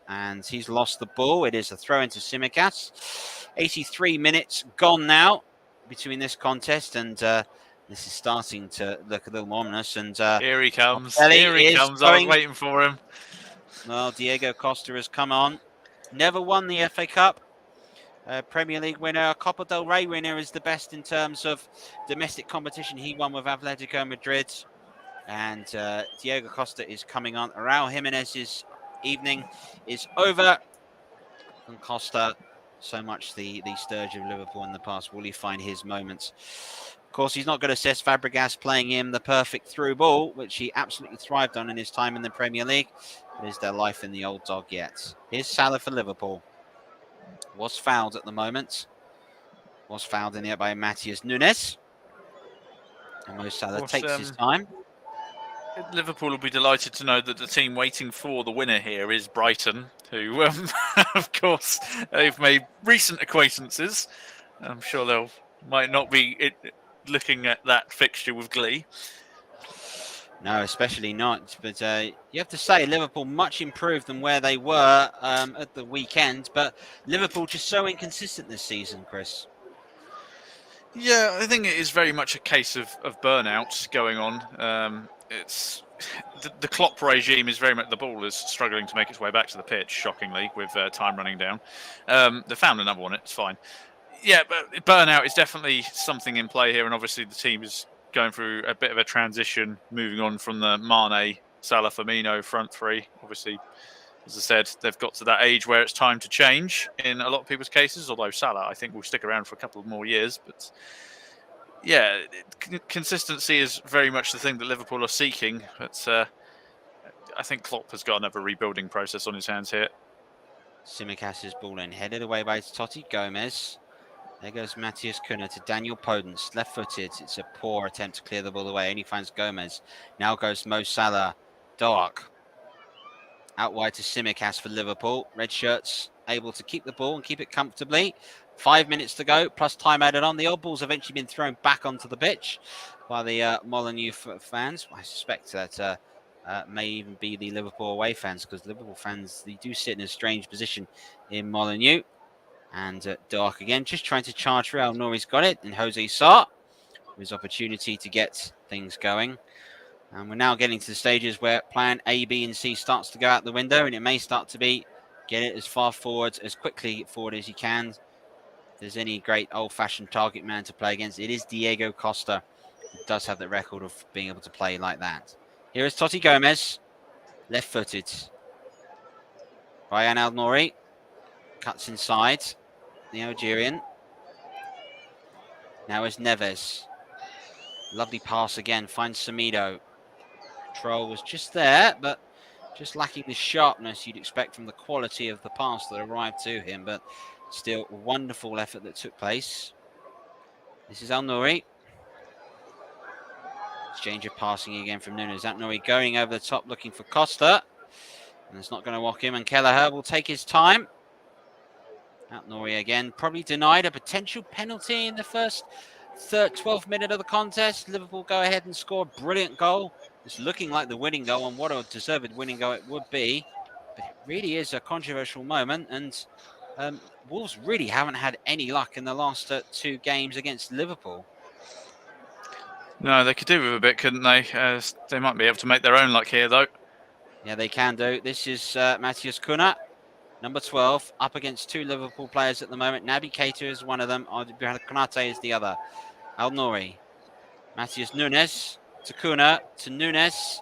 and he's lost the ball. It is a throw into Tsimikas. 83 minutes gone now between this contest, and this is starting to look a little more ominous. And
Here he comes.
Here he
comes. I was waiting for him.
Well, Diego Costa has come on. Never won the FA Cup. Premier League winner. Copa del Rey winner is the best in terms of domestic competition. He won with Atletico Madrid. And Diego Costa is coming on. Raul Jimenez's evening is over. And Costa, so much the scourge of Liverpool in the past. Will he find his moments? Of course, he's not going to assess Fabregas playing him the perfect through ball, which he absolutely thrived on in his time in the Premier League. But is there life in the old dog yet? Here's Salah for Liverpool. Was fouled at the moment. Was fouled in there by Matheus Nunes. And Mo Salah takes his time.
Liverpool will be delighted to know that the team waiting for the winner here is Brighton, who, of course, they've made recent acquaintances. I'm sure they'll might not be looking at that fixture with glee.
No, especially not. But you have to say Liverpool much improved than where they were at the weekend. But Liverpool just so inconsistent this season, Chris.
Yeah, I think it is very much a case of burnout going on. It's the Klopp regime is very much, the ball is struggling to make its way back to the pitch, shockingly, with time running down. They found another one, it's fine. Yeah, but burnout is definitely something in play here, and obviously the team is going through a bit of a transition, moving on from the Mane, Salah, Firmino front three. Obviously, as I said, they've got to that age where it's time to change in a lot of people's cases, although Salah, I think, will stick around for a couple of more years. But yeah, consistency is very much the thing that Liverpool are seeking. But I think Klopp has got another rebuilding process on his hands here.
Tsimikas' ball in, headed away by Totti Gomez. There goes Matthias Cunha to Daniel Podence, left-footed. It's a poor attempt to clear the ball away. Only finds Gomez. Now goes Mo Salah. Dark. Out wide to Tsimikas for Liverpool. Red shirts able to keep the ball and keep it comfortably. 5 minutes to go, plus time added on. The odd ball's eventually been thrown back onto the pitch by the Molineux fans. I suspect that may even be the Liverpool away fans, because Liverpool fans, they do sit in a strange position in Molineux. And Dark again, just trying to charge through. El Nouri's got it, and Jose Sarr, his opportunity to get things going. And we're now getting to the stages where plan A, B, and C starts to go out the window, and it may start to be get it as far forward, as quickly forward as you can. If there's any great old-fashioned target man to play against, it is Diego Costa, who does have the record of being able to play like that. Here is Totti Gomez, left-footed. Ryan Al-Nouri cuts inside, the Algerian. Now is Neves. Lovely pass again, finds Semedo. Control was just there, but just lacking the sharpness you'd expect from the quality of the pass that arrived to him, but still a wonderful effort that took place. This is Al-Nouri. Exchange of passing again from Nunes. Al-Nouri going over the top looking for Costa. And it's not going to walk him, and Kelleher will take his time. Al-Nouri again, probably denied a potential penalty in the first 12th minute of the contest. Liverpool go ahead and score a brilliant goal. It's looking like the winning goal, and what a deserved winning goal it would be. But it really is a controversial moment, and Wolves really haven't had any luck in the last 2 games against Liverpool.
No, they could do with a bit, couldn't they? They might be able to make their own luck here, though.
Yeah, they can do. This is Matthias Cunha, number 12, up against 2 Liverpool players at the moment. Naby Keita is one of them. Konate is the other. Al-Nouri. Matthias Nunes to Cunha to Nunes.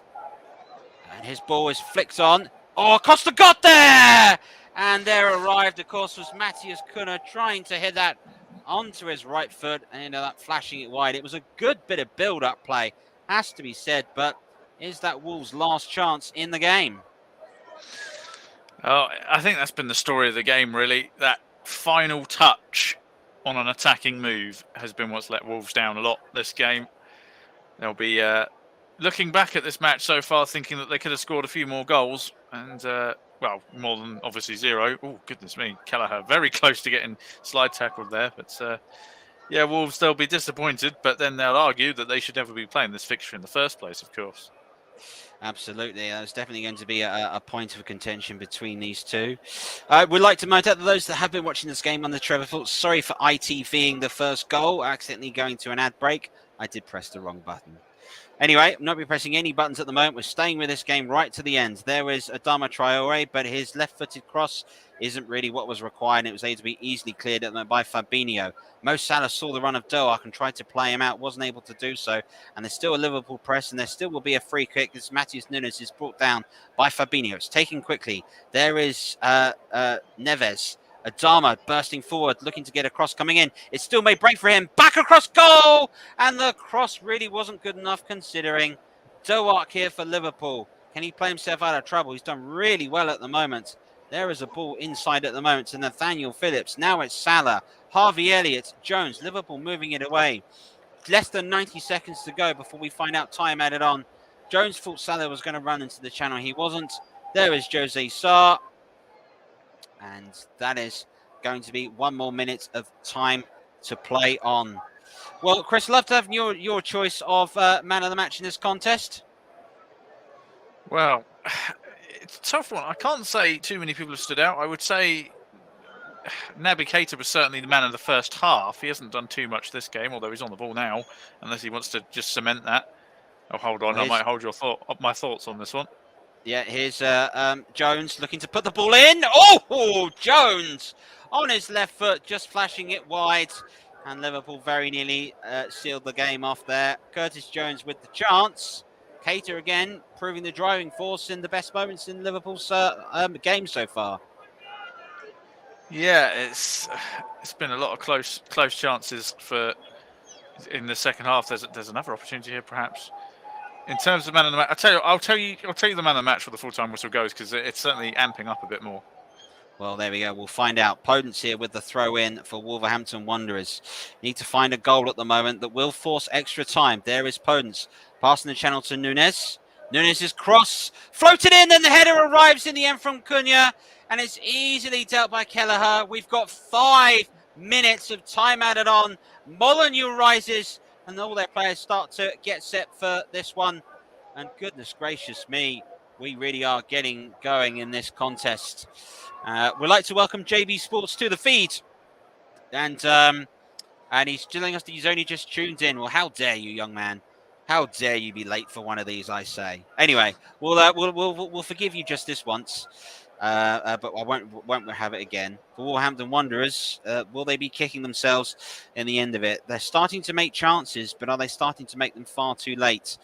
And his ball is flicked on. Oh, Costa got there! And there arrived, of course, was Matthias Cunha trying to hit that onto his right foot and ended up flashing it wide. It was a good bit of build-up play, has to be said, but is that Wolves' last chance in the game?
Oh, I think that's been the story of the game, really. That final touch on an attacking move has been what's let Wolves down a lot this game. They'll be looking back at this match so far, thinking that they could have scored a few more goals, and well, more than obviously 0. Oh, goodness me, Kelleher very close to getting slide tackled there. But yeah, Wolves, they'll be disappointed, but then they'll argue that they should never be playing this fixture in the first place, of course.
Absolutely, there's definitely going to be a point of contention between these two. We'd like to note out that those that have been watching this game on the Trevor Fault, sorry for ITVing the first goal, accidentally going to an ad break. I did press the wrong button. Anyway, I'm not be pressing any buttons at the moment. We're staying with this game right to the end. There is Adama Traore, but his left-footed cross isn't really what was required. It was able to be easily cleared by Fabinho. Mo Salah saw the run of Doak and tried to play him out, wasn't able to do so. And there's still a Liverpool press, and there still will be a free kick. This Matheus Nunes is brought down by Fabinho. It's taken quickly. There is Neves. Adama bursting forward, looking to get a cross coming in. It still may break for him. Back across goal! And the cross really wasn't good enough considering. Doak here for Liverpool. Can he play himself out of trouble? He's done really well at the moment. There is a ball inside at the moment to Nathaniel Phillips. Now it's Salah, Harvey Elliott, Jones. Liverpool moving it away. Less than 90 seconds to go before we find out time added on. Jones thought Salah was going to run into the channel. He wasn't. There is Jose Sarr. And that is going to be 1 more minute of time to play on. Well, Chris, love to have your choice of man of the match in this contest.
Well, it's a tough one. I can't say too many people have stood out. I would say Naby Keita was certainly the man of the first half. He hasn't done too much this game, although he's on the ball now, unless he wants to just cement that. Oh, hold on. I might hold my thoughts on this one.
Yeah, here's Jones looking to put the ball in. Oh, Jones on his left foot, just flashing it wide. And Liverpool very nearly sealed the game off there. Curtis Jones with the chance. Keita again proving the driving force in the best moments in Liverpool's game so far.
Yeah, it's been a lot of close chances for in the second half. There's another opportunity here, perhaps. In terms of man of the match, I'll tell you the man of the match for the full-time whistle goes, because it's certainly amping up a bit more.
Well, there we go. We'll find out. Podence here with the throw-in for Wolverhampton Wanderers. Need to find a goal at the moment that will force extra time. There is Podence passing the channel to Nunes. Nunes' cross floated in, and the header arrives in the end from Cunha, and it's easily dealt by Kelleher. We've got 5 minutes of time added on. Molineux rises, and all their players start to get set for this one. And goodness gracious me, we really are getting going in this contest. We'd like to welcome JB Sports to the feed. And he's telling us that he's only just tuned in. Well, how dare you, young man? How dare you be late for one of these, I say. Anyway, we'll forgive you just this once. But I won't have it again. For Wolverhampton Wanderers, will they be kicking themselves in the end of it? They're starting to make chances, but are they starting to make them far too late?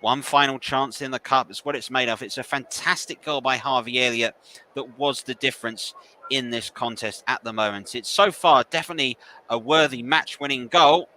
One final chance in the cup is what it's made of. It's a fantastic goal by Harvey Elliott that was the difference in this contest at the moment. It's so far definitely a worthy match-winning goal.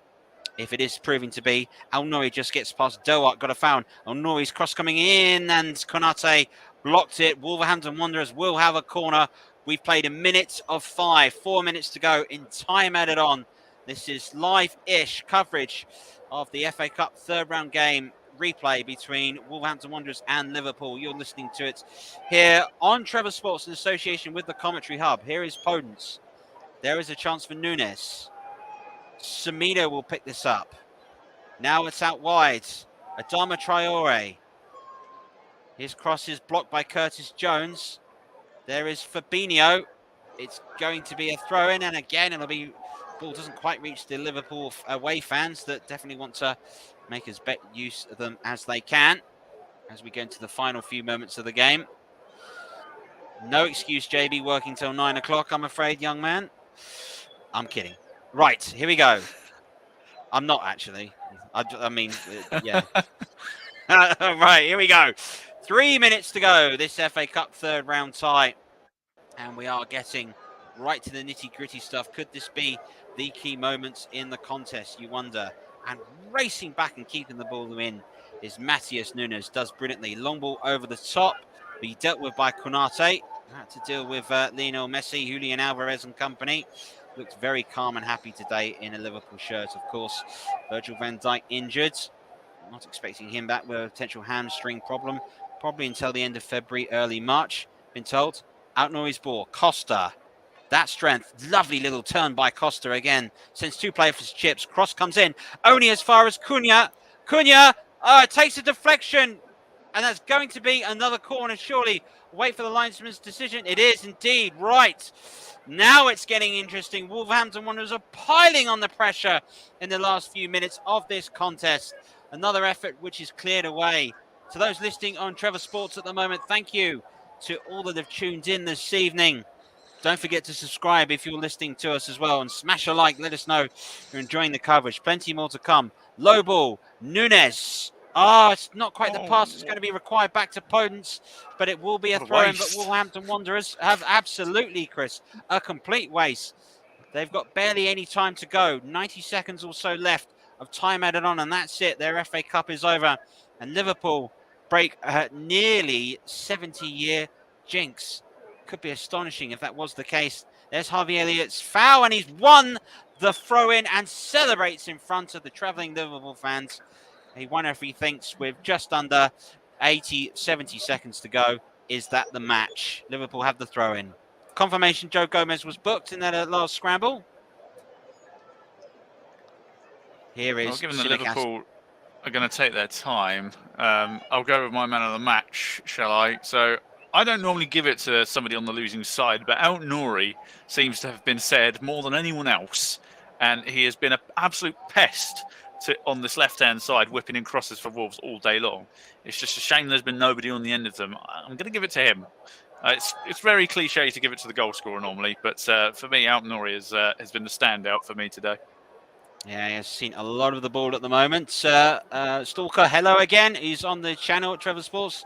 If it is proving to be, Al Nouri just gets past Doak, got a foul. Al Nouri's cross coming in, and Konate blocked it. Wolverhampton Wanderers will have a corner. We've played a minute of 5, 4 minutes to go in time added on. This is live-ish coverage of the FA Cup third round game replay between Wolverhampton Wanderers and Liverpool. You're listening to it here on Trevor Sports in association with the Commentary Hub. Here is Podence. There is a chance for Nunes. Semedo will pick this up. Now it's out wide. Adama Traore. His cross is blocked by Curtis Jones. There is Fabinho. It's going to be a throw-in, and again, it'll be... Ball doesn't quite reach the Liverpool away fans that definitely want to make as best use of them as they can as we go into the final few moments of the game. No excuse, JB, working till 9 o'clock, I'm afraid, young man. I'm kidding. Right, here we go. I'm not actually. I mean, yeah. Right, here we go. 3 minutes to go. This FA Cup third round tie. And we are getting right to the nitty-gritty stuff. Could this be the key moments in the contest, you wonder? And racing back and keeping the ball in is Matheus Nunes. Does brilliantly. Long ball over the top. Be dealt with by Konate. Had to deal with Lionel Messi, Julian Alvarez and company. Looks very calm and happy today in a Liverpool shirt, of course. Virgil van Dijk injured. Not expecting him back with a potential hamstring problem. Probably until the end of February, early March, been told. Out Nouri's ball. Costa. That strength. Lovely little turn by Costa again. Sends two players for chips. Cross comes in. Only as far as Cunha. Cunha takes a deflection. And that's going to be another corner, surely. Wait for the linesman's decision. It is indeed. Right. Now it's getting interesting. Wolverhampton Wanderers are piling on the pressure in the last few minutes of this contest. Another effort which is cleared away. To those listening on Trevor Sports at the moment, thank you to all that have tuned in this evening. Don't forget to subscribe if you're listening to us as well, and smash a like. Let us know you're enjoying the coverage. Plenty more to come. Low ball, Nunes. It's not quite the pass that's going to be required back to Podence, but it will be a throw-in. But Wolverhampton Wanderers have absolutely, Chris, a complete waste. They've got barely any time to go. 90 seconds or so left of time added on, and that's it. Their FA Cup is over, and Liverpool break a nearly 70-year jinx. Could be astonishing if that was the case. There's Harvey Elliott's foul, and he's won the throw-in and celebrates in front of the travelling Liverpool fans. He won if he thinks with just under 70 seconds to go. Is that the match? Liverpool have the throw-in. Confirmation Joe Gomez was booked in that last scramble. Here is
given that Liverpool are going to take their time, I'll go with my man of the match, shall I? So I don't normally give it to somebody on the losing side, but Al Nouri seems to have been said more than anyone else, and he has been an absolute pest on this left-hand side, whipping in crosses for Wolves all day long. It's just a shame there's been nobody on the end of them. I'm going to give it to him. It's very cliche to give it to the goal scorer normally, but for me, Al Nouri has been the standout for me today.
Yeah, he has seen a lot of the ball at the moment. Stalker, hello again. He's on the channel at Trevor Sports.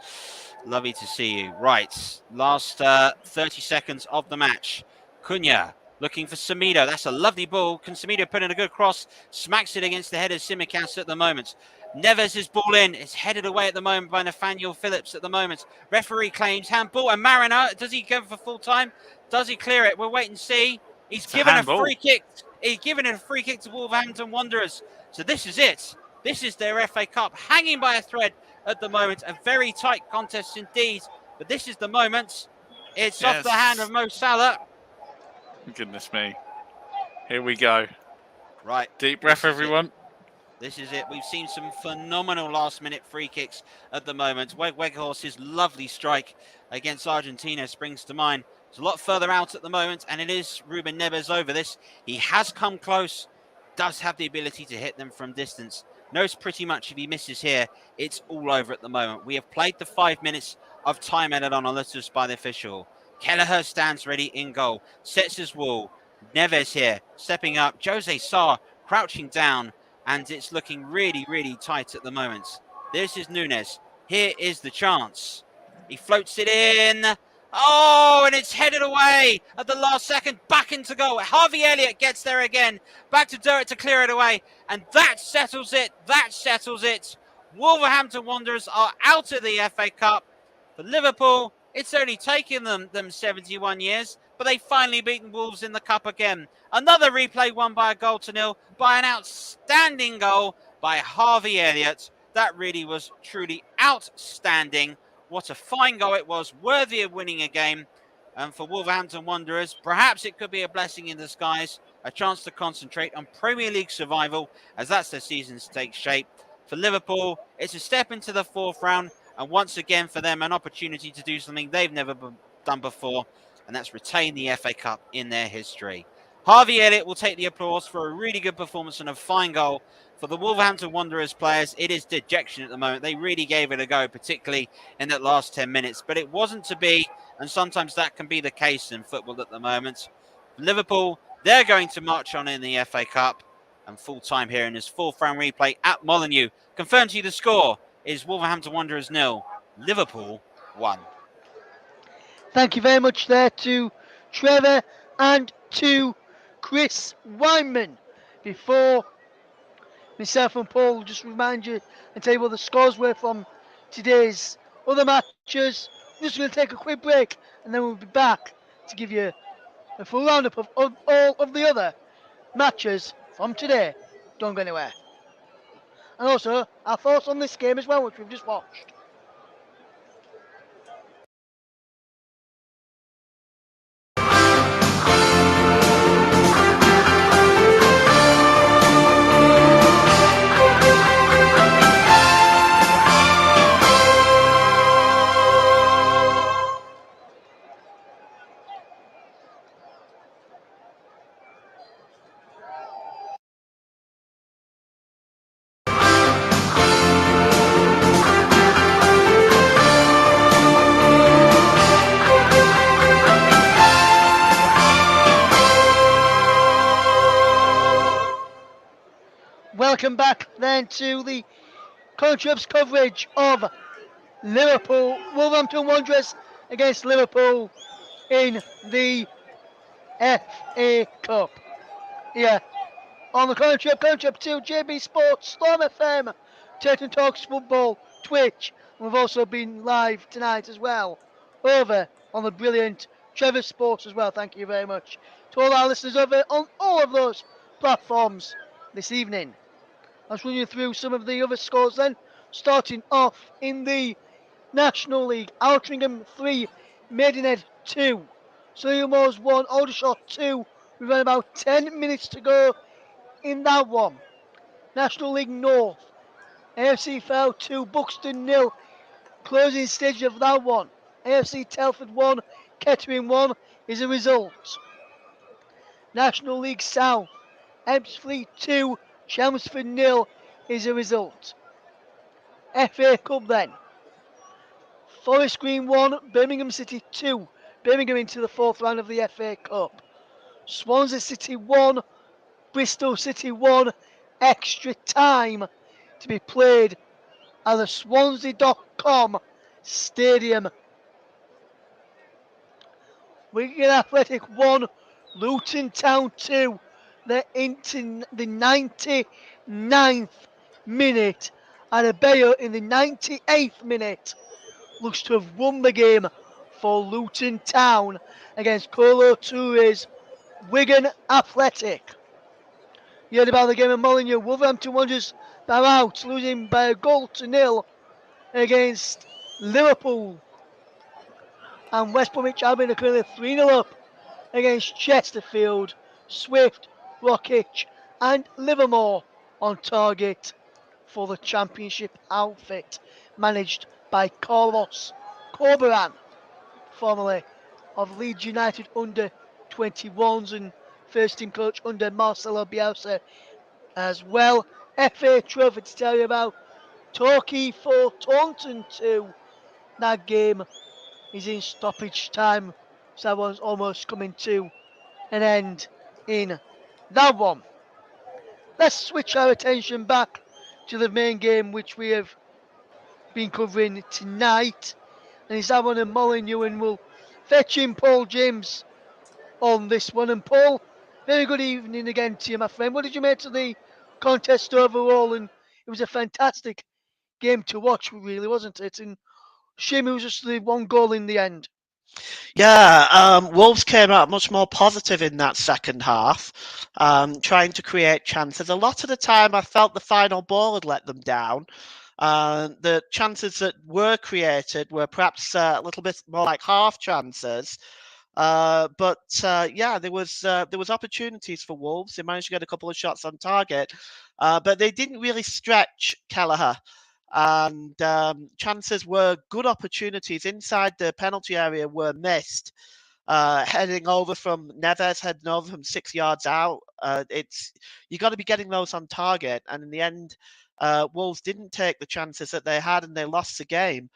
Lovely to see you. Right, last 30 seconds of the match. Cunha looking for Semedo. That's a lovely ball. Can Semedo put in a good cross? Smacks it against the head of Simicast at the moment. Neves' ball in. It's headed away at the moment by Nathaniel Phillips at the moment. Referee claims handball. And Mariner, does he go for full time? Does he clear it? We'll wait and see. He's given a free kick. He's given a free kick to Wolverhampton Wanderers. So this is it. This is their FA Cup hanging by a thread at the moment. A very tight contest indeed. But this is the moment. It's off the hand of Mo Salah.
Goodness me. Here we go.
Right.
Deep breath, everyone.
This is it. We've seen some phenomenal last-minute free kicks at the moment. Weghorst's lovely strike against Argentina springs to mind. It's a lot further out at the moment, and it is Ruben Neves over this. He has come close, does have the ability to hit them from distance. Knows pretty much if he misses here, it's all over at the moment. We have played the 5 minutes of time added on us by the official. Kelleher stands ready in goal, sets his wall. Neves here, stepping up. Jose Sarr crouching down, and it's looking really, really tight at the moment. This is Nunes. Here is the chance. He floats it in. Oh, and it's headed away at the last second, back into goal. Harvey Elliott gets there again. Back to Durrett to clear it away, and that settles it. That settles it. Wolverhampton Wanderers are out of the FA Cup. For Liverpool, it's only taken them 71 years, but they finally beaten Wolves in the Cup again. Another replay won by a 0-0 by an outstanding goal by Harvey Elliott. That really was truly outstanding. What a fine goal it was, worthy of winning a game. And for Wolverhampton Wanderers, perhaps it could be a blessing in disguise, a chance to concentrate on Premier League survival as that's their season to take shape. For Liverpool, it's a step into the fourth round, and once again for them, an opportunity to do something they've never done before, and that's retain the FA Cup in their history. Harvey Elliott will take the applause for a really good performance and a fine goal. For the Wolverhampton Wanderers players, it is dejection at the moment. They really gave it a go, particularly in that last 10 minutes. But it wasn't to be, and sometimes that can be the case in football at the moment. Liverpool, they're going to march on in the FA Cup. And full time here in this fourth round replay at Molineux. Confirmed to you the score is Wolverhampton Wanderers 0, Liverpool 1.
Thank you very much there to Trevor and to Chris Wyman. Before myself and Paul just remind you and tell you what the scores were from today's other matches. We're just going to take a quick break and then we'll be back to give you a full roundup of all of the other matches from today. Don't go anywhere. And also our thoughts on this game as well, which we've just watched. Welcome back then to the Contrab's coverage of Liverpool, Wolverhampton Wanderers against Liverpool in the FA Cup. Here on the Contrab 2, JB Sports, Storm FM, Turton Talks Football, Twitch. We've also been live tonight as well over on the brilliant Trevor Sports as well. Thank you very much to all our listeners over on all of those platforms this evening. I'll run you through some of the other scores then. Starting off in the National League, Altrincham 3, Maidenhead 2. Surrey Moors 1, Aldershot 2. We've got about 10 minutes to go in that one. National League North, AFC Fell 2, Buxton 0. Closing stage of that one. AFC Telford 1, Kettering 1 is a result. National League South, Ebbsfleet 2, Chelmsford 0 is a result. FA Cup then. Forest Green 1, Birmingham City 2. Birmingham into the fourth round of the FA Cup. Swansea City 1, Bristol City 1. Extra time to be played at the Swansea.com Stadium. Wigan Athletic 1, Luton Town 2. They're into the 99th minute. Adebayo in the 98th minute looks to have won the game for Luton Town against Kolo Toure's Wigan Athletic. You heard about the game of Molineux. Wolverhampton Wanderers bow out, losing by a 0 against Liverpool. And West Bromwich Albion are currently 3-0 up against Chesterfield, Swift, Rockitch and Livermore on target for the championship outfit, managed by Carlos Corberan, formerly of Leeds United under 21s and first team coach under Marcelo Bielsa as well. FA Trophy to tell you about. Torquay 4, Taunton 2. That game is in stoppage time, so that one's almost coming to an end in that one. Let's switch our attention back to the main game which we have been covering tonight, and it's that one in Molineux, and we'll fetch in Paul James on this one. And Paul, very good evening again to you, my friend. What did you make of the contest overall? And it was a fantastic game to watch, really, wasn't it? And shame it was just the one goal in the end.
Yeah, Wolves came out much more positive in that second half, trying to create chances. A lot of the time, I felt the final ball had let them down. The chances that were created were perhaps a little bit more like half chances. But there was opportunities for Wolves. They managed to get a couple of shots on target, but they didn't really stretch Kelleher. And chances were good opportunities inside the penalty area were missed. Heading over from Neves, heading over from 6 yards out. It's you got to be getting those on target, and in the end, Wolves didn't take the chances that they had, and they lost the game.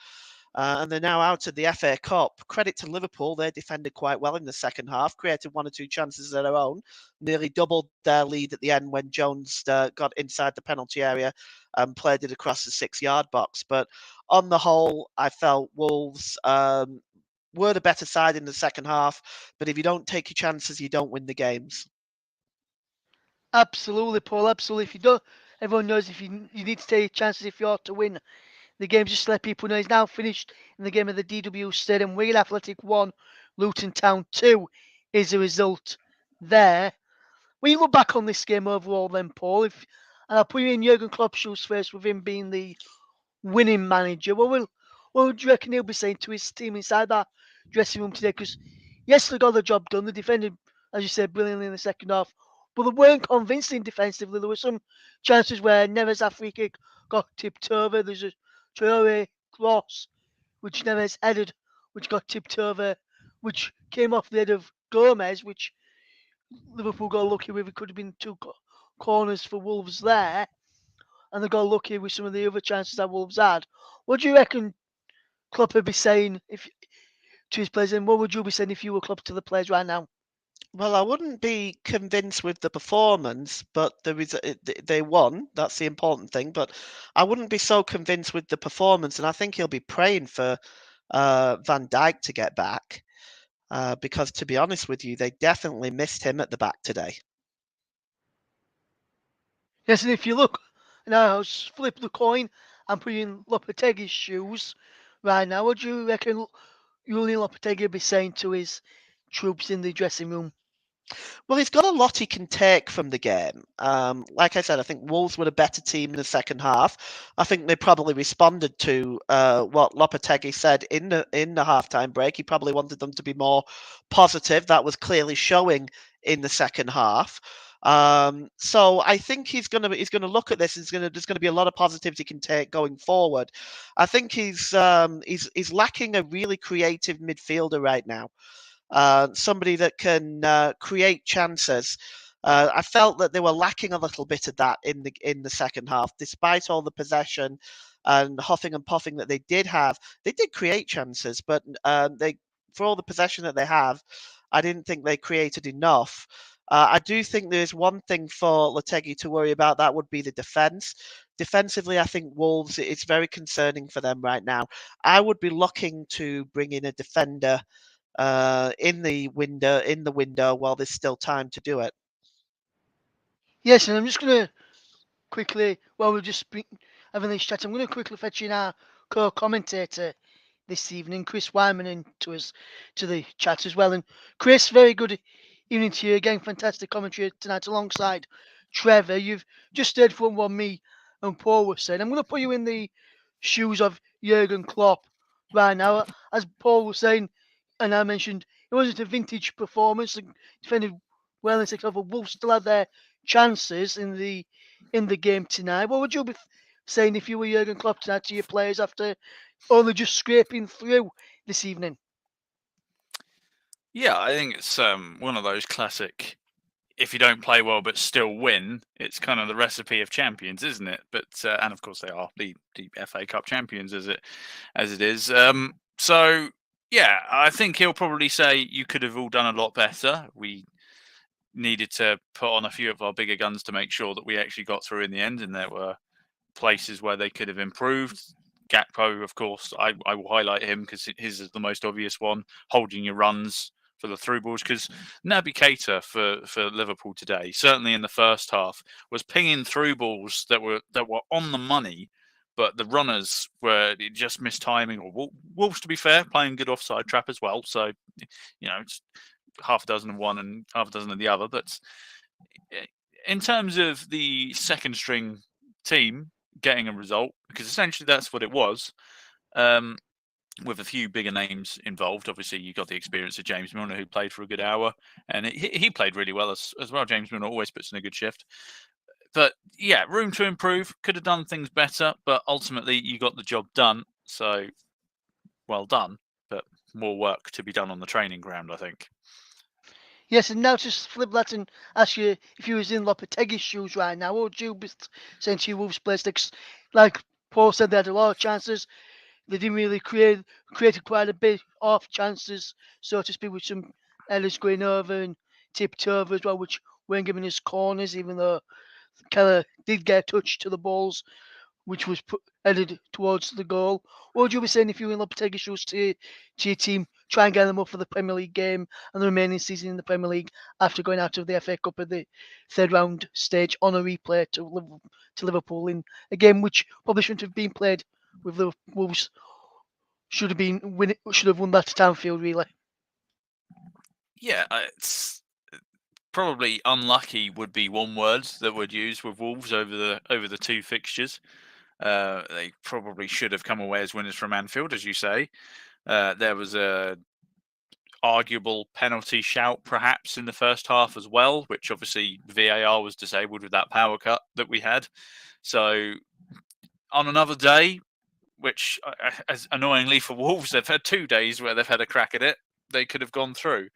And they're now out of the FA Cup. Credit to Liverpool, they defended quite well in the second half, created one or two chances of their own, nearly doubled their lead at the end when Jones got inside the penalty area and played it across the 6 yard box. But on the whole, I felt Wolves were the better side in the second half. But if you don't take your chances, you don't win the games.
Absolutely, Paul. Absolutely. If you don't, everyone knows if you need to take chances if you are to win the game. Just to let people know, he's now finished in the game of the DW Stadium. Wigan Athletic 1, Luton Town 2 is the result there. When you look back on this game overall, then Paul, and I'll put you in Jurgen Klopp's shoes first, with him being the winning manager. What would you reckon he'll be saying to his team inside that dressing room today? Because yes, they got the job done. They defended, as you said, brilliantly in the second half, but they weren't convincing defensively. There were some chances where Neves' free kick got tipped over. There's a Traore cross which Neves headed, which got tipped over, which came off the head of Gomez, which Liverpool got lucky with. It could have been two corners for Wolves there, and they got lucky with some of the other chances that Wolves had. What do you reckon Klopp would be saying if to his players, and what would you be saying if you were Klopp to the players right now?
Well, I wouldn't be convinced with the performance, but they won. That's the important thing. But I wouldn't be so convinced with the performance, and I think he'll be praying for Van Dijk to get back because, to be honest with you, they definitely missed him at the back today.
Yes, and if you look now, flip the coin and put you in Lopetegui's shoes right now. What do you reckon Julian Lopetegui would be saying to his troops in the dressing room?
Well, he's got a lot he can take from the game. Like I said, I think Wolves were a better team in the second half. I think they probably responded to what Lopetegui said in the halftime break. He probably wanted them to be more positive. That was clearly showing in the second half. So I think he's gonna look at this. There's gonna be a lot of positives he can take going forward. I think he's lacking a really creative midfielder right now. Somebody that can create chances. I felt that they were lacking a little bit of that in the second half, despite all the possession and huffing and puffing that they did have. They did create chances, but they, for all the possession that they have, I didn't think they created enough. I do think there's one thing for Lopetegui to worry about. That would be the defence. Defensively, I think Wolves, it's very concerning for them right now. I would be looking to bring in a defender in the window while there's still time to do it.
Yes, and I'm just going to quickly, while we're just having this chat, I'm going to quickly fetch in our co-commentator this evening, Chris Wyman, into us to the chat as well. And Chris, very good evening to you again. Fantastic commentary tonight alongside Trevor. You've just heard from what me and Paul were saying. I'm going to put you in the shoes of Jurgen Klopp right now. As Paul was saying, and I mentioned, it wasn't a vintage performance. They defended well in second half. Wolves still had their chances in the in the game tonight. What would you be saying if you were Jurgen Klopp tonight to your players after only just scraping through this evening?
Yeah, I think it's one of those classic. If you don't play well but still win, it's kind of the recipe of champions, isn't it? But and of course they are the FA Cup champions as it is. So yeah, I think he'll probably say you could have all done a lot better. We needed to put on a few of our bigger guns to make sure that we actually got through in the end, and there were places where they could have improved. Gakpo, of course, I will highlight him because his is the most obvious one, holding your runs for the through balls. Because Naby Keita for Liverpool today, certainly in the first half, was pinging through balls that were on the money, but the runners were just missed timing. Or Wolves, to be fair, playing good offside trap as well. So, it's half a dozen of one and half a dozen of the other. But in terms of the second string team getting a result, because essentially that's what it was, with a few bigger names involved. Obviously, you got the experience of James Milner, who played for a good hour, and he played really well as well. James Milner always puts in a good shift. But yeah, room to improve. Could have done things better, but ultimately you got the job done. So well done, but more work to be done on the training ground, I think.
Yes, and now to flip that and ask you if you was in Lopetegui's shoes right now, what would you be saying to your Wolves players? Like Paul said, they had a lot of chances. They didn't really created quite a bit of chances, so to speak, with some Ellis going over and tipped over as well, which weren't giving us corners, even though Keller did get a touch to the balls, which was headed towards the goal. What would you be saying if you were in Lopetegui's shoes to your team, try and get them up for the Premier League game and the remaining season in the Premier League after going out of the FA Cup at the third round stage on a replay to Liverpool in a game which probably shouldn't have been played with the Wolves should have won that at Anfield, really.
Yeah, it's probably unlucky would be one word that would use with Wolves over the two fixtures. They probably should have come away as winners from Anfield, as you say. There was a arguable penalty shout perhaps in the first half as well, which obviously VAR was disabled with that power cut that we had. So on another day, which as annoyingly for Wolves, they've had 2 days where they've had a crack at it. They could have gone through.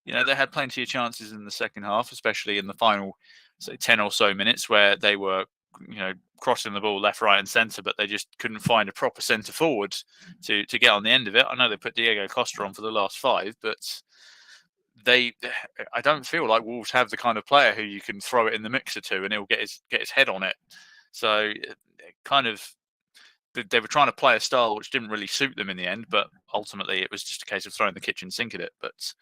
They had plenty of chances in the second half, especially in the final, say, 10 or so minutes where they were, crossing the ball left, right, and centre, but they just couldn't find a proper centre forward to get on the end of it. I know they put Diego Costa on for the last 5, but I don't feel like Wolves have the kind of player who you can throw it in the mixer to and he'll get his head on it. So kind of they were trying to play a style which didn't really suit them in the end, but ultimately it was just a case of throwing the kitchen sink at it. But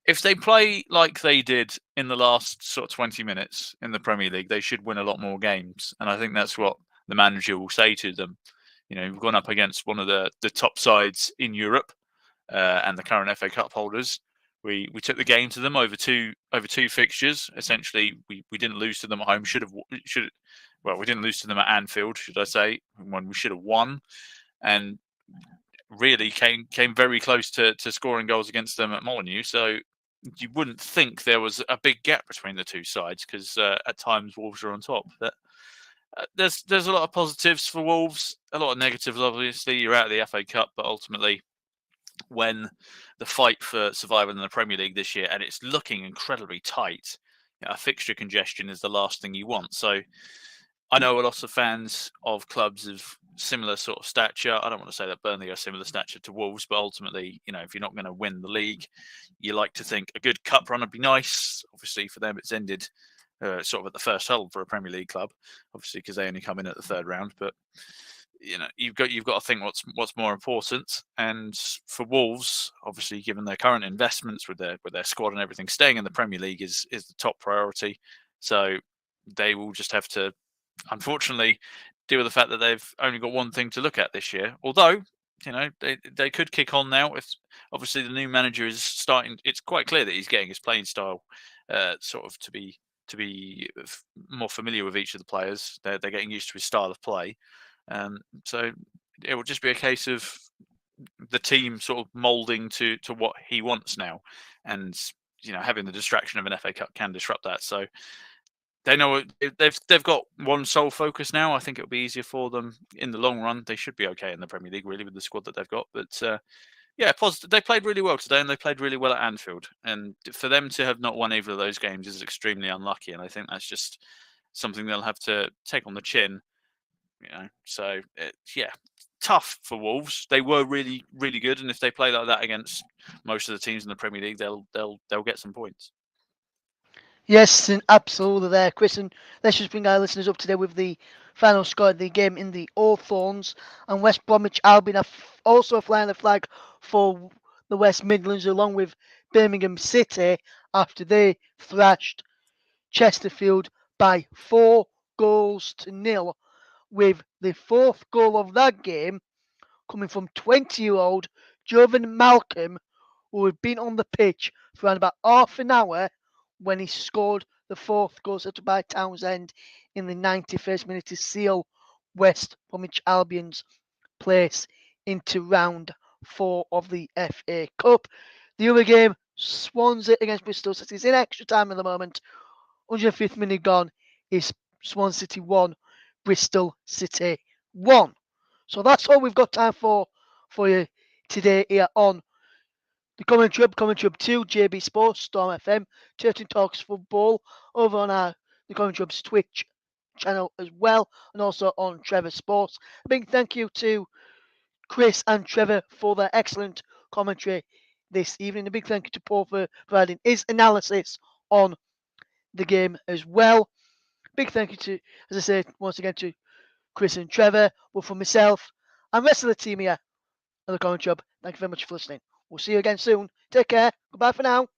if they play like they did in the last sort of 20 minutes in the Premier League, they should win a lot more games. And I think that's what the manager will say to them. We've gone up against one of the top sides in Europe and the current FA Cup holders. We took the game to them over two fixtures. Essentially, we didn't lose to them at home. We didn't lose to them at Anfield, should I say, when we should have won. And really came very close to scoring goals against them at Molineux. So you wouldn't think there was a big gap between the two sides because at times Wolves are on top. But there's a lot of positives for Wolves, a lot of negatives. Obviously, you're out of the FA Cup, but ultimately, when the fight for survival in the Premier League this year and it's looking incredibly tight, a fixture congestion is the last thing you want. So I know a lot of fans of clubs of similar sort of stature. I don't want to say that Burnley are similar stature to Wolves, but ultimately, if you're not going to win the league, you like to think a good cup run would be nice. Obviously, for them, it's ended sort of at the first hole for a Premier League club, obviously because they only come in at the third round. But you've got to think what's more important. And for Wolves, obviously, given their current investments with their squad and everything, staying in the Premier League is the top priority. So they will just have to, unfortunately, deal with the fact that they've only got one thing to look at this year. Although, they could kick on now if obviously the new manager is starting. It's quite clear that he's getting his playing style sort of to be more familiar with each of the players. They're getting used to his style of play. So it will just be a case of the team sort of moulding to what he wants now, and having the distraction of an FA Cup can disrupt that. So they know they've got one sole focus now. I think it'll be easier for them in the long run. They should be okay in the Premier League, really, with the squad that they've got. But yeah, positive. They played really well today, and they played really well at Anfield. And for them to have not won either of those games is extremely unlucky. And I think that's just something they'll have to take on the chin. So yeah, tough for Wolves. They were really, really good, and if they play like that against most of the teams in the Premier League, they'll get some points.
Yes, and absolutely there, Chris. And let's just bring our listeners up to date with the final score of the game in the Hawthorns. And West Bromwich Albion are also flying the flag for the West Midlands, along with Birmingham City, after they thrashed Chesterfield by 4-0, with the fourth goal of that game coming from 20-year-old Jovan Malcolm, who had been on the pitch for around about half an hour when he scored the fourth goal set by Townsend in the 91st minute to seal West Bromwich Albion's place into round 4 of the FA Cup. The other game, Swansea against Bristol City, is in extra time at the moment. 105th minute gone is Swansea City 1, Bristol City 1. So that's all we've got time for you today here on the Commentary Hub 2, JB Sports, Storm FM, Church Talks Football, over on the Commentary Hub's Twitch channel as well, and also on Trevor Sports. A big thank you to Chris and Trevor for their excellent commentary this evening. A big thank you to Paul for providing his analysis on the game as well. Big thank you to, as I said, once again to Chris and Trevor, but for myself and the rest of the team here on the Commentary Hub, thank you very much for listening. We'll see you again soon. Take care. Goodbye for now.